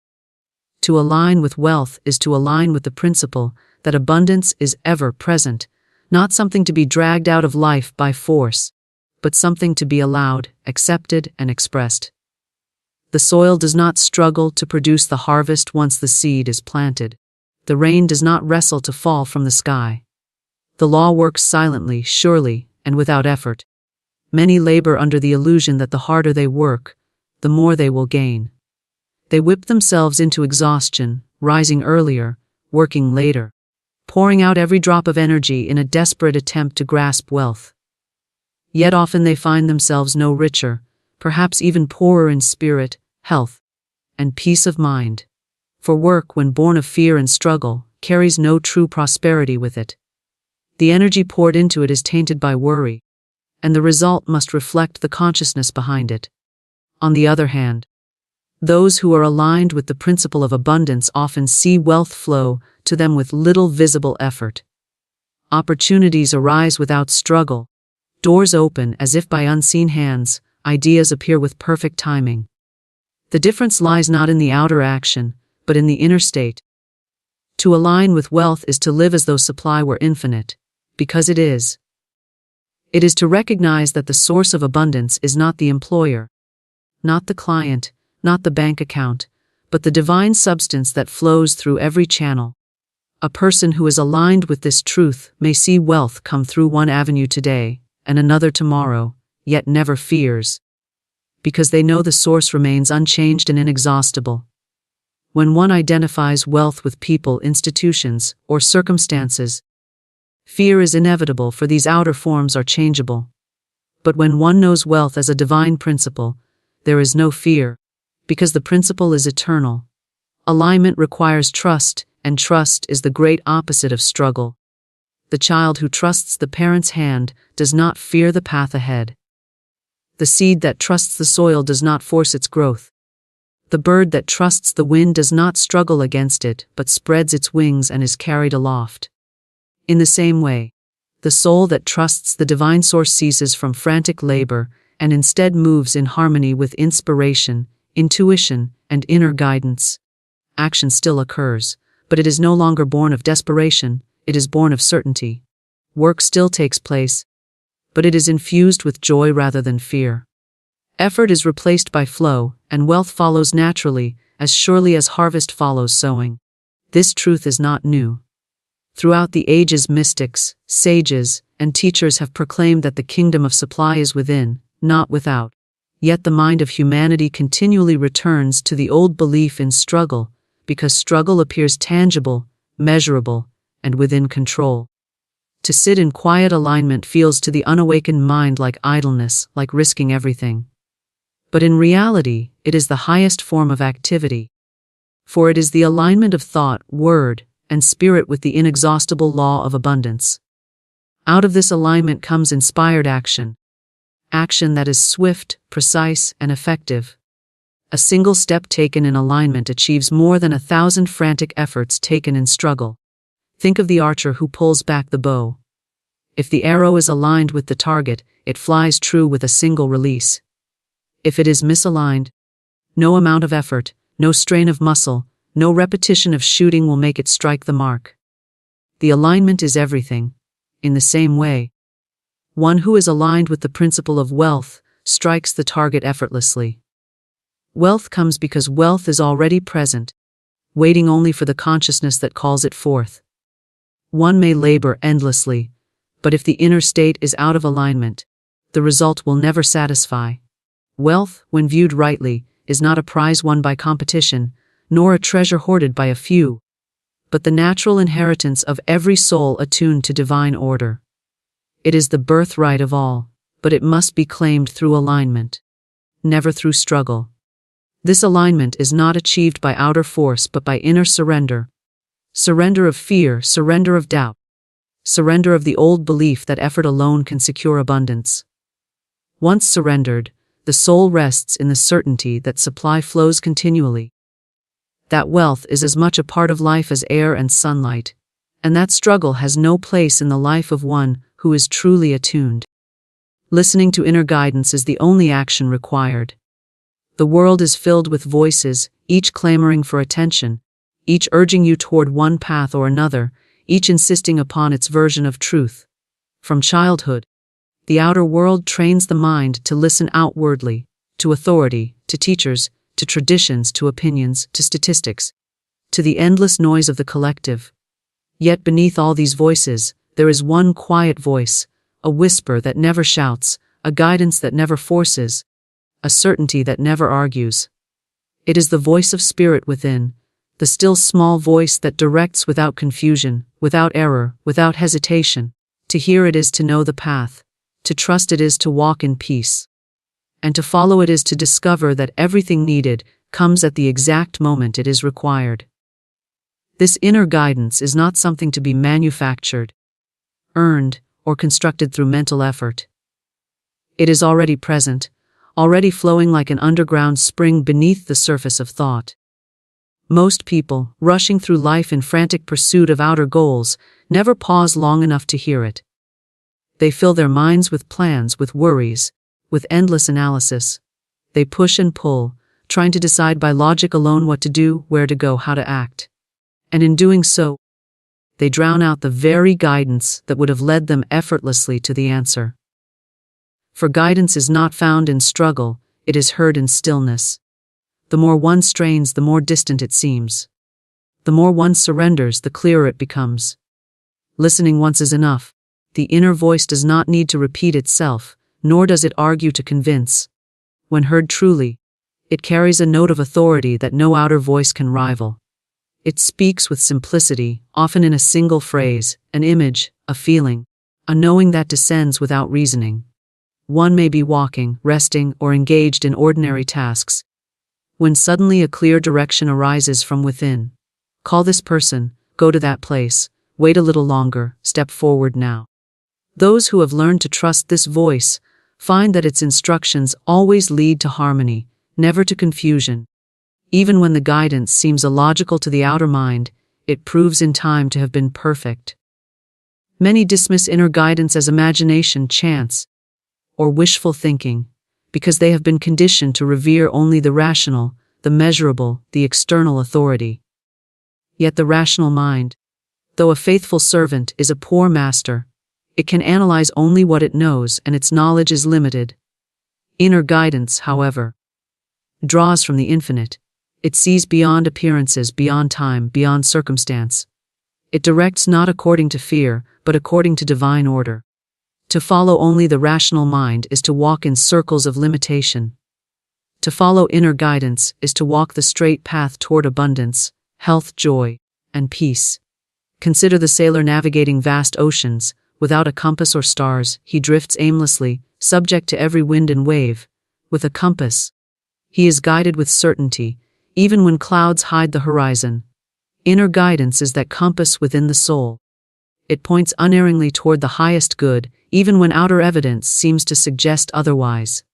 To align with wealth is to align with the principle that abundance is ever present, not something to be dragged out of life by force, but something to be allowed, accepted, and expressed. The soil does not struggle to produce the harvest once the seed is planted. The rain does not wrestle to fall from the sky. The law works silently, surely, and without effort. Many labor under the illusion that the harder they work, the more they will gain. They whip themselves into exhaustion, rising earlier, working later, pouring out every drop of energy in a desperate attempt to grasp wealth. Yet often they find themselves no richer, perhaps even poorer in spirit, health, and peace of mind. For work, when born of fear and struggle, carries no true prosperity with it. The energy poured into it is tainted by worry, and the result must reflect the consciousness behind it. On the other hand, Those who are aligned with the principle of abundance often see wealth flow to them with little visible effort. Opportunities arise without struggle. Doors open as if by unseen hands, ideas appear with perfect timing. The difference lies not in the outer action, but in the inner state. To align with wealth is to live as though supply were infinite, because it is. It is to recognize that the source of abundance is not the employer, not the client, not the bank account, but the divine substance that flows through every channel. A person who is aligned with this truth may see wealth come through one avenue today and another tomorrow, yet never fears, because they know the source remains unchanged and inexhaustible. When one identifies wealth with people, institutions, or circumstances, fear is inevitable, for these outer forms are changeable. But when one knows wealth as a divine principle, there is no fear, because the principle is eternal. Alignment requires trust, and trust is the great opposite of struggle. The child who trusts the parent's hand does not fear the path ahead. The seed that trusts the soil does not force its growth. The bird that trusts the wind does not struggle against it, but spreads its wings and is carried aloft. In the same way, the soul that trusts the divine source ceases from frantic labor and instead moves in harmony with inspiration, intuition, and inner guidance. Action still occurs, but it is no longer born of desperation, it is born of certainty. Work still takes place, but it is infused with joy rather than fear. Effort is replaced by flow, and wealth follows naturally, as surely as harvest follows sowing. This truth is not new. Throughout the ages, mystics, sages, and teachers have proclaimed that the kingdom of supply is within, not without. Yet the mind of humanity continually returns to the old belief in struggle, because struggle appears tangible, measurable, and within control. To sit in quiet alignment feels to the unawakened mind like idleness, like risking everything. But in reality, it is the highest form of activity. For it is the alignment of thought, word, and spirit with the inexhaustible law of abundance. Out of this alignment comes inspired action. Action that is swift, precise, and effective. A single step taken in alignment achieves more than 1,000 frantic efforts taken in struggle. Think of the archer who pulls back the bow. If the arrow is aligned with the target, it flies true with a single release. If it is misaligned, no amount of effort, no strain of muscle, no repetition of shooting will make it strike the mark. The alignment is everything. In the same way, one who is aligned with the principle of wealth strikes the target effortlessly. Wealth comes because wealth is already present, waiting only for the consciousness that calls it forth. One may labor endlessly, but if the inner state is out of alignment, the result will never satisfy. Wealth, when viewed rightly, is not a prize won by competition, nor a treasure hoarded by a few, but the natural inheritance of every soul attuned to divine order. It is the birthright of all, but it must be claimed through alignment, never through struggle. This alignment is not achieved by outer force but by inner surrender. Surrender of fear, surrender of doubt, surrender of the old belief that effort alone can secure abundance. Once surrendered, the soul rests in the certainty that supply flows continually, that wealth is as much a part of life as air and sunlight, and that struggle has no place in the life of one who is truly attuned. Listening to inner guidance is the only action required. The world is filled with voices, each clamoring for attention, each urging you toward one path or another, each insisting upon its version of truth. From childhood, the outer world trains the mind to listen outwardly, to authority, to teachers, to traditions, to opinions, to statistics, to the endless noise of the collective. Yet beneath all these voices, there is one quiet voice, a whisper that never shouts, a guidance that never forces, a certainty that never argues. It is the voice of spirit within, the still small voice that directs without confusion, without error, without hesitation. To hear it is to know the path, to trust it is to walk in peace, and to follow it is to discover that everything needed comes at the exact moment it is required. This inner guidance is not something to be manufactured, earned, or constructed through mental effort. It is already present, already flowing like an underground spring beneath the surface of thought. Most people, rushing through life in frantic pursuit of outer goals, never pause long enough to hear it. They fill their minds with plans, with worries, with endless analysis. They push and pull, trying to decide by logic alone what to do, where to go, how to act. And in doing so, they drown out the very guidance that would have led them effortlessly to the answer. For guidance is not found in struggle, it is heard in stillness. The more one strains, the more distant it seems. The more one surrenders, the clearer it becomes. Listening once is enough. The inner voice does not need to repeat itself, nor does it argue to convince. When heard truly, it carries a note of authority that no outer voice can rival. It speaks with simplicity, often in a single phrase, an image, a feeling, a knowing that descends without reasoning. One may be walking, resting, or engaged in ordinary tasks, when suddenly a clear direction arises from within. Call this person, go to that place, wait a little longer, step forward now. Those who have learned to trust this voice find that its instructions always lead to harmony, never to confusion. Even when the guidance seems illogical to the outer mind, it proves in time to have been perfect. Many dismiss inner guidance as imagination, chance, or wishful thinking, because they have been conditioned to revere only the rational, the measurable, the external authority. Yet the rational mind, though a faithful servant, is a poor master. It can analyze only what it knows, and its knowledge is limited. Inner guidance, however, draws from the infinite. It sees beyond appearances, beyond time, beyond circumstance. It directs not according to fear, but according to divine order. To follow only the rational mind is to walk in circles of limitation. To follow inner guidance is to walk the straight path toward abundance, health, joy, and peace. Consider the sailor navigating vast oceans. Without a compass or stars, he drifts aimlessly, subject to every wind and wave. With a compass, he is guided with certainty, even when clouds hide the horizon. Inner guidance is that compass within the soul. It points unerringly toward the highest good, even when outer evidence seems to suggest otherwise.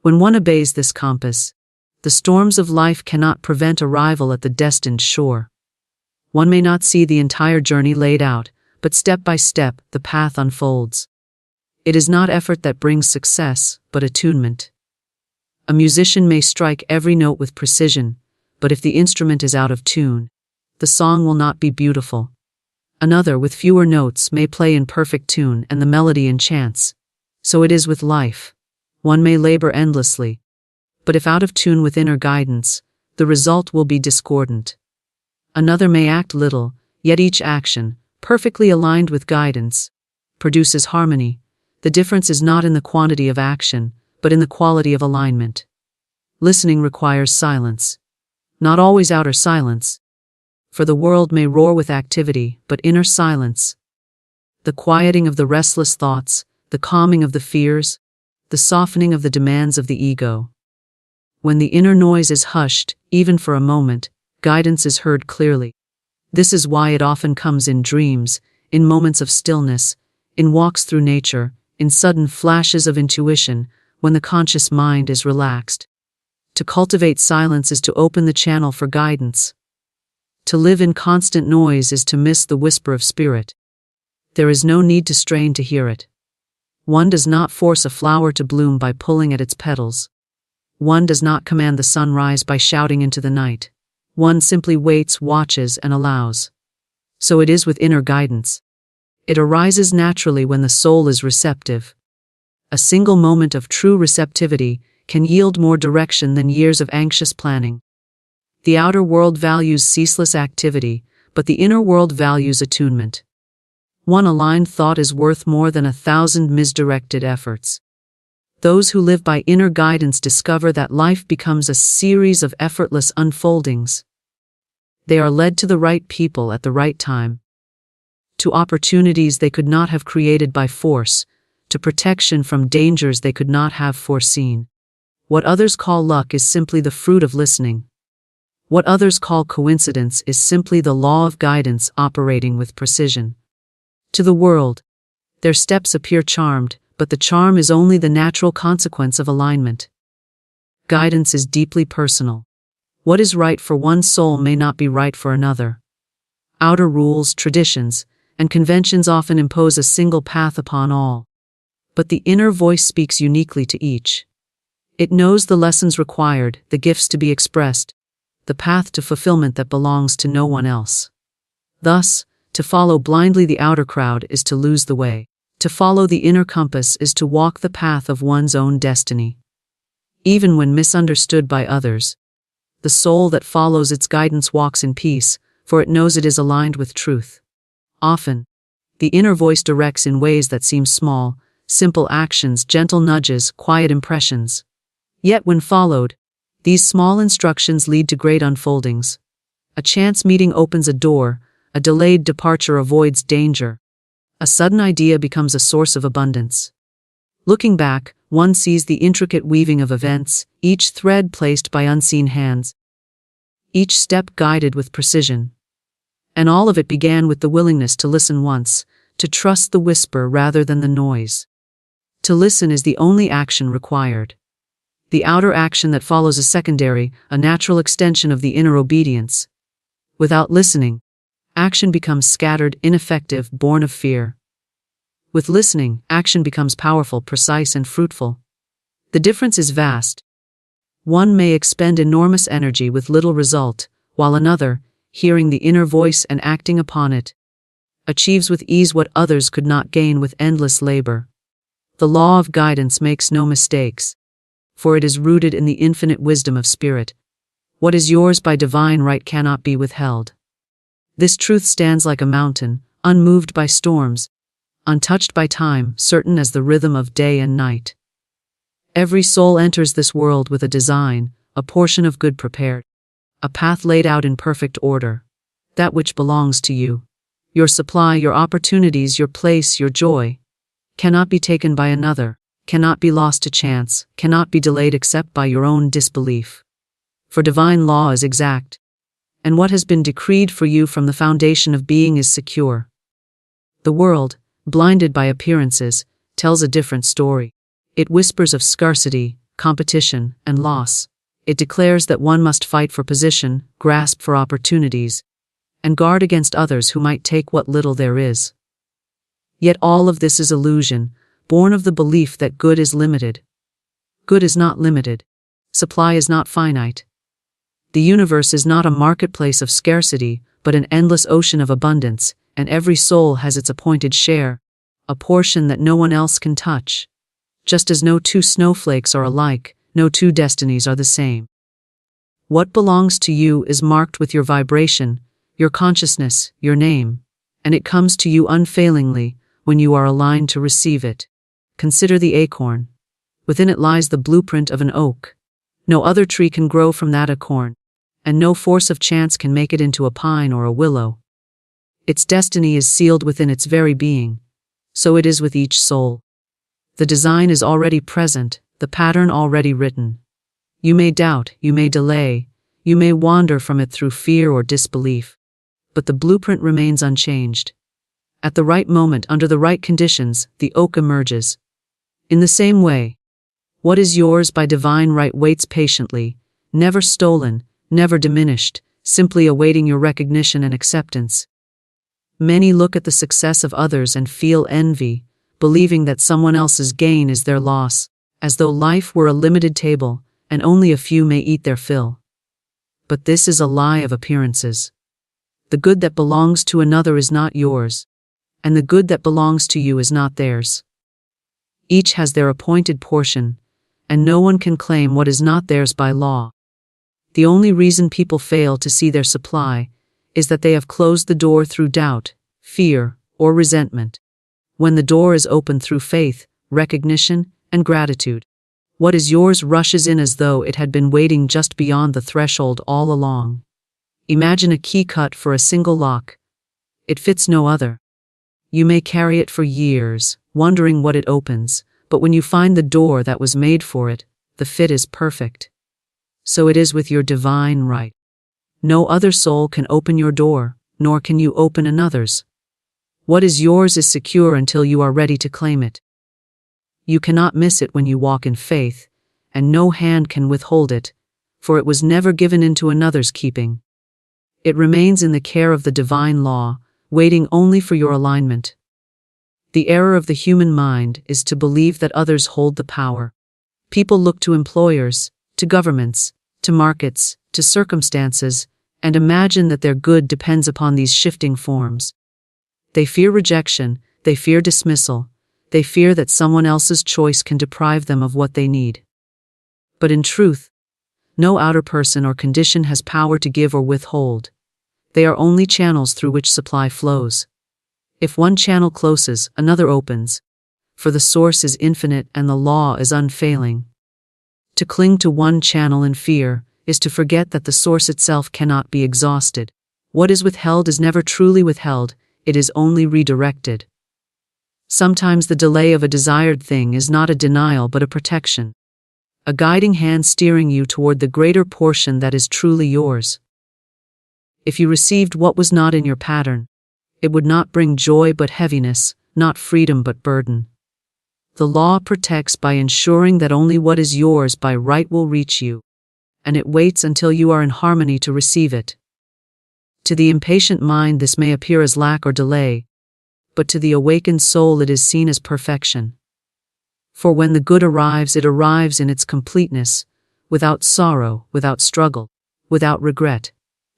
When one obeys this compass, the storms of life cannot prevent arrival at the destined shore. One may not see the entire journey laid out, but step by step, the path unfolds. It is not effort that brings success, but attunement. A musician may strike every note with precision, but if the instrument is out of tune, the song will not be beautiful. Another, with fewer notes, may play in perfect tune and the melody enchants. So it is with life. One may labor endlessly, but if out of tune with inner guidance, the result will be discordant. Another may act little, yet each action, perfectly aligned with guidance, produces harmony. The difference is not in the quantity of action, but in the quality of alignment. Listening requires silence. Not always outer silence, for the world may roar with activity, but inner silence. The quieting of the restless thoughts, the calming of the fears, the softening of the demands of the ego. When the inner noise is hushed, even for a moment, guidance is heard clearly. This is why it often comes in dreams, in moments of stillness, in walks through nature, in sudden flashes of intuition, when the conscious mind is relaxed. To cultivate silence is to open the channel for guidance. To live in constant noise is to miss the whisper of spirit. There is no need to strain to hear it. One does not force a flower to bloom by pulling at its petals. One does not command the sunrise by shouting into the night. One simply waits, watches, and allows. So it is with inner guidance. It arises naturally when the soul is receptive. A single moment of true receptivity can yield more direction than years of anxious planning. The outer world values ceaseless activity, but the inner world values attunement. One aligned thought is worth more than 1,000 misdirected efforts. Those who live by inner guidance discover that life becomes a series of effortless unfoldings. They are led to the right people at the right time, to opportunities they could not have created by force, to protection from dangers they could not have foreseen. What others call luck is simply the fruit of listening. What others call coincidence is simply the law of guidance operating with precision. To the world, their steps appear charmed, but the charm is only the natural consequence of alignment. Guidance is deeply personal. What is right for one soul may not be right for another. Outer rules, traditions, and conventions often impose a single path upon all. But the inner voice speaks uniquely to each. It knows the lessons required, the gifts to be expressed, the path to fulfillment that belongs to no one else. Thus, to follow blindly the outer crowd is to lose the way. To follow the inner compass is to walk the path of one's own destiny. Even when misunderstood by others, the soul that follows its guidance walks in peace, for it knows it is aligned with truth. Often, the inner voice directs in ways that seem small, simple actions, gentle nudges, quiet impressions. Yet when followed, these small instructions lead to great unfoldings. A chance meeting opens a door, a delayed departure avoids danger. A sudden idea becomes a source of abundance. Looking back, one sees the intricate weaving of events, each thread placed by unseen hands, each step guided with precision. And all of it began with the willingness to listen once, to trust the whisper rather than the noise. To listen is the only action required. The outer action that follows is secondary, a natural extension of the inner obedience. Without listening, action becomes scattered, ineffective, born of fear. With listening, action becomes powerful, precise, and fruitful. The difference is vast. One may expend enormous energy with little result, while another, hearing the inner voice and acting upon it, achieves with ease what others could not gain with endless labor. The law of guidance makes no mistakes, for it is rooted in the infinite wisdom of spirit. What is yours by divine right cannot be withheld. This truth stands like a mountain, unmoved by storms, untouched by time, certain as the rhythm of day and night. Every soul enters this world with a design, a portion of good prepared, a path laid out in perfect order. That which belongs to you, your supply, your opportunities, your place, your joy, cannot be taken by another, cannot be lost to chance, cannot be delayed except by your own disbelief. For divine law is exact, and what has been decreed for you from the foundation of being is secure. The world, blinded by appearances, tells a different story. It whispers of scarcity, competition, and loss. It declares that one must fight for position, grasp for opportunities, and guard against others who might take what little there is. Yet all of this is illusion, born of the belief that good is limited. Good is not limited. Supply is not finite. The universe is not a marketplace of scarcity, but an endless ocean of abundance, and every soul has its appointed share, a portion that no one else can touch. Just as no two snowflakes are alike, no two destinies are the same. What belongs to you is marked with your vibration, your consciousness, your name, and it comes to you unfailingly when you are aligned to receive it. Consider the acorn. Within it lies the blueprint of an oak. No other tree can grow from that acorn, and no force of chance can make it into a pine or a willow. Its destiny is sealed within its very being. So it is with each soul. The design is already present, the pattern already written. You may doubt, you may delay, you may wander from it through fear or disbelief, but the blueprint remains unchanged. At the right moment, under the right conditions, the oak emerges. In the same way, what is yours by divine right waits patiently, never stolen, never diminished, simply awaiting your recognition and acceptance. Many look at the success of others and feel envy, believing that someone else's gain is their loss, as though life were a limited table, and only a few may eat their fill. But this is a lie of appearances. The good that belongs to another is not yours, and the good that belongs to you is not theirs. Each has their appointed portion, and no one can claim what is not theirs by law. The only reason people fail to see their supply is that they have closed the door through doubt, fear, or resentment. When the door is opened through faith, recognition, and gratitude, what is yours rushes in as though it had been waiting just beyond the threshold all along. Imagine a key cut for a single lock. It fits no other. You may carry it for years, wondering what it opens, but when you find the door that was made for it, the fit is perfect. So it is with your divine right. No other soul can open your door, nor can you open another's. What is yours is secure until you are ready to claim it. You cannot miss it when you walk in faith, and no hand can withhold it, for it was never given into another's keeping. It remains in the care of the divine law, waiting only for your alignment. The error of the human mind is to believe that others hold the power. People look to employers, to governments, to markets, to circumstances, and imagine that their good depends upon these shifting forms. They fear rejection, they fear dismissal, they fear that someone else's choice can deprive them of what they need. But in truth, no outer person or condition has power to give or withhold. They are only channels through which supply flows. If one channel closes, another opens, for the source is infinite and the law is unfailing. To cling to one channel in fear is to forget that the source itself cannot be exhausted. What is withheld is never truly withheld, it is only redirected. Sometimes the delay of a desired thing is not a denial but a protection, a guiding hand steering you toward the greater portion that is truly yours. If you received what was not in your pattern, it would not bring joy but heaviness, not freedom but burden. The law protects by ensuring that only what is yours by right will reach you, and it waits until you are in harmony to receive it. To the impatient mind this may appear as lack or delay, but to the awakened soul it is seen as perfection. For when the good arrives, it arrives in its completeness, without sorrow, without struggle, without regret.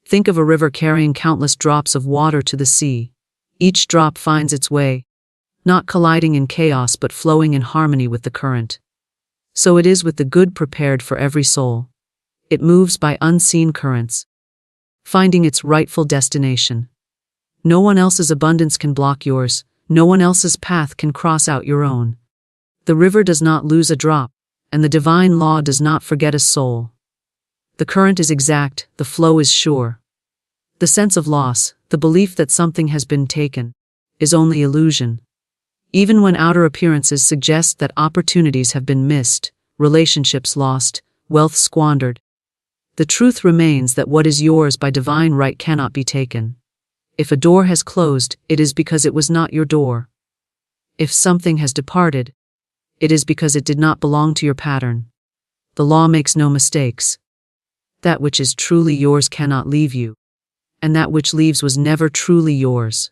Think of a river carrying countless drops of water to the sea. Each drop finds its way, not colliding in chaos but flowing in harmony with the current. So it is with the good prepared for every soul. It moves by unseen currents, finding its rightful destination. No one else's abundance can block yours, no one else's path can cross out your own. The river does not lose a drop, and the divine law does not forget a soul. The current is exact, the flow is sure. The sense of loss, the belief that something has been taken, is only illusion. Even when outer appearances suggest that opportunities have been missed, relationships lost, wealth squandered, the truth remains that what is yours by divine right cannot be taken. If a door has closed, it is because it was not your door. If something has departed, it is because it did not belong to your pattern. The law makes no mistakes. That which is truly yours cannot leave you, and that which leaves was never truly yours.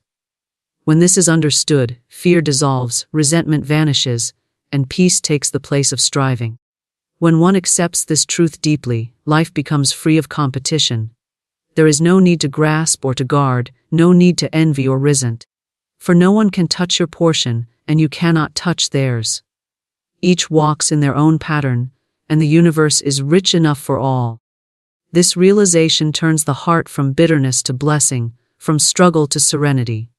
When this is understood, fear dissolves, resentment vanishes, and peace takes the place of striving. When one accepts this truth deeply, life becomes free of competition. There is no need to grasp or to guard, no need to envy or resent. For no one can touch your portion, and you cannot touch theirs. Each walks in their own pattern, and the universe is rich enough for all. This realization turns the heart from bitterness to blessing, from struggle to serenity.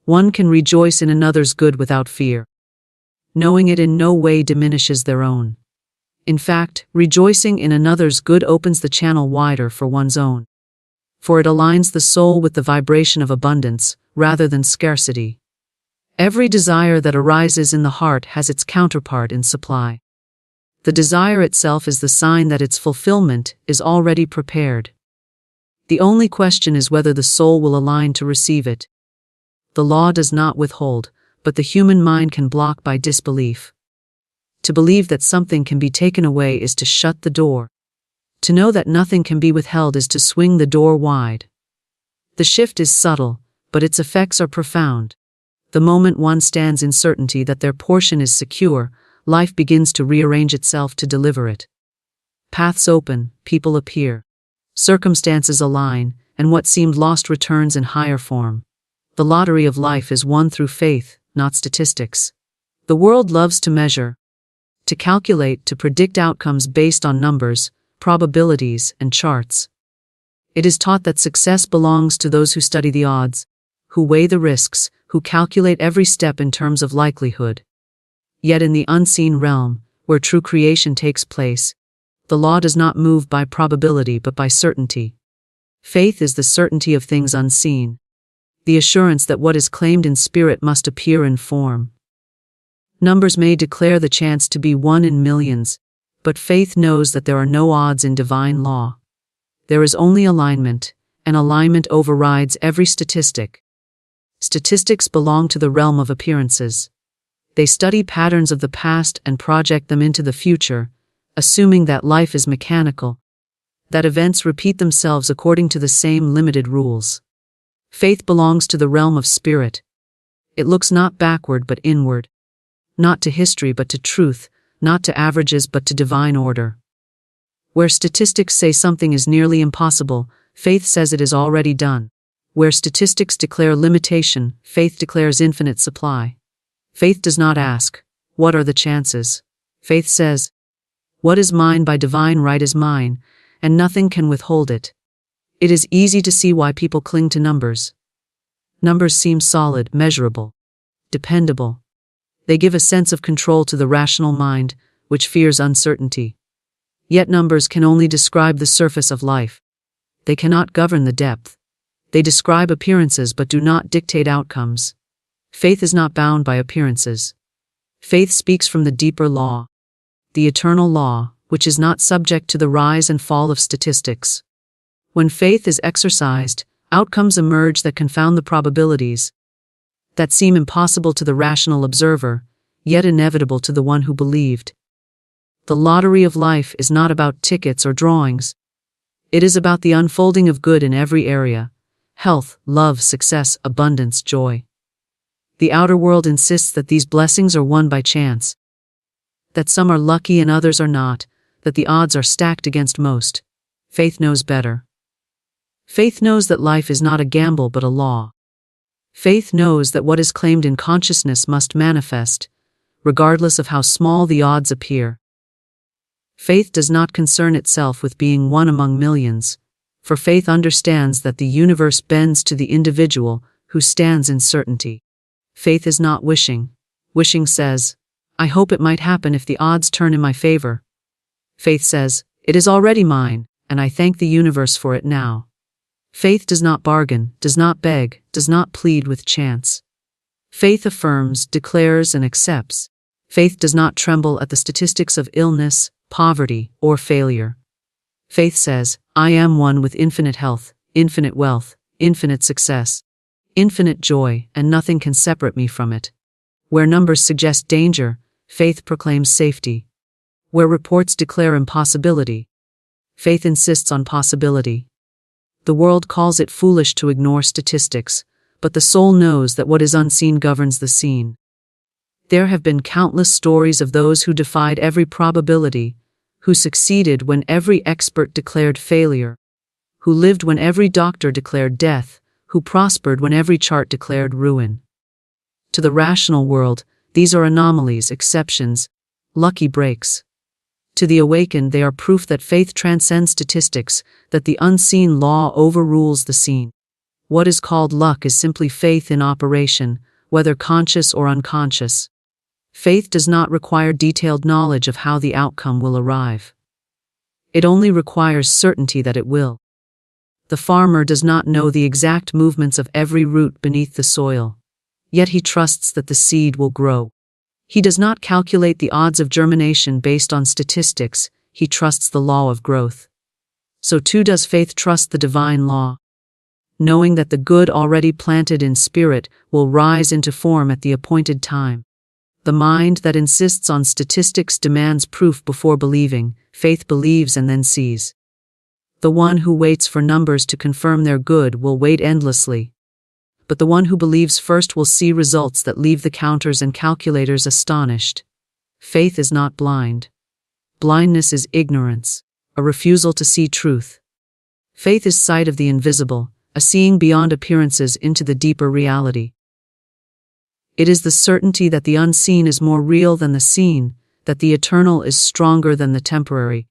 One can rejoice in another's good without fear, knowing it in no way diminishes their own. In fact, rejoicing in another's good opens the channel wider for one's own, for it aligns the soul with the vibration of abundance, rather than scarcity. Every desire that arises in the heart has its counterpart in supply. The desire itself is the sign that its fulfillment is already prepared. The only question is whether the soul will align to receive it. The law does not withhold, but the human mind can block by disbelief. To believe that something can be taken away is to shut the door. To know that nothing can be withheld is to swing the door wide. The shift is subtle, but its effects are profound. The moment one stands in certainty that their portion is secure, life begins to rearrange itself to deliver it. Paths open, people appear. Circumstances align, and what seemed lost returns in higher form. The lottery of life is won through faith, not statistics. The world loves to measure, to calculate, to predict outcomes based on numbers, probabilities, and charts. It is taught that success belongs to those who study the odds, who weigh the risks, who calculate every step in terms of likelihood. Yet in the unseen realm, where true creation takes place, the law does not move by probability but by certainty. Faith is the certainty of things unseen, the assurance that what is claimed in spirit must appear in form. Numbers may declare the chance to be 1 in millions, but faith knows that there are no odds in divine law. There is only alignment, and alignment overrides every statistic. Statistics belong to the realm of appearances. They study patterns of the past and project them into the future, assuming that life is mechanical, that events repeat themselves according to the same limited rules. Faith belongs to the realm of spirit. It looks not backward but inward, not to history but to truth, not to averages but to divine order. Where statistics say something is nearly impossible, faith says it is already done. Where statistics declare limitation, faith declares infinite supply. Faith does not ask, "What are the chances?" Faith says, "What is mine by divine right is mine, and nothing can withhold it." It is easy to see why people cling to numbers. Numbers seem solid, measurable, dependable. They give a sense of control to the rational mind, which fears uncertainty. Yet numbers can only describe the surface of life. They cannot govern the depth. They describe appearances but do not dictate outcomes. Faith is not bound by appearances. Faith speaks from the deeper law, the eternal law, which is not subject to the rise and fall of statistics. When faith is exercised, outcomes emerge that confound the probabilities, that seem impossible to the rational observer, yet inevitable to the one who believed. The lottery of life is not about tickets or drawings. It is about the unfolding of good in every area: health, love, success, abundance, joy. The outer world insists that these blessings are won by chance, that some are lucky and others are not, that the odds are stacked against most. Faith knows better. Faith knows that life is not a gamble but a law. Faith knows that what is claimed in consciousness must manifest, regardless of how small the odds appear. Faith does not concern itself with being one among millions, for faith understands that the universe bends to the individual who stands in certainty. Faith is not wishing. Wishing says, "I hope it might happen if the odds turn in my favor." Faith says, "It is already mine, and I thank the universe for it now." Faith does not bargain, does not beg, does not plead with chance. Faith affirms, declares, and accepts. Faith does not tremble at the statistics of illness, poverty, or failure. Faith says, "I am one with infinite health, infinite wealth, infinite success, infinite joy, and nothing can separate me from it." Where numbers suggest danger, faith proclaims safety. Where reports declare impossibility, faith insists on possibility. The world calls it foolish to ignore statistics, but the soul knows that what is unseen governs the seen. There have been countless stories of those who defied every probability, who succeeded when every expert declared failure, who lived when every doctor declared death, who prospered when every chart declared ruin. To the rational world, these are anomalies, exceptions, lucky breaks. To the awakened, they are proof that faith transcends statistics, that the unseen law overrules the seen. What is called luck is simply faith in operation, whether conscious or unconscious. Faith does not require detailed knowledge of how the outcome will arrive. It only requires certainty that it will. The farmer does not know the exact movements of every root beneath the soil, yet he trusts that the seed will grow. He does not calculate the odds of germination based on statistics, he trusts the law of growth. So too does faith trust the divine law, knowing that the good already planted in spirit will rise into form at the appointed time. The mind that insists on statistics demands proof before believing. Faith believes and then sees. The one who waits for numbers to confirm their good will wait endlessly. But the one who believes first will see results that leave the counters and calculators astonished. Faith is not blind. Blindness is ignorance, a refusal to see truth. Faith is sight of the invisible, a seeing beyond appearances into the deeper reality. It is the certainty that the unseen is more real than the seen, that the eternal is stronger than the temporary,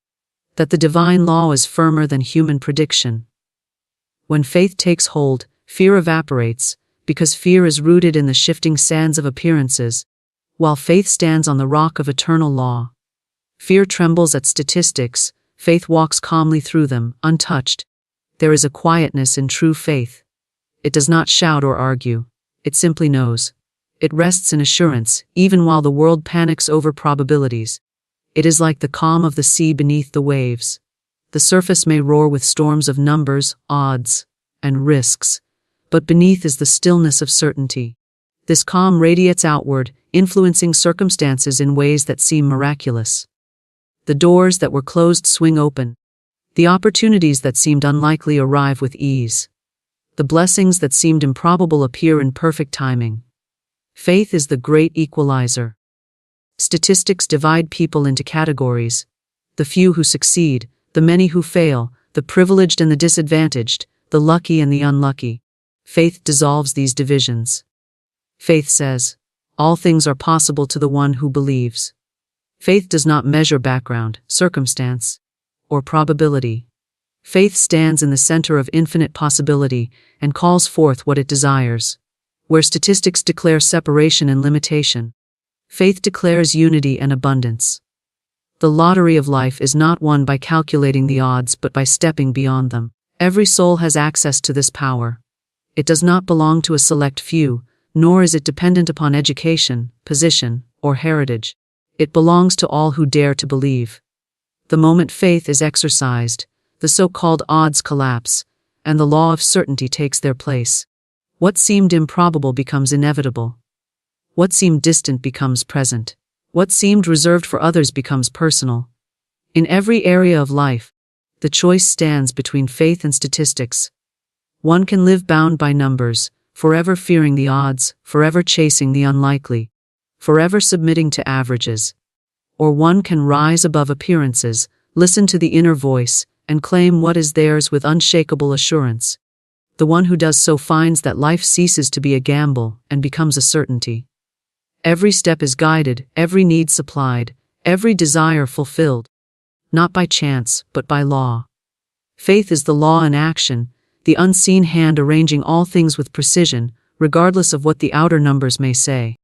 that the divine law is firmer than human prediction. When faith takes hold, fear evaporates, because fear is rooted in the shifting sands of appearances, while faith stands on the rock of eternal law. Fear trembles at statistics, faith walks calmly through them, untouched. There is a quietness in true faith. It does not shout or argue. It simply knows. It rests in assurance, even while the world panics over probabilities. It is like the calm of the sea beneath the waves. The surface may roar with storms of numbers, odds, and risks, but beneath is the stillness of certainty. This calm radiates outward, influencing circumstances in ways that seem miraculous. The doors that were closed swing open. The opportunities that seemed unlikely arrive with ease. The blessings that seemed improbable appear in perfect timing. Faith is the great equalizer. Statistics divide people into categories: the few who succeed, the many who fail, the privileged and the disadvantaged, the lucky and the unlucky. Faith dissolves these divisions. Faith says, all things are possible to the one who believes. Faith does not measure background, circumstance, or probability. Faith stands in the center of infinite possibility and calls forth what it desires. Where statistics declare separation and limitation, faith declares unity and abundance. The lottery of life is not won by calculating the odds but by stepping beyond them. Every soul has access to this power. It does not belong to a select few, nor is it dependent upon education, position, or heritage. It belongs to all who dare to believe. The moment faith is exercised, the so-called odds collapse, and the law of certainty takes their place. What seemed improbable becomes inevitable. What seemed distant becomes present. What seemed reserved for others becomes personal. In every area of life, the choice stands between faith and statistics. One can live bound by numbers, forever fearing the odds, forever chasing the unlikely, forever submitting to averages. Or one can rise above appearances, listen to the inner voice, and claim what is theirs with unshakable assurance. The one who does so finds that life ceases to be a gamble and becomes a certainty. Every step is guided, every need supplied, every desire fulfilled. Not by chance, but by law. Faith is the law in action, the unseen hand arranging all things with precision, regardless of what the outer numbers may say.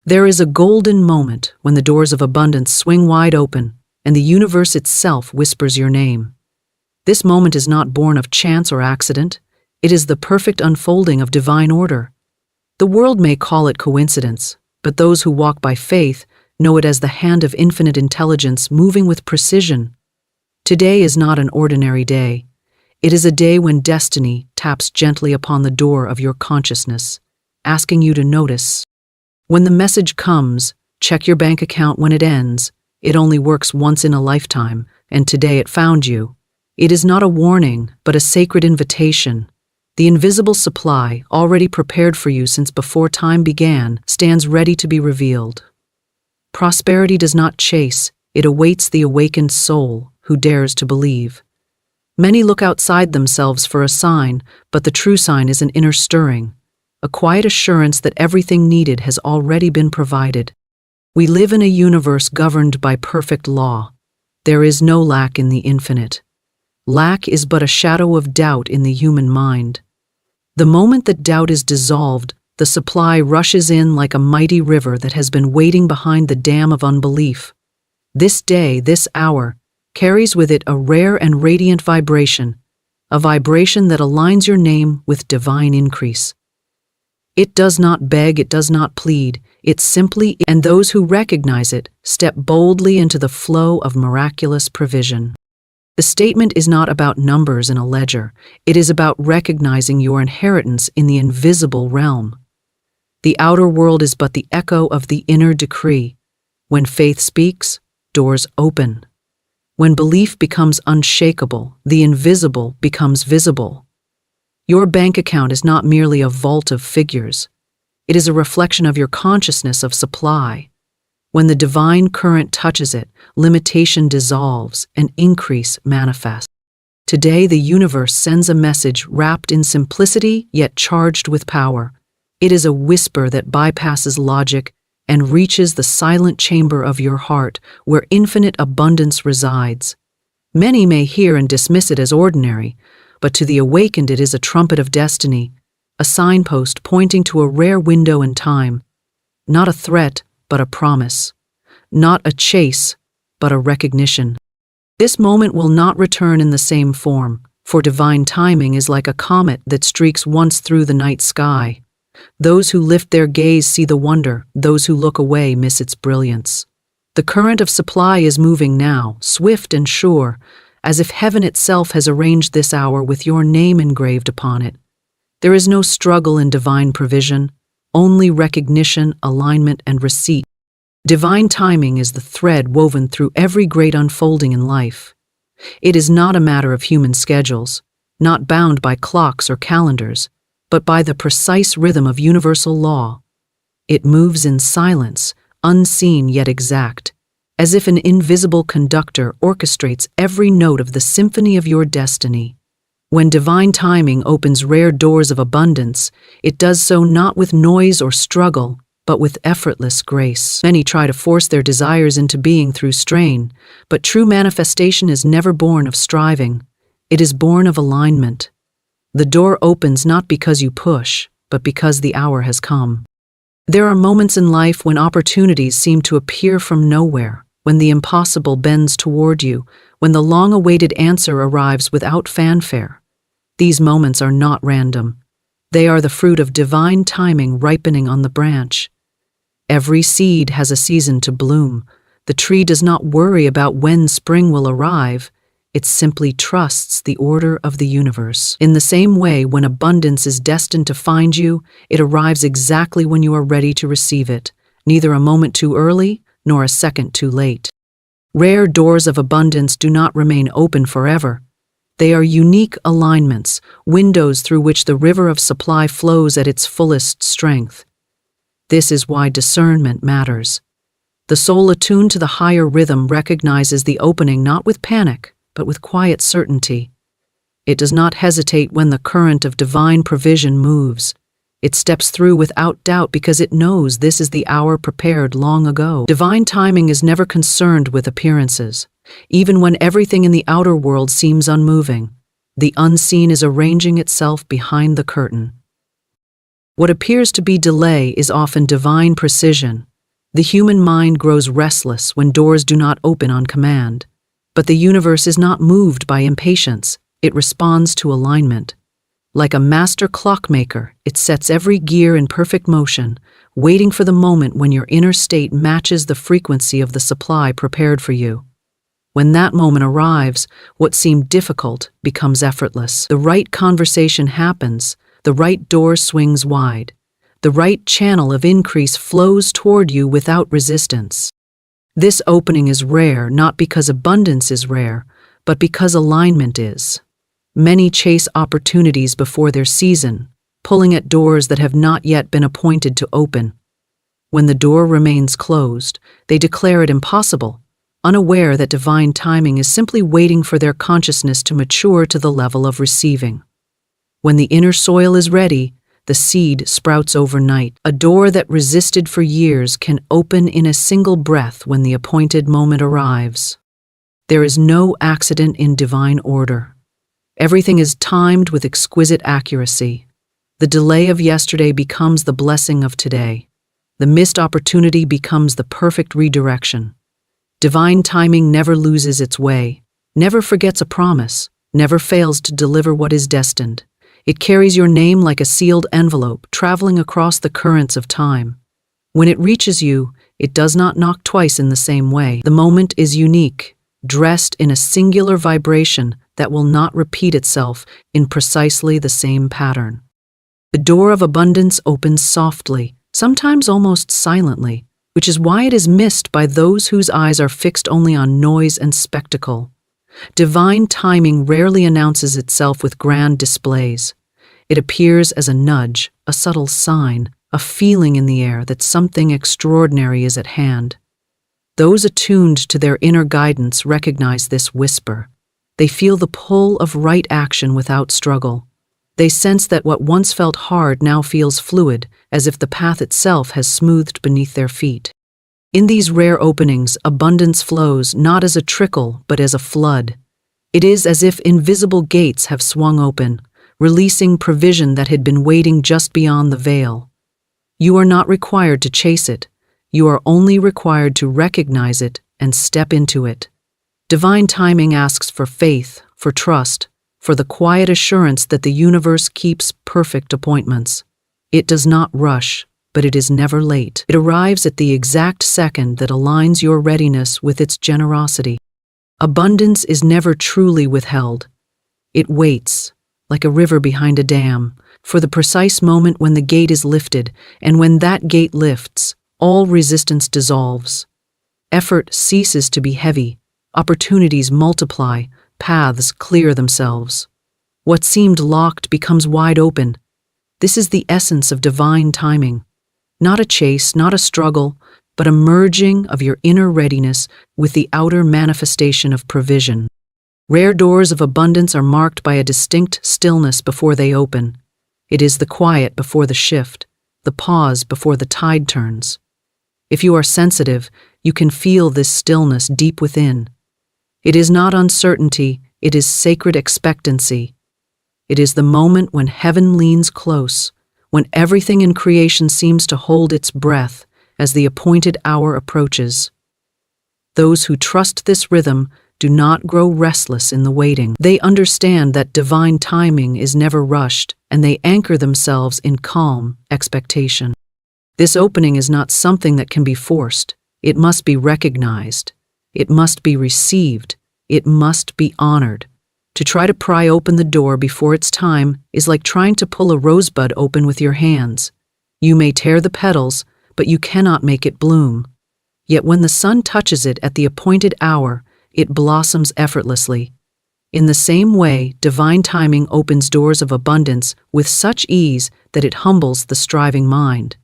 There is a golden moment when the doors of abundance swing wide open, and the universe itself whispers your name. This moment is not born of chance or accident. It is the perfect unfolding of divine order. The world may call it coincidence, but those who walk by faith know it as the hand of infinite intelligence moving with precision. Today is not an ordinary day. It is a day when destiny taps gently upon the door of your consciousness, asking you to notice. When the message comes, check your bank account when it ends. It only works once in a lifetime, and today it found you. It is not a warning, but a sacred invitation. The invisible supply, already prepared for you since before time began, stands ready to be revealed. Prosperity does not chase, it awaits the awakened soul who dares to believe. Many look outside themselves for a sign, but the true sign is an inner stirring, a quiet assurance that everything needed has already been provided. We live in a universe governed by perfect law. There is no lack in the infinite. Lack is but a shadow of doubt in the human mind. The moment that doubt is dissolved, the supply rushes in like a mighty river that has been waiting behind the dam of unbelief. This day, this hour, carries with it a rare and radiant vibration, a vibration that aligns your name with divine increase. It does not beg, it does not plead, it simply, and those who recognize it step boldly into the flow of miraculous provision. The statement is not about numbers in a ledger, it is about recognizing your inheritance in the invisible realm. The outer world is but the echo of the inner decree. When faith speaks, doors open. When belief becomes unshakable, the invisible becomes visible. Your bank account is not merely a vault of figures. It is a reflection of your consciousness of supply. When the divine current touches it, limitation dissolves and increase manifests. Today, the universe sends a message wrapped in simplicity yet charged with power. It is a whisper that bypasses logic and reaches the silent chamber of your heart where infinite abundance resides. Many may hear and dismiss it as ordinary, but to the awakened it is a trumpet of destiny, a signpost pointing to a rare window in time. Not a threat, but a promise. Not a chase, but a recognition. This moment will not return in the same form, for divine timing is like a comet that streaks once through the night sky. Those who lift their gaze see the wonder, those who look away miss its brilliance. The current of supply is moving now, swift and sure, as if heaven itself has arranged this hour with your name engraved upon it. There is no struggle in divine provision, only recognition, alignment, and receipt. Divine timing is the thread woven through every great unfolding in life. It is not a matter of human schedules, not bound by clocks or calendars, but by the precise rhythm of universal law. It moves in silence, unseen yet exact, as if an invisible conductor orchestrates every note of the symphony of your destiny. When divine timing opens rare doors of abundance, it does so not with noise or struggle, but with effortless grace. Many try to force their desires into being through strain, but true manifestation is never born of striving. It is born of alignment. The door opens not because you push, but because the hour has come. There are moments in life when opportunities seem to appear from nowhere, when the impossible bends toward you, when the long-awaited answer arrives without fanfare. These moments are not random. They are the fruit of divine timing ripening on the branch. Every seed has a season to bloom. The tree does not worry about when spring will arrive. It simply trusts the order of the universe. In the same way, when abundance is destined to find you, it arrives exactly when you are ready to receive it, neither a moment too early nor a second too late. Rare doors of abundance do not remain open forever. They are unique alignments, windows through which the river of supply flows at its fullest strength. This is why discernment matters. The soul attuned to the higher rhythm recognizes the opening not with panic, but with quiet certainty. It does not hesitate when the current of divine provision moves. It steps through without doubt because it knows this is the hour prepared long ago. Divine timing is never concerned with appearances. Even when everything in the outer world seems unmoving, the unseen is arranging itself behind the curtain. What appears to be delay is often divine precision. The human mind grows restless when doors do not open on command. But the universe is not moved by impatience. It responds to alignment. Like a master clockmaker, it sets every gear in perfect motion, waiting for the moment when your inner state matches the frequency of the supply prepared for you. When that moment arrives, what seemed difficult becomes effortless. The right conversation happens, the right door swings wide, the right channel of increase flows toward you without resistance. This opening is rare not because abundance is rare, but because alignment is. Many chase opportunities before their season, pulling at doors that have not yet been appointed to open. When the door remains closed, they declare it impossible, unaware that divine timing is simply waiting for their consciousness to mature to the level of receiving. When the inner soil is ready, the seed sprouts overnight. A door that resisted for years can open in a single breath when the appointed moment arrives. There is no accident in divine order. Everything is timed with exquisite accuracy. The delay of yesterday becomes the blessing of today. The missed opportunity becomes the perfect redirection. Divine timing never loses its way, never forgets a promise, never fails to deliver what is destined. It carries your name like a sealed envelope, traveling across the currents of time. When it reaches you, it does not knock twice in the same way. The moment is unique, dressed in a singular vibration that will not repeat itself in precisely the same pattern. The door of abundance opens softly, sometimes almost silently, which is why it is missed by those whose eyes are fixed only on noise and spectacle. Divine timing rarely announces itself with grand displays. It appears as a nudge, a subtle sign, a feeling in the air that something extraordinary is at hand. Those attuned to their inner guidance recognize this whisper. They feel the pull of right action without struggle. They sense that what once felt hard now feels fluid, as if the path itself has smoothed beneath their feet. In these rare openings, abundance flows not as a trickle, but as a flood. It is as if invisible gates have swung open, releasing provision that had been waiting just beyond the veil. You are not required to chase it. You are only required to recognize it and step into it. Divine timing asks for faith, for trust, for the quiet assurance that the universe keeps perfect appointments. It does not rush, but it is never late. It arrives at the exact second that aligns your readiness with its generosity. Abundance is never truly withheld. It waits, like a river behind a dam, for the precise moment when the gate is lifted, and when that gate lifts, all resistance dissolves. Effort ceases to be heavy, opportunities multiply, paths clear themselves. What seemed locked becomes wide open. This is the essence of divine timing. Not a chase, not a struggle, but a merging of your inner readiness with the outer manifestation of provision. Rare doors of abundance are marked by a distinct stillness before they open. It is the quiet before the shift, the pause before the tide turns. If you are sensitive, you can feel this stillness deep within. It is not uncertainty, it is sacred expectancy. It is the moment when heaven leans close, when everything in creation seems to hold its breath as the appointed hour approaches. Those who trust this rhythm do not grow restless in the waiting. They understand that divine timing is never rushed, and they anchor themselves in calm expectation. This opening is not something that can be forced. It must be recognized. It must be received. It must be honored. To try to pry open the door before its time is like trying to pull a rosebud open with your hands. You may tear the petals, but you cannot make it bloom. Yet when the sun touches it at the appointed hour, it blossoms effortlessly. In the same way, divine timing opens doors of abundance with such ease that it humbles the striving mind.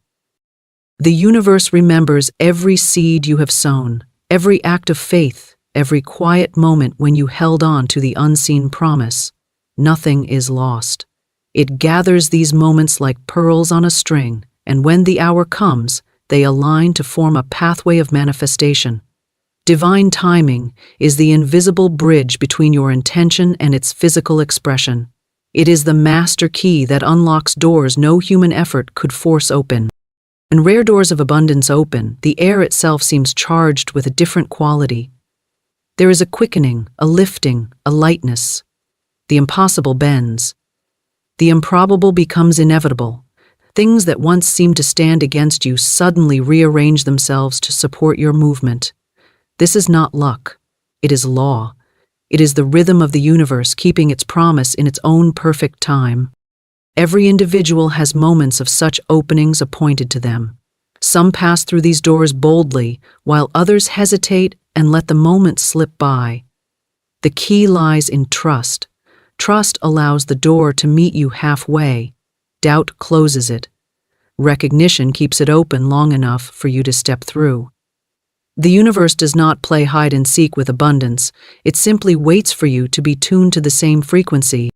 The universe remembers every seed you have sown, every act of faith, every quiet moment when you held on to the unseen promise. Nothing is lost. It gathers these moments like pearls on a string, and when the hour comes, they align to form a pathway of manifestation. Divine timing is the invisible bridge between your intention and its physical expression. It is the master key that unlocks doors no human effort could force open. When rare doors of abundance open, the air itself seems charged with a different quality. There is a quickening, a lifting, a lightness. The impossible bends. The improbable becomes inevitable. Things that once seemed to stand against you suddenly rearrange themselves to support your movement. This is not luck. It is law. It is the rhythm of the universe keeping its promise in its own perfect time. Every individual has moments of such openings appointed to them. Some pass through these doors boldly, while others hesitate and let the moment slip by. The key lies in trust. Trust allows the door to meet you halfway. Doubt closes it. Recognition keeps it open long enough for you to step through. The universe does not play hide and seek with abundance. It simply waits for you to be tuned to the same frequency.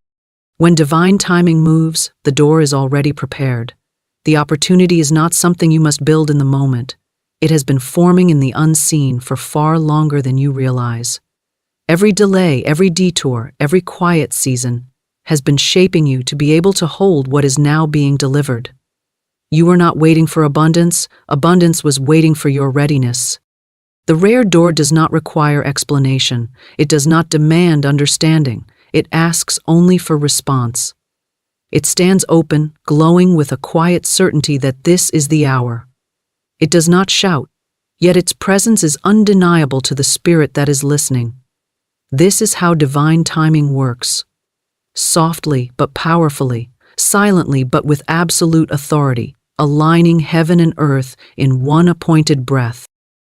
When divine timing moves, the door is already prepared. The opportunity is not something you must build in the moment. It has been forming in the unseen for far longer than you realize. Every delay, every detour, every quiet season has been shaping you to be able to hold what is now being delivered. You were not waiting for abundance. Abundance was waiting for your readiness. The rare door does not require explanation. It does not demand understanding. It asks only for response. It stands open, glowing with a quiet certainty that this is the hour. It does not shout, yet its presence is undeniable to the spirit that is listening. This is how divine timing works. Softly but powerfully, silently but with absolute authority, aligning heaven and earth in one appointed breath.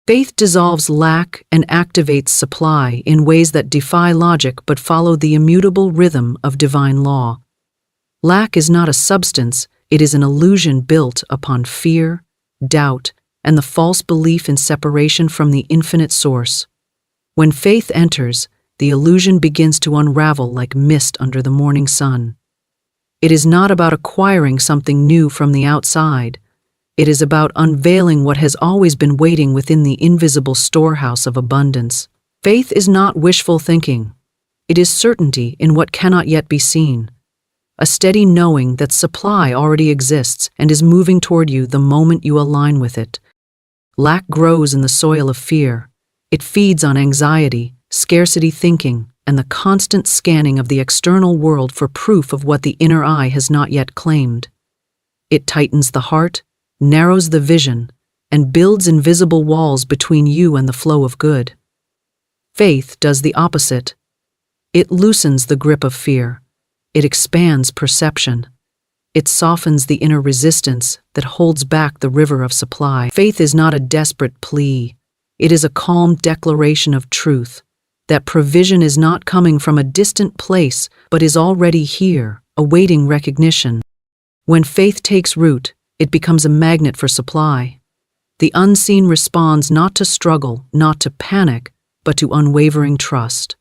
Faith dissolves lack and activates supply in ways that defy logic but follow the immutable rhythm of divine law. Lack is not a substance, it is an illusion built upon fear, doubt, and the false belief in separation from the infinite source. When faith enters, the illusion begins to unravel like mist under the morning sun. It is not about acquiring something new from the outside. It is about unveiling what has always been waiting within the invisible storehouse of abundance. Faith is not wishful thinking. It is certainty in what cannot yet be seen. A steady knowing that supply already exists and is moving toward you the moment you align with it. Lack grows in the soil of fear. It feeds on anxiety, scarcity thinking, and the constant scanning of the external world for proof of what the inner eye has not yet claimed. It tightens the heart, narrows the vision, and builds invisible walls between you and the flow of good. Faith does the opposite. It loosens the grip of fear. It expands perception. It softens the inner resistance that holds back the river of supply. Faith is not a desperate plea. It is a calm declaration of truth, that provision is not coming from a distant place, but is already here, awaiting recognition. When faith takes root, it becomes a magnet for supply. The unseen responds not to struggle, not to panic, but to unwavering trust.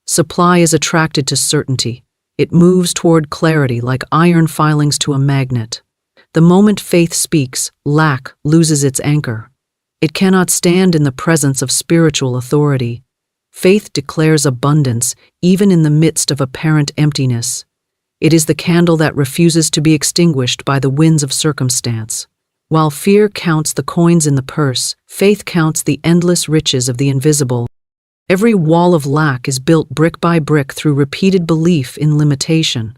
Supply is attracted to certainty. It moves toward clarity like iron filings to a magnet. The moment faith speaks, lack loses its anchor. It cannot stand in the presence of spiritual authority. Faith declares abundance, even in the midst of apparent emptiness. It is the candle that refuses to be extinguished by the winds of circumstance. While fear counts the coins in the purse, faith counts the endless riches of the invisible. Every wall of lack is built brick by brick through repeated belief in limitation.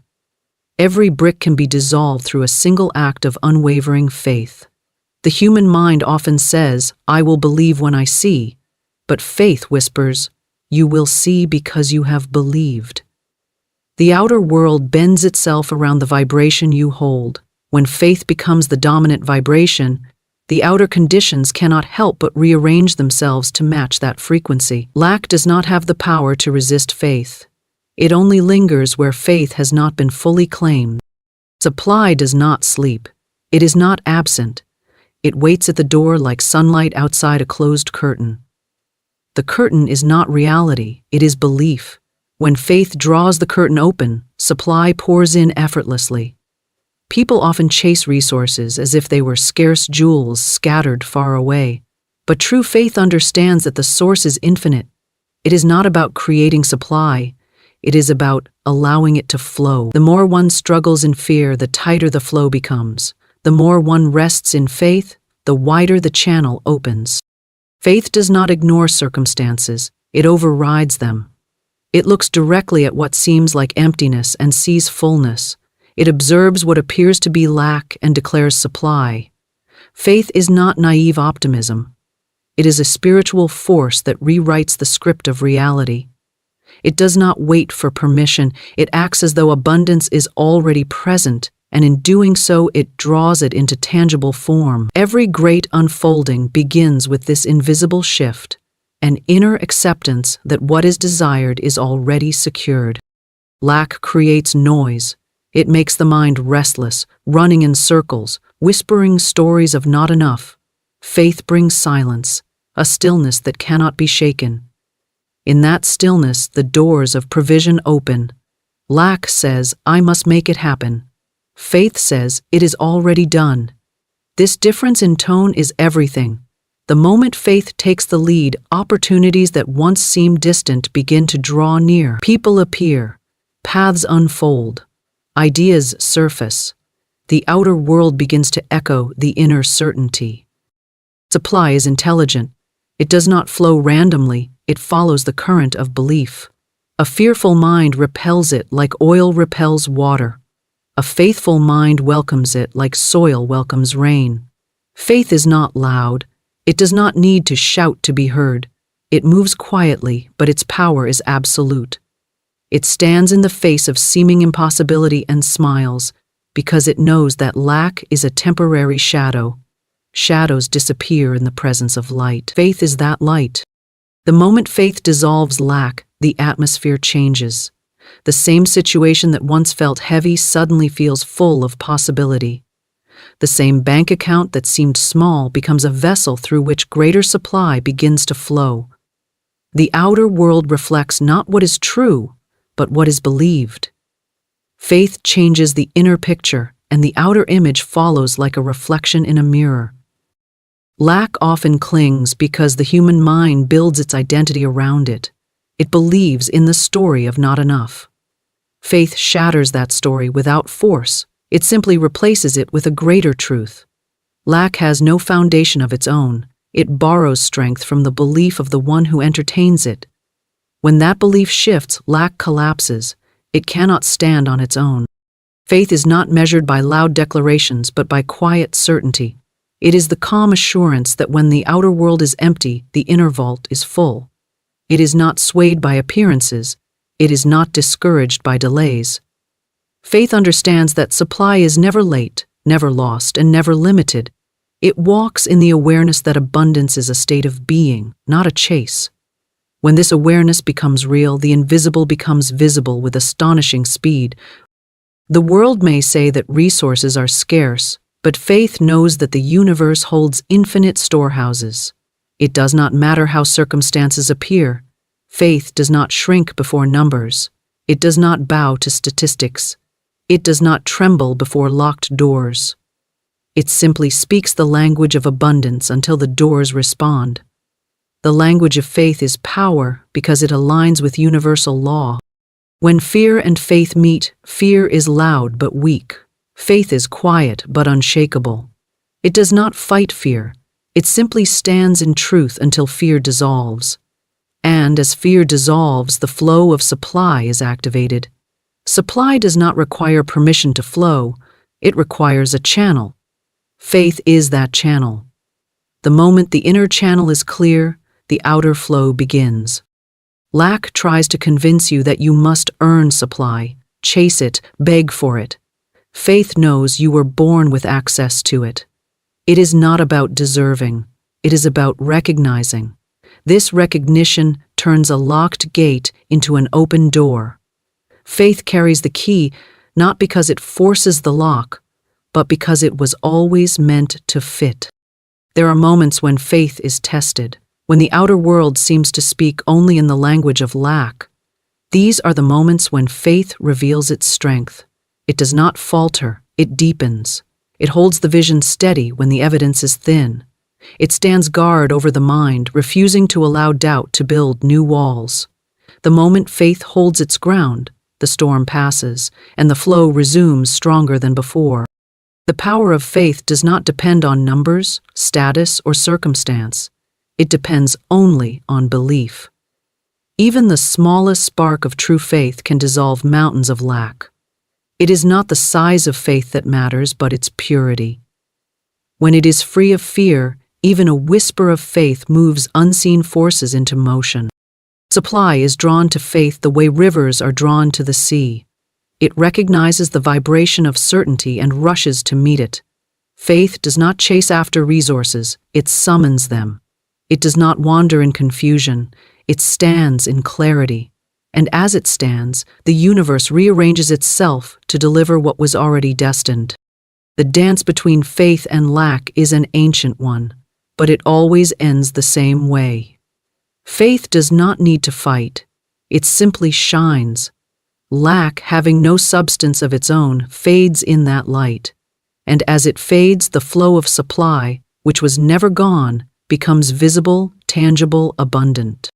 Every brick can be dissolved through a single act of unwavering faith. The human mind often says, "I will believe when I see," but faith whispers, "You will see because you have believed." The outer world bends itself around the vibration you hold. When faith becomes the dominant vibration, the outer conditions cannot help but rearrange themselves to match that frequency. Lack does not have the power to resist faith. It only lingers where faith has not been fully claimed. Supply does not sleep. It is not absent. It waits at the door like sunlight outside a closed curtain. The curtain is not reality, it is belief. When faith draws the curtain open, supply pours in effortlessly. People often chase resources as if they were scarce jewels scattered far away. But true faith understands that the source is infinite. It is not about creating supply. It is about allowing it to flow. The more one struggles in fear, the tighter the flow becomes. The more one rests in faith, the wider the channel opens. Faith does not ignore circumstances. It overrides them. It looks directly at what seems like emptiness and sees fullness. It observes what appears to be lack and declares supply. Faith is not naive optimism. It is a spiritual force that rewrites the script of reality. It does not wait for permission. It acts as though abundance is already present, and in doing so, it draws it into tangible form. Every great unfolding begins with this invisible shift, an inner acceptance that what is desired is already secured. Lack creates noise. It makes the mind restless, running in circles, whispering stories of not enough. Faith brings silence, a stillness that cannot be shaken. In that stillness, the doors of provision open. Lack says, "I must make it happen." Faith says, "It is already done." This difference in tone is everything. The moment faith takes the lead, opportunities that once seemed distant begin to draw near. People appear. Paths unfold. Ideas surface. The outer world begins to echo the inner certainty. Supply is intelligent. It does not flow randomly. It follows the current of belief. A fearful mind repels it like oil repels water. A faithful mind welcomes it like soil welcomes rain. Faith is not loud. It does not need to shout to be heard. It moves quietly, but its power is absolute. It stands in the face of seeming impossibility and smiles, because it knows that lack is a temporary shadow. Shadows disappear in the presence of light. Faith is that light. The moment faith dissolves lack, the atmosphere changes. The same situation that once felt heavy suddenly feels full of possibility. The same bank account that seemed small becomes a vessel through which greater supply begins to flow. The outer world reflects not what is true, but what is believed. Faith changes the inner picture, and the outer image follows like a reflection in a mirror. Lack often clings because the human mind builds its identity around it. It believes in the story of not enough. Faith shatters that story without force. It simply replaces it with a greater truth. Lack has no foundation of its own. It borrows strength from the belief of the one who entertains it. When that belief shifts, lack collapses. It cannot stand on its own. Faith is not measured by loud declarations, but by quiet certainty. It is the calm assurance that when the outer world is empty, the inner vault is full. It is not swayed by appearances. It is not discouraged by delays. Faith understands that supply is never late, never lost, and never limited. It walks in the awareness that abundance is a state of being, not a chase. When this awareness becomes real, the invisible becomes visible with astonishing speed. The world may say that resources are scarce, but faith knows that the universe holds infinite storehouses. It does not matter how circumstances appear. Faith does not shrink before numbers. It does not bow to statistics. It does not tremble before locked doors. It simply speaks the language of abundance until the doors respond. The language of faith is power because it aligns with universal law. When fear and faith meet, fear is loud but weak. Faith is quiet but unshakable. It does not fight fear. It simply stands in truth until fear dissolves. And as fear dissolves, the flow of supply is activated. Supply does not require permission to flow. It requires a channel. Faith is that channel. The moment the inner channel is clear, the outer flow begins. Lack tries to convince you that you must earn supply, chase it, beg for it. Faith knows you were born with access to it. It is not about deserving. It is about recognizing. This recognition turns a locked gate into an open door. Faith carries the key not because it forces the lock, but because it was always meant to fit. There are moments when faith is tested, when the outer world seems to speak only in the language of lack. These are the moments when faith reveals its strength. It does not falter, it deepens. It holds the vision steady when the evidence is thin. It stands guard over the mind, refusing to allow doubt to build new walls. The moment faith holds its ground, the storm passes, and the flow resumes stronger than before. The power of faith does not depend on numbers, status, or circumstance. It depends only on belief. Even the smallest spark of true faith can dissolve mountains of lack. It is not the size of faith that matters, but its purity. When it is free of fear, even a whisper of faith moves unseen forces into motion. Supply is drawn to faith the way rivers are drawn to the sea. It recognizes the vibration of certainty and rushes to meet it. Faith does not chase after resources, it summons them. It does not wander in confusion, it stands in clarity. And as it stands, the universe rearranges itself to deliver what was already destined. The dance between faith and lack is an ancient one, but it always ends the same way. Faith does not need to fight, it simply shines. Lack, having no substance of its own, fades in that light. And as it fades, the flow of supply, which was never gone, becomes visible, tangible, abundant.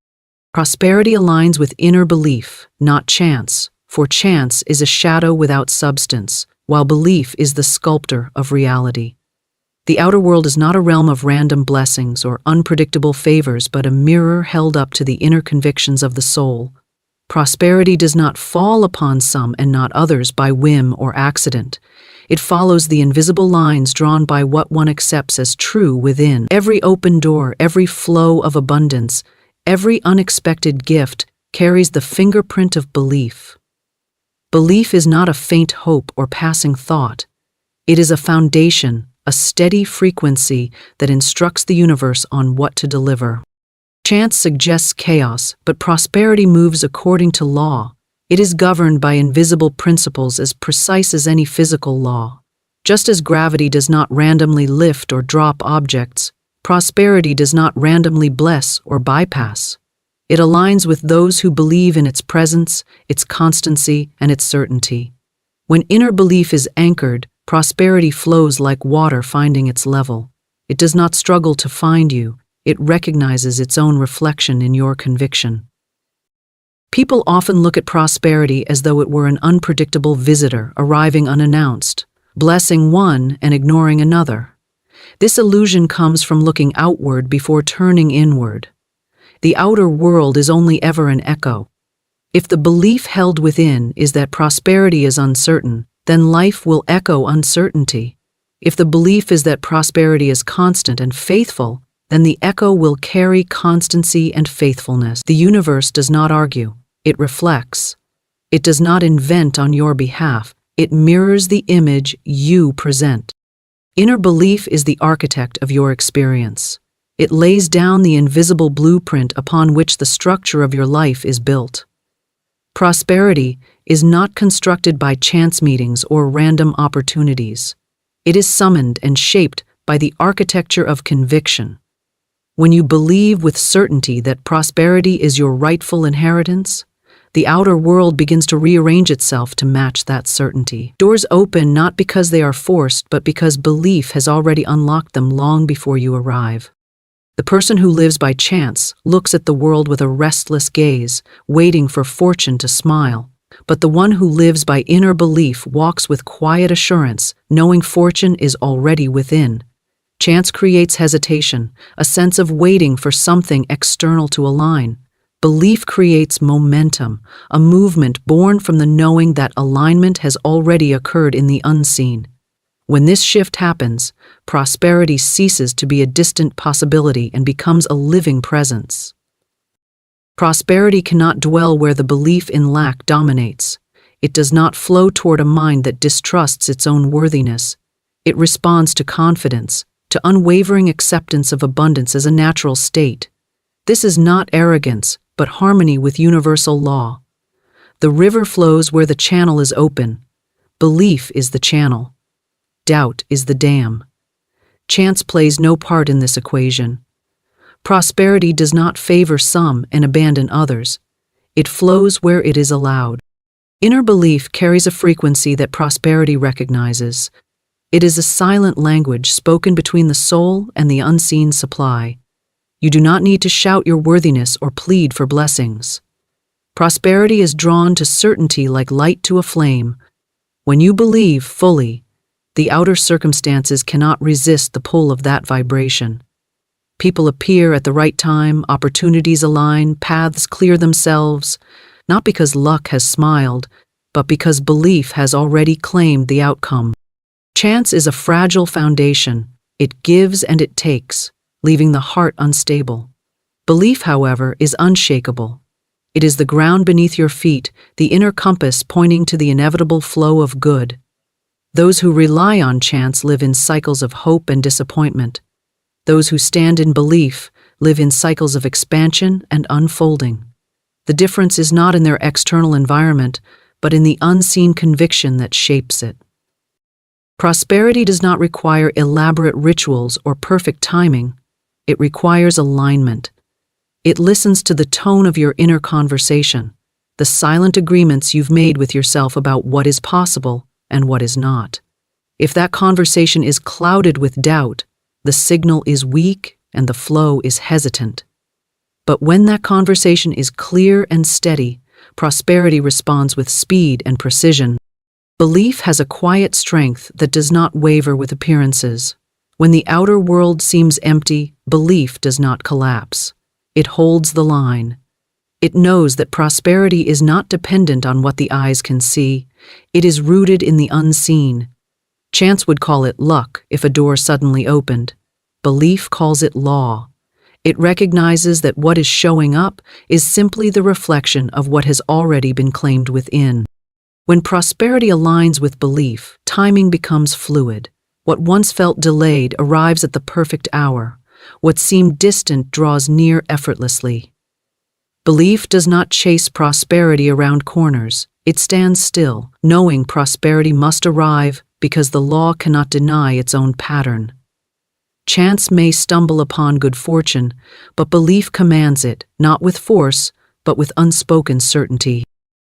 Prosperity aligns with inner belief, not chance, for chance is a shadow without substance, while belief is the sculptor of reality. The outer world is not a realm of random blessings or unpredictable favors, but a mirror held up to the inner convictions of the soul. Prosperity does not fall upon some and not others by whim or accident. It follows the invisible lines drawn by what one accepts as true within. Every open door, every flow of abundance, every unexpected gift carries the fingerprint of belief. Belief is not a faint hope or passing thought. It is a foundation, a steady frequency that instructs the universe on what to deliver. Chance suggests chaos, but prosperity moves according to law. It is governed by invisible principles as precise as any physical law. Just as gravity does not randomly lift or drop objects, prosperity does not randomly bless or bypass. It aligns with those who believe in its presence, its constancy, and its certainty. When inner belief is anchored, prosperity flows like water finding its level. It does not struggle to find you. It recognizes its own reflection in your conviction. People often look at prosperity as though it were an unpredictable visitor arriving unannounced, blessing one and ignoring another. This illusion comes from looking outward before turning inward. The outer world is only ever an echo. If the belief held within is that prosperity is uncertain, then life will echo uncertainty. If the belief is that prosperity is constant and faithful, then the echo will carry constancy and faithfulness. The universe does not argue, it reflects. It does not invent on your behalf, It mirrors the image you present. Inner belief is the architect of your experience. It lays down the invisible blueprint upon which the structure of your life is built. Prosperity is not constructed by chance meetings or random opportunities. It is summoned and shaped by the architecture of conviction. When you believe with certainty that prosperity is your rightful inheritance, the outer world begins to rearrange itself to match that certainty. Doors open not because they are forced, but because belief has already unlocked them long before you arrive. The person who lives by chance looks at the world with a restless gaze, waiting for fortune to smile. But the one who lives by inner belief walks with quiet assurance, knowing fortune is already within. Chance creates hesitation, a sense of waiting for something external to align. Belief creates momentum, a movement born from the knowing that alignment has already occurred in the unseen. When this shift happens, prosperity ceases to be a distant possibility and becomes a living presence. Prosperity cannot dwell where the belief in lack dominates. It does not flow toward a mind that distrusts its own worthiness. It responds to confidence, to unwavering acceptance of abundance as a natural state. This is not arrogance, but harmony with universal law. The river flows where the channel is open. Belief is the channel. Doubt is the dam. Chance plays no part in this equation. Prosperity does not favor some and abandon others. It flows where it is allowed. Inner belief carries a frequency that prosperity recognizes. It is a silent language spoken between the soul and the unseen supply. You do not need to shout your worthiness or plead for blessings. Prosperity is drawn to certainty like light to a flame. When you believe fully, the outer circumstances cannot resist the pull of that vibration. People appear at the right time, opportunities align, paths clear themselves, not because luck has smiled, but because belief has already claimed the outcome. Chance is a fragile foundation. It gives and it takes, leaving the heart unstable. Belief, however, is unshakable. It is the ground beneath your feet, the inner compass pointing to the inevitable flow of good. Those who rely on chance live in cycles of hope and disappointment. Those who stand in belief live in cycles of expansion and unfolding. The difference is not in their external environment, but in the unseen conviction that shapes it. Prosperity does not require elaborate rituals or perfect timing. It requires alignment. It listens to the tone of your inner conversation, the silent agreements you've made with yourself about what is possible and what is not. If that conversation is clouded with doubt, the signal is weak and the flow is hesitant. But when that conversation is clear and steady, prosperity responds with speed and precision. Belief has a quiet strength that does not waver with appearances. When the outer world seems empty, belief does not collapse. It holds the line. It knows that prosperity is not dependent on what the eyes can see. It is rooted in the unseen. Chance would call it luck if a door suddenly opened. Belief calls it law. It recognizes that what is showing up is simply the reflection of what has already been claimed within. When prosperity aligns with belief, timing becomes fluid. What once felt delayed arrives at the perfect hour. What seemed distant draws near effortlessly. Belief does not chase prosperity around corners. It stands still, knowing prosperity must arrive because the law cannot deny its own pattern. Chance may stumble upon good fortune, but belief commands it, not with force, but with unspoken certainty.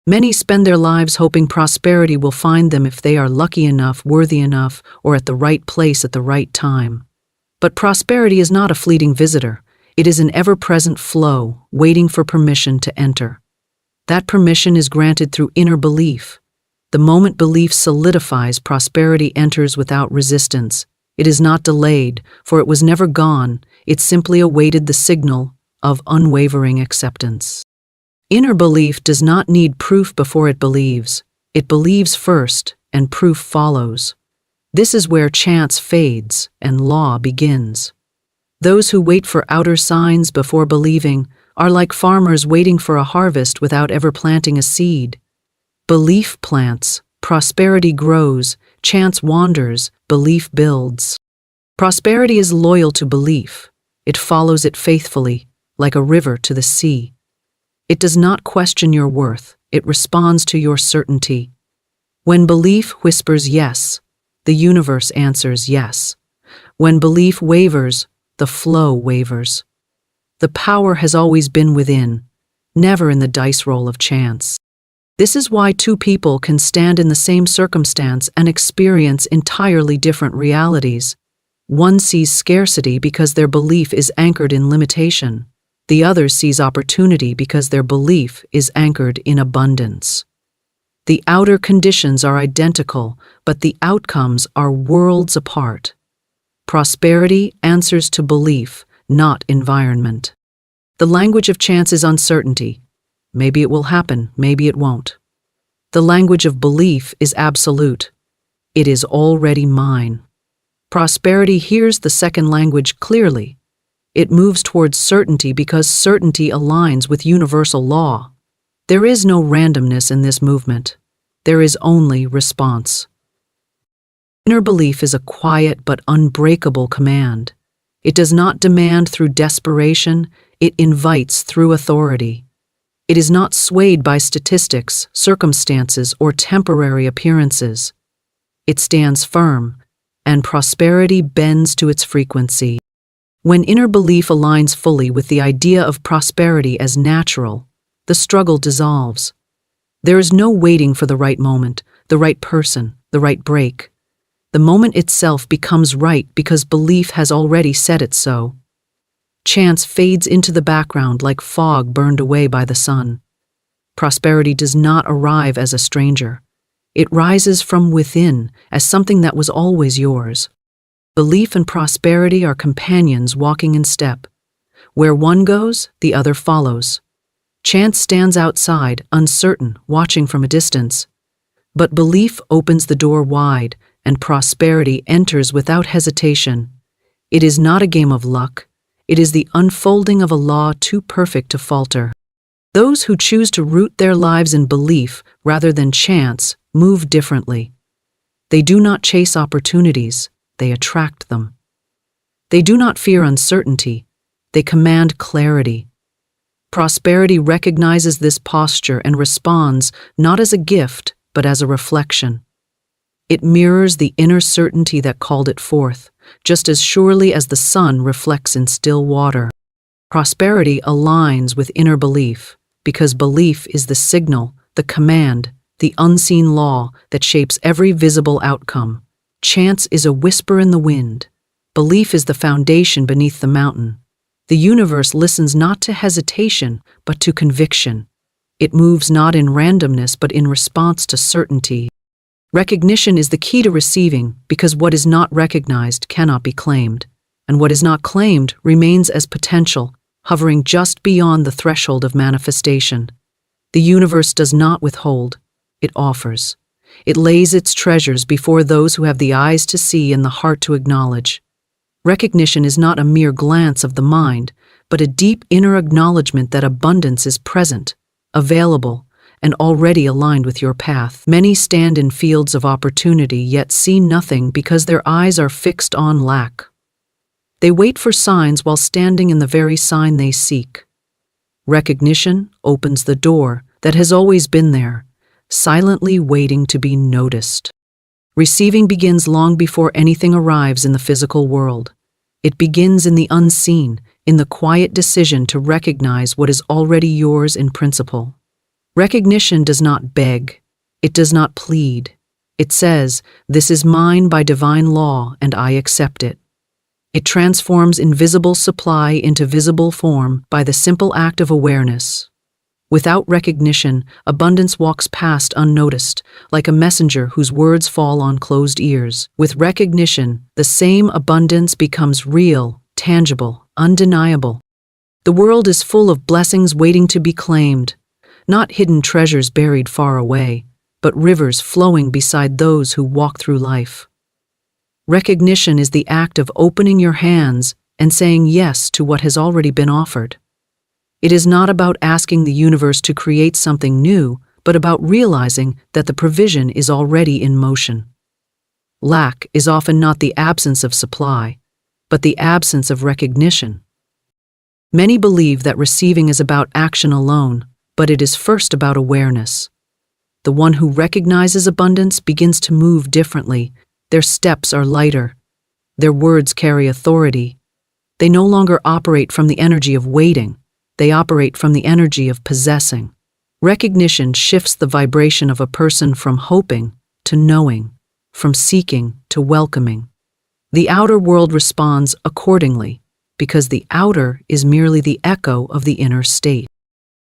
Many spend their lives hoping prosperity will find them if they are lucky enough, worthy enough, or at the right place at the right time. But prosperity is not a fleeting visitor. It is an ever-present flow, waiting for permission to enter. That permission is granted through inner belief. The moment belief solidifies, prosperity enters without resistance. It is not delayed, for it was never gone. It simply awaited the signal of unwavering acceptance. Inner belief does not need proof before it believes. It believes first, and proof follows. This is where chance fades and law begins. Those who wait for outer signs before believing are like farmers waiting for a harvest without ever planting a seed. Belief plants, prosperity grows, chance wanders, belief builds. Prosperity is loyal to belief. It follows it faithfully, like a river to the sea. It does not question your worth, it responds to your certainty. When belief whispers yes, the universe answers yes. When belief wavers, the flow wavers. The power has always been within, never in the dice roll of chance. This is why two people can stand in the same circumstance and experience entirely different realities. One sees scarcity because their belief is anchored in limitation. The other sees opportunity because their belief is anchored in abundance. The outer conditions are identical, but the outcomes are worlds apart. Prosperity answers to belief, not environment. The language of chance is uncertainty. Maybe it will happen, maybe it won't. The language of belief is absolute. It is already mine. Prosperity hears the second language clearly. It moves towards certainty because certainty aligns with universal law. There is no randomness in this movement. There is only response. Inner belief is a quiet but unbreakable command. It does not demand through desperation, it invites through authority. It is not swayed by statistics, circumstances, or temporary appearances. It stands firm, and prosperity bends to its frequency. When inner belief aligns fully with the idea of prosperity as natural, the struggle dissolves. There is no waiting for the right moment, the right person, the right break. The moment itself becomes right because belief has already said it so. Chance fades into the background like fog burned away by the sun. Prosperity does not arrive as a stranger. It rises from within as something that was always yours. Belief and prosperity are companions walking in step. Where one goes, the other follows. Chance stands outside, uncertain, watching from a distance. But belief opens the door wide, and prosperity enters without hesitation. It is not a game of luck. It is the unfolding of a law too perfect to falter. Those who choose to root their lives in belief rather than chance move differently. They do not chase opportunities, they attract them. They do not fear uncertainty, they command clarity. Prosperity recognizes this posture and responds not as a gift, but as a reflection. It mirrors the inner certainty that called it forth, just as surely as the sun reflects in still water. Prosperity aligns with inner belief, because belief is the signal, the command, the unseen law that shapes every visible outcome. Chance is a whisper in the wind. Belief is the foundation beneath the mountain. The universe listens not to hesitation, but to conviction. It moves not in randomness, but in response to certainty. Recognition is the key to receiving, because what is not recognized cannot be claimed, and what is not claimed remains as potential, hovering just beyond the threshold of manifestation. The universe does not withhold, it offers. It lays its treasures before those who have the eyes to see and the heart to acknowledge. Recognition is not a mere glance of the mind, but a deep inner acknowledgement that abundance is present, available, and already aligned with your path. Many stand in fields of opportunity yet see nothing because their eyes are fixed on lack. They wait for signs while standing in the very sign they seek. Recognition opens the door that has always been there, silently waiting to be noticed. Receiving begins long before anything arrives in the physical world. It begins in the unseen, in the quiet decision to recognize what is already yours in principle. Recognition does not beg. It does not plead. It says, "This is mine by divine law, and I accept it." It transforms invisible supply into visible form by the simple act of awareness. Without recognition, abundance walks past unnoticed, like a messenger whose words fall on closed ears. With recognition, the same abundance becomes real, tangible, undeniable. The world is full of blessings waiting to be claimed, not hidden treasures buried far away, but rivers flowing beside those who walk through life. Recognition is the act of opening your hands and saying yes to what has already been offered. It is not about asking the universe to create something new, but about realizing that the provision is already in motion. Lack is often not the absence of supply, but the absence of recognition. Many believe that receiving is about action alone, but it is first about awareness. The one who recognizes abundance begins to move differently. Their steps are lighter. Their words carry authority. They no longer operate from the energy of waiting. They operate from the energy of possessing. Recognition shifts the vibration of a person from hoping to knowing, from seeking to welcoming. The outer world responds accordingly, because the outer is merely the echo of the inner state.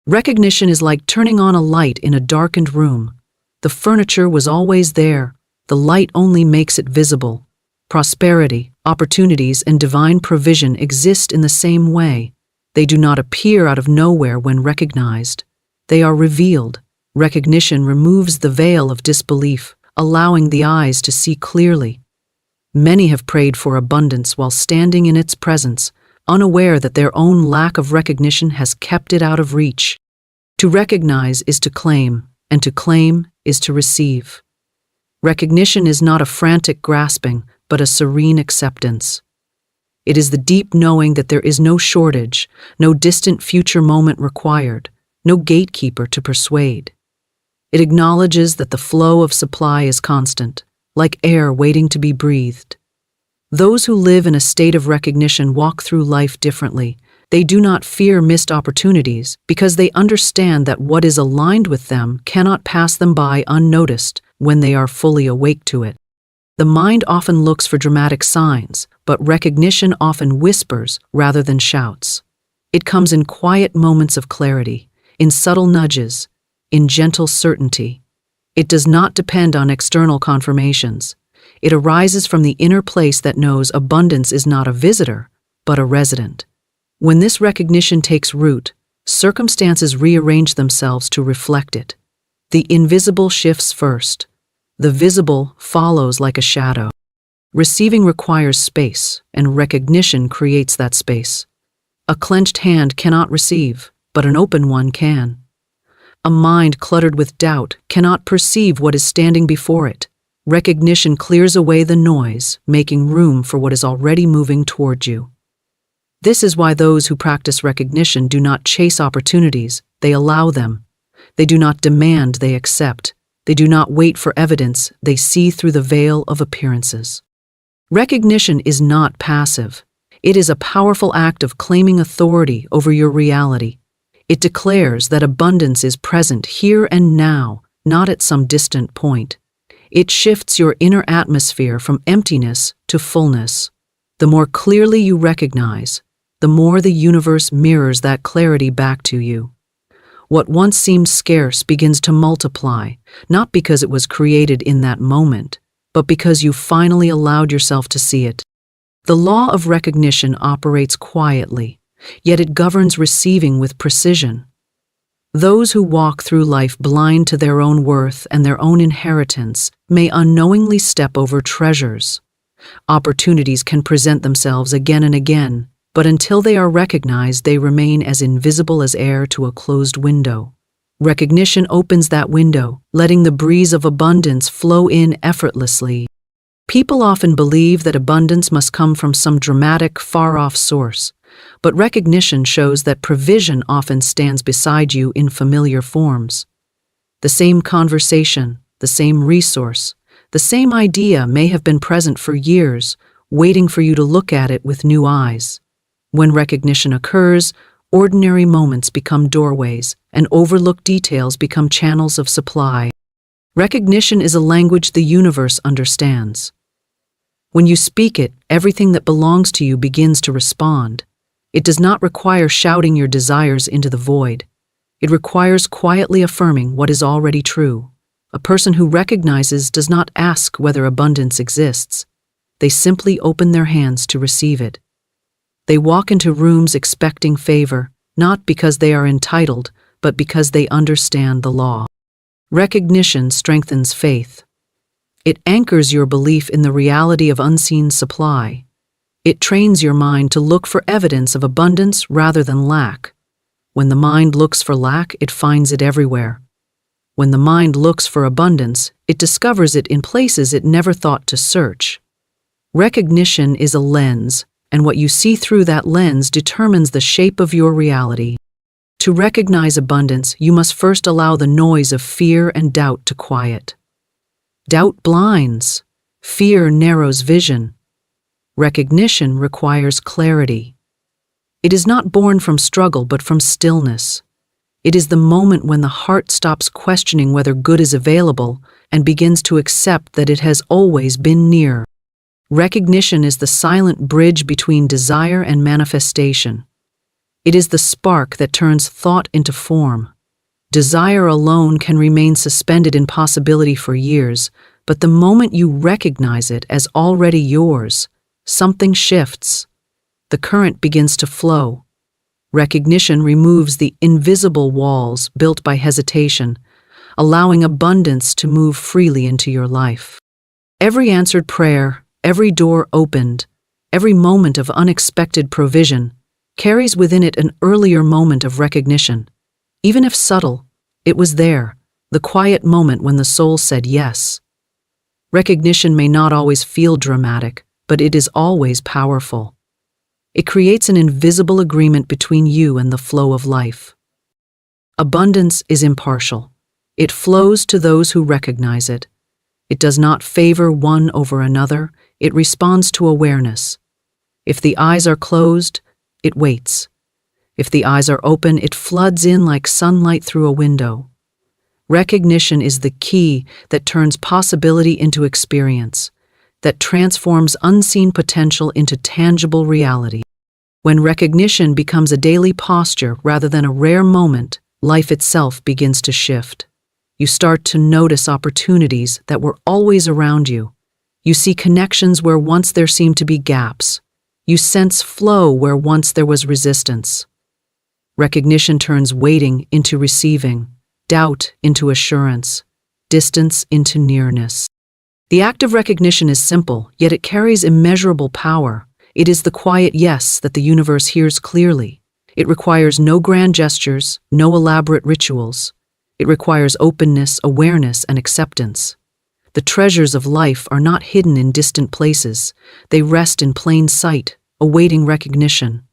Recognition is like turning on a light in a darkened room. The furniture was always there. The light only makes it visible. Prosperity, opportunities, and divine provision exist in the same way. They do not appear out of nowhere when recognized. They are revealed. Recognition removes the veil of disbelief, allowing the eyes to see clearly. Many have prayed for abundance while standing in its presence, unaware that their own lack of recognition has kept it out of reach. To recognize is to claim, and to claim is to receive. Recognition is not a frantic grasping, but a serene acceptance. It is the deep knowing that there is no shortage, no distant future moment required, no gatekeeper to persuade. It acknowledges that the flow of supply is constant, like air waiting to be breathed. Those who live in a state of recognition walk through life differently. They do not fear missed opportunities because they understand that what is aligned with them cannot pass them by unnoticed when they are fully awake to it. The mind often looks for dramatic signs, but recognition often whispers rather than shouts. It comes in quiet moments of clarity, in subtle nudges, in gentle certainty. It does not depend on external confirmations. It arises from the inner place that knows abundance is not a visitor, but a resident. When this recognition takes root, circumstances rearrange themselves to reflect it. The invisible shifts first. The visible follows like a shadow. Receiving requires space, and recognition creates that space. A clenched hand cannot receive, but an open one can. A mind cluttered with doubt cannot perceive what is standing before it. Recognition clears away the noise, making room for what is already moving toward you. This is why those who practice recognition do not chase opportunities, they allow them. They do not demand, they accept. They do not wait for evidence, they see through the veil of appearances. Recognition is not passive. It is a powerful act of claiming authority over your reality. It declares that abundance is present here and now, not at some distant point. It shifts your inner atmosphere from emptiness to fullness. The more clearly you recognize, the more the universe mirrors that clarity back to you. What once seemed scarce begins to multiply, not because it was created in that moment, but because you finally allowed yourself to see it. The law of recognition operates quietly, yet it governs receiving with precision. Those who walk through life blind to their own worth and their own inheritance may unknowingly step over treasures. Opportunities can present themselves again and again, but until they are recognized, they remain as invisible as air to a closed window. Recognition opens that window, letting the breeze of abundance flow in effortlessly. People often believe that abundance must come from some dramatic, far-off source, but recognition shows that provision often stands beside you in familiar forms. The same conversation, the same resource, the same idea may have been present for years, waiting for you to look at it with new eyes. When recognition occurs, ordinary moments become doorways, and overlooked details become channels of supply. Recognition is a language the universe understands. When you speak it, everything that belongs to you begins to respond. It does not require shouting your desires into the void. It requires quietly affirming what is already true. A person who recognizes does not ask whether abundance exists. They simply open their hands to receive it. They walk into rooms expecting favor, not because they are entitled, but because they understand the law. Recognition strengthens faith. It anchors your belief in the reality of unseen supply. It trains your mind to look for evidence of abundance rather than lack. When the mind looks for lack, it finds it everywhere. When the mind looks for abundance, it discovers it in places it never thought to search. Recognition is a lens, and what you see through that lens determines the shape of your reality. To recognize abundance, you must first allow the noise of fear and doubt to quiet. Doubt blinds. Fear narrows vision. Recognition requires clarity. It is not born from struggle but from stillness. It is the moment when the heart stops questioning whether good is available and begins to accept that it has always been near. Recognition is the silent bridge between desire and manifestation. It is the spark that turns thought into form. Desire alone can remain suspended in possibility for years, but the moment you recognize it as already yours, something shifts. The current begins to flow. Recognition removes the invisible walls built by hesitation, allowing abundance to move freely into your life. Every answered prayer, every door opened, every moment of unexpected provision carries within it an earlier moment of recognition. Even if subtle, it was there, the quiet moment when the soul said yes. Recognition may not always feel dramatic, but it is always powerful. It creates an invisible agreement between you and the flow of life. Abundance is impartial. It flows to those who recognize it. It does not favor one over another, it responds to awareness. If the eyes are closed, it waits. If the eyes are open, it floods in like sunlight through a window. Recognition is the key that turns possibility into experience, that transforms unseen potential into tangible reality. When recognition becomes a daily posture rather than a rare moment, life itself begins to shift. You start to notice opportunities that were always around you. You see connections where once there seemed to be gaps. You sense flow where once there was resistance. Recognition turns waiting into receiving, doubt into assurance, distance into nearness. The act of recognition is simple, yet it carries immeasurable power. It is the quiet yes that the universe hears clearly. It requires no grand gestures, no elaborate rituals. It requires openness, awareness, and acceptance. The treasures of life are not hidden in distant places. They rest in plain sight, awaiting recognition.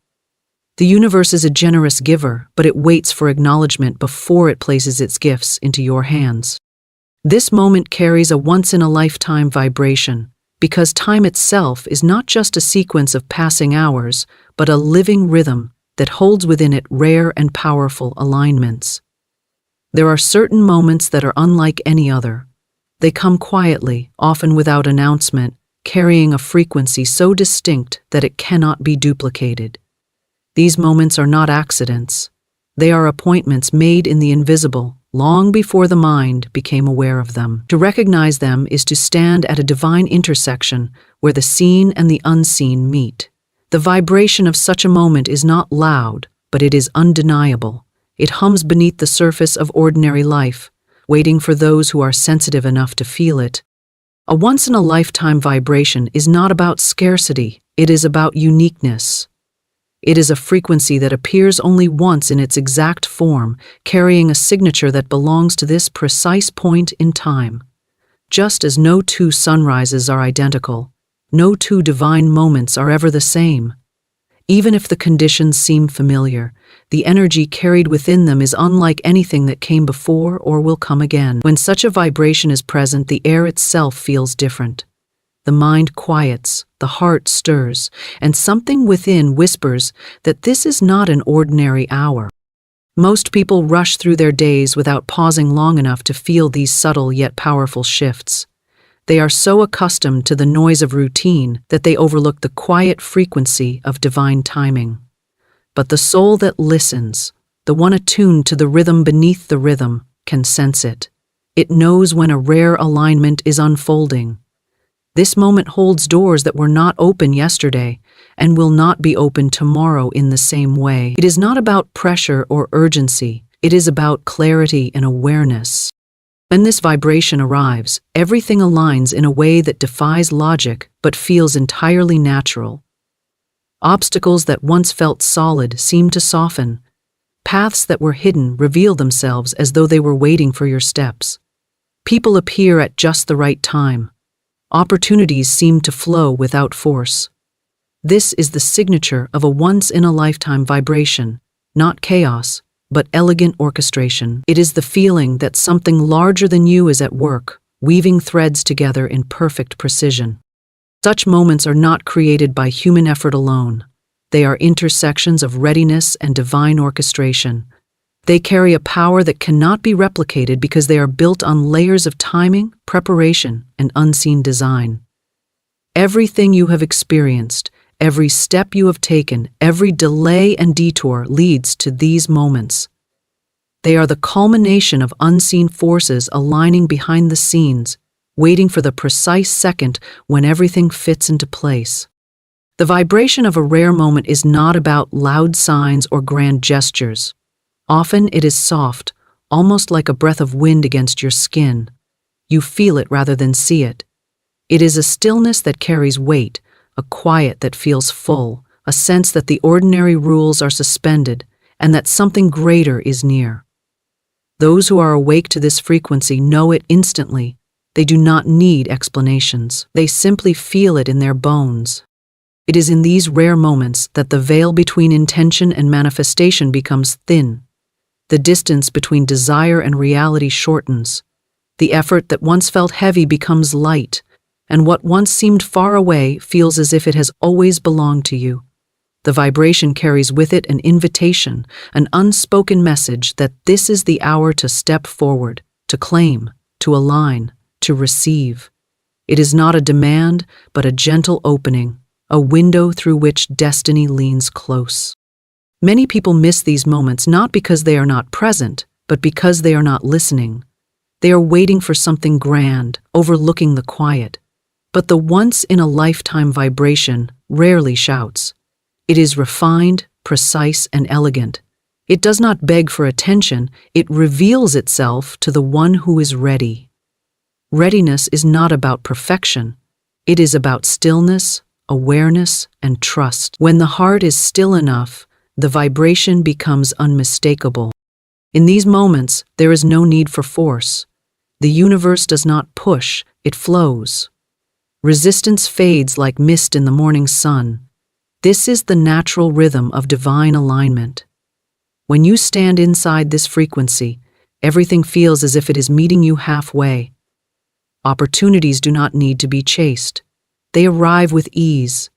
The universe is a generous giver, but it waits for acknowledgement before it places its gifts into your hands. This moment carries a once-in-a-lifetime vibration, because time itself is not just a sequence of passing hours, but a living rhythm that holds within it rare and powerful alignments. There are certain moments that are unlike any other. They come quietly, often without announcement, carrying a frequency so distinct that it cannot be duplicated. These moments are not accidents. They are appointments made in the invisible, long before the mind became aware of them. To recognize them is to stand at a divine intersection where the seen and the unseen meet. The vibration of such a moment is not loud, but it is undeniable. It hums beneath the surface of ordinary life, waiting for those who are sensitive enough to feel it. A once-in-a-lifetime vibration is not about scarcity, it is about uniqueness. It is a frequency that appears only once in its exact form, carrying a signature that belongs to this precise point in time. Just as no two sunrises are identical, no two divine moments are ever the same. Even if the conditions seem familiar, the energy carried within them is unlike anything that came before or will come again. When such a vibration is present, the air itself feels different. The mind quiets, the heart stirs, and something within whispers that this is not an ordinary hour. Most people rush through their days without pausing long enough to feel these subtle yet powerful shifts. They are so accustomed to the noise of routine that they overlook the quiet frequency of divine timing. But the soul that listens, the one attuned to the rhythm beneath the rhythm, can sense it. It knows when a rare alignment is unfolding. This moment holds doors that were not open yesterday and will not be open tomorrow in the same way. It is not about pressure or urgency. It is about clarity and awareness. When this vibration arrives, everything aligns in a way that defies logic but feels entirely natural. Obstacles that once felt solid seem to soften. Paths that were hidden reveal themselves as though they were waiting for your steps. People appear at just the right time. Opportunities seem to flow without force. This is the signature of a once-in-a-lifetime vibration, not chaos, but elegant orchestration. It is the feeling that something larger than you is at work, weaving threads together in perfect precision. Such moments are not created by human effort alone. They are intersections of readiness and divine orchestration. They carry a power that cannot be replicated because they are built on layers of timing, preparation, and unseen design. Everything you have experienced, every step you have taken, every delay and detour leads to these moments. They are the culmination of unseen forces aligning behind the scenes, waiting for the precise second when everything fits into place. The vibration of a rare moment is not about loud signs or grand gestures. Often it is soft, almost like a breath of wind against your skin. You feel it rather than see it. It is a stillness that carries weight, a quiet that feels full, a sense that the ordinary rules are suspended and that something greater is near. Those who are awake to this frequency know it instantly. They do not need explanations. They simply feel it in their bones. It is in these rare moments that the veil between intention and manifestation becomes thin. The distance between desire and reality shortens. The effort that once felt heavy becomes light, and what once seemed far away feels as if it has always belonged to you. The vibration carries with it an invitation, an unspoken message that this is the hour to step forward, to claim, to align, to receive. It is not a demand, but a gentle opening, a window through which destiny leans close. Many people miss these moments not because they are not present, but because they are not listening. They are waiting for something grand, overlooking the quiet. But the once-in-a-lifetime vibration rarely shouts. It is refined, precise, and elegant. It does not beg for attention, it reveals itself to the one who is ready. Readiness is not about perfection. It is about stillness, awareness, and trust. When the heart is still enough, the vibration becomes unmistakable. In these moments, there is no need for force. The universe does not push, it flows. Resistance fades like mist in the morning sun. This is the natural rhythm of divine alignment. When you stand inside this frequency, everything feels as if it is meeting you halfway. Opportunities do not need to be chased. They arrive with ease.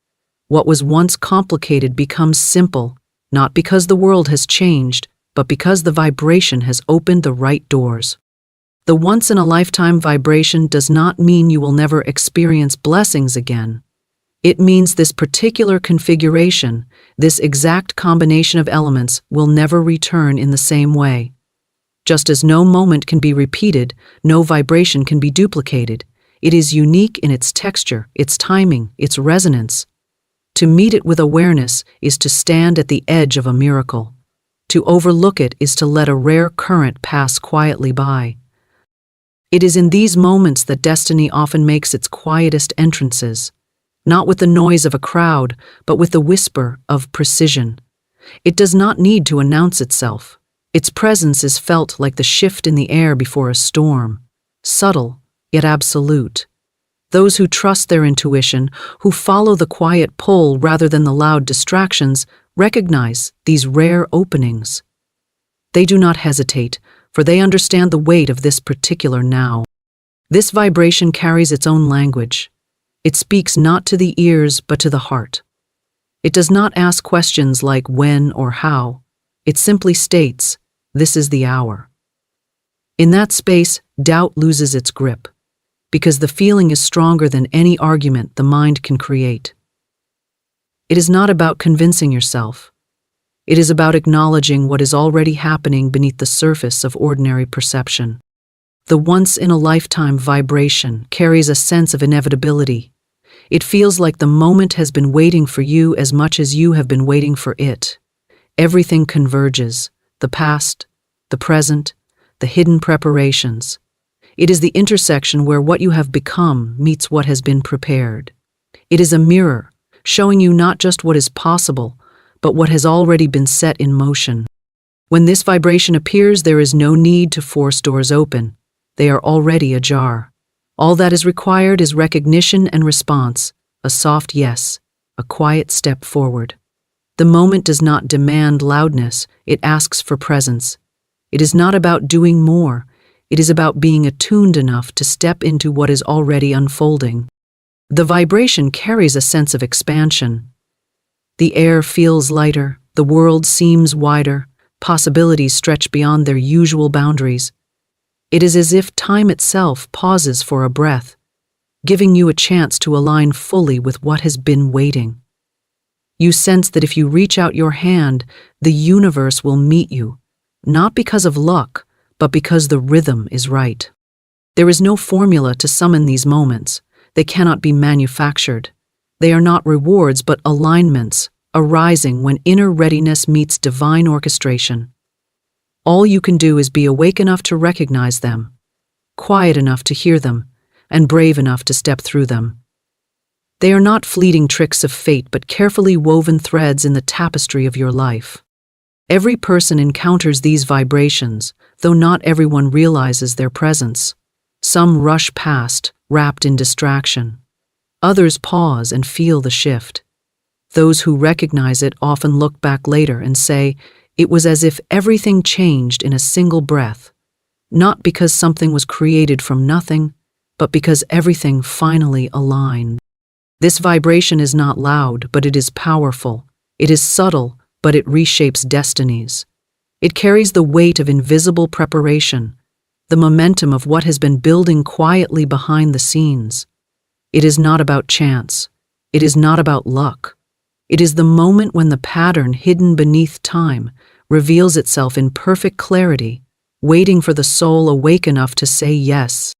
What was once complicated becomes simple, not because the world has changed, but because the vibration has opened the right doors. The once-in-a-lifetime vibration does not mean you will never experience blessings again. It means this particular configuration, this exact combination of elements, will never return in the same way. Just as no moment can be repeated, no vibration can be duplicated. It is unique in its texture, its timing, its resonance. To meet it with awareness is to stand at the edge of a miracle. To overlook it is to let a rare current pass quietly by. It is in these moments that destiny often makes its quietest entrances, not with the noise of a crowd, but with the whisper of precision. It does not need to announce itself. Its presence is felt like the shift in the air before a storm, subtle, yet absolute. Those who trust their intuition, who follow the quiet pull rather than the loud distractions, recognize these rare openings. They do not hesitate, for they understand the weight of this particular now. This vibration carries its own language. It speaks not to the ears but to the heart. It does not ask questions like when or how. It simply states, "This is the hour." In that space, doubt loses its grip, because the feeling is stronger than any argument the mind can create. It is not about convincing yourself. It is about acknowledging what is already happening beneath the surface of ordinary perception. The once-in-a-lifetime vibration carries a sense of inevitability. It feels like the moment has been waiting for you as much as you have been waiting for it. Everything converges, the past, the present, the hidden preparations. It is the intersection where what you have become meets what has been prepared. It is a mirror, showing you not just what is possible, but what has already been set in motion. When this vibration appears, there is no need to force doors open. They are already ajar. All that is required is recognition and response, a soft yes, a quiet step forward. The moment does not demand loudness, it asks for presence. It is not about doing more, it is about being attuned enough to step into what is already unfolding. The vibration carries a sense of expansion. The air feels lighter, the world seems wider, possibilities stretch beyond their usual boundaries. It is as if time itself pauses for a breath, giving you a chance to align fully with what has been waiting. You sense that if you reach out your hand, the universe will meet you, not because of luck, but because the rhythm is right. There is no formula to summon these moments. They cannot be manufactured. They are not rewards, but alignments, arising when inner readiness meets divine orchestration. All you can do is be awake enough to recognize them, quiet enough to hear them, and brave enough to step through them. They are not fleeting tricks of fate, but carefully woven threads in the tapestry of your life. Every person encounters these vibrations, though not everyone realizes their presence. Some rush past, wrapped in distraction. Others pause and feel the shift. Those who recognize it often look back later and say, "It was as if everything changed in a single breath," not because something was created from nothing, but because everything finally aligned. This vibration is not loud, but it is powerful. It is subtle, but it reshapes destinies. It carries the weight of invisible preparation, the momentum of what has been building quietly behind the scenes. It is not about chance. It is not about luck. It is the moment when the pattern hidden beneath time reveals itself in perfect clarity, waiting for the soul awake enough to say yes.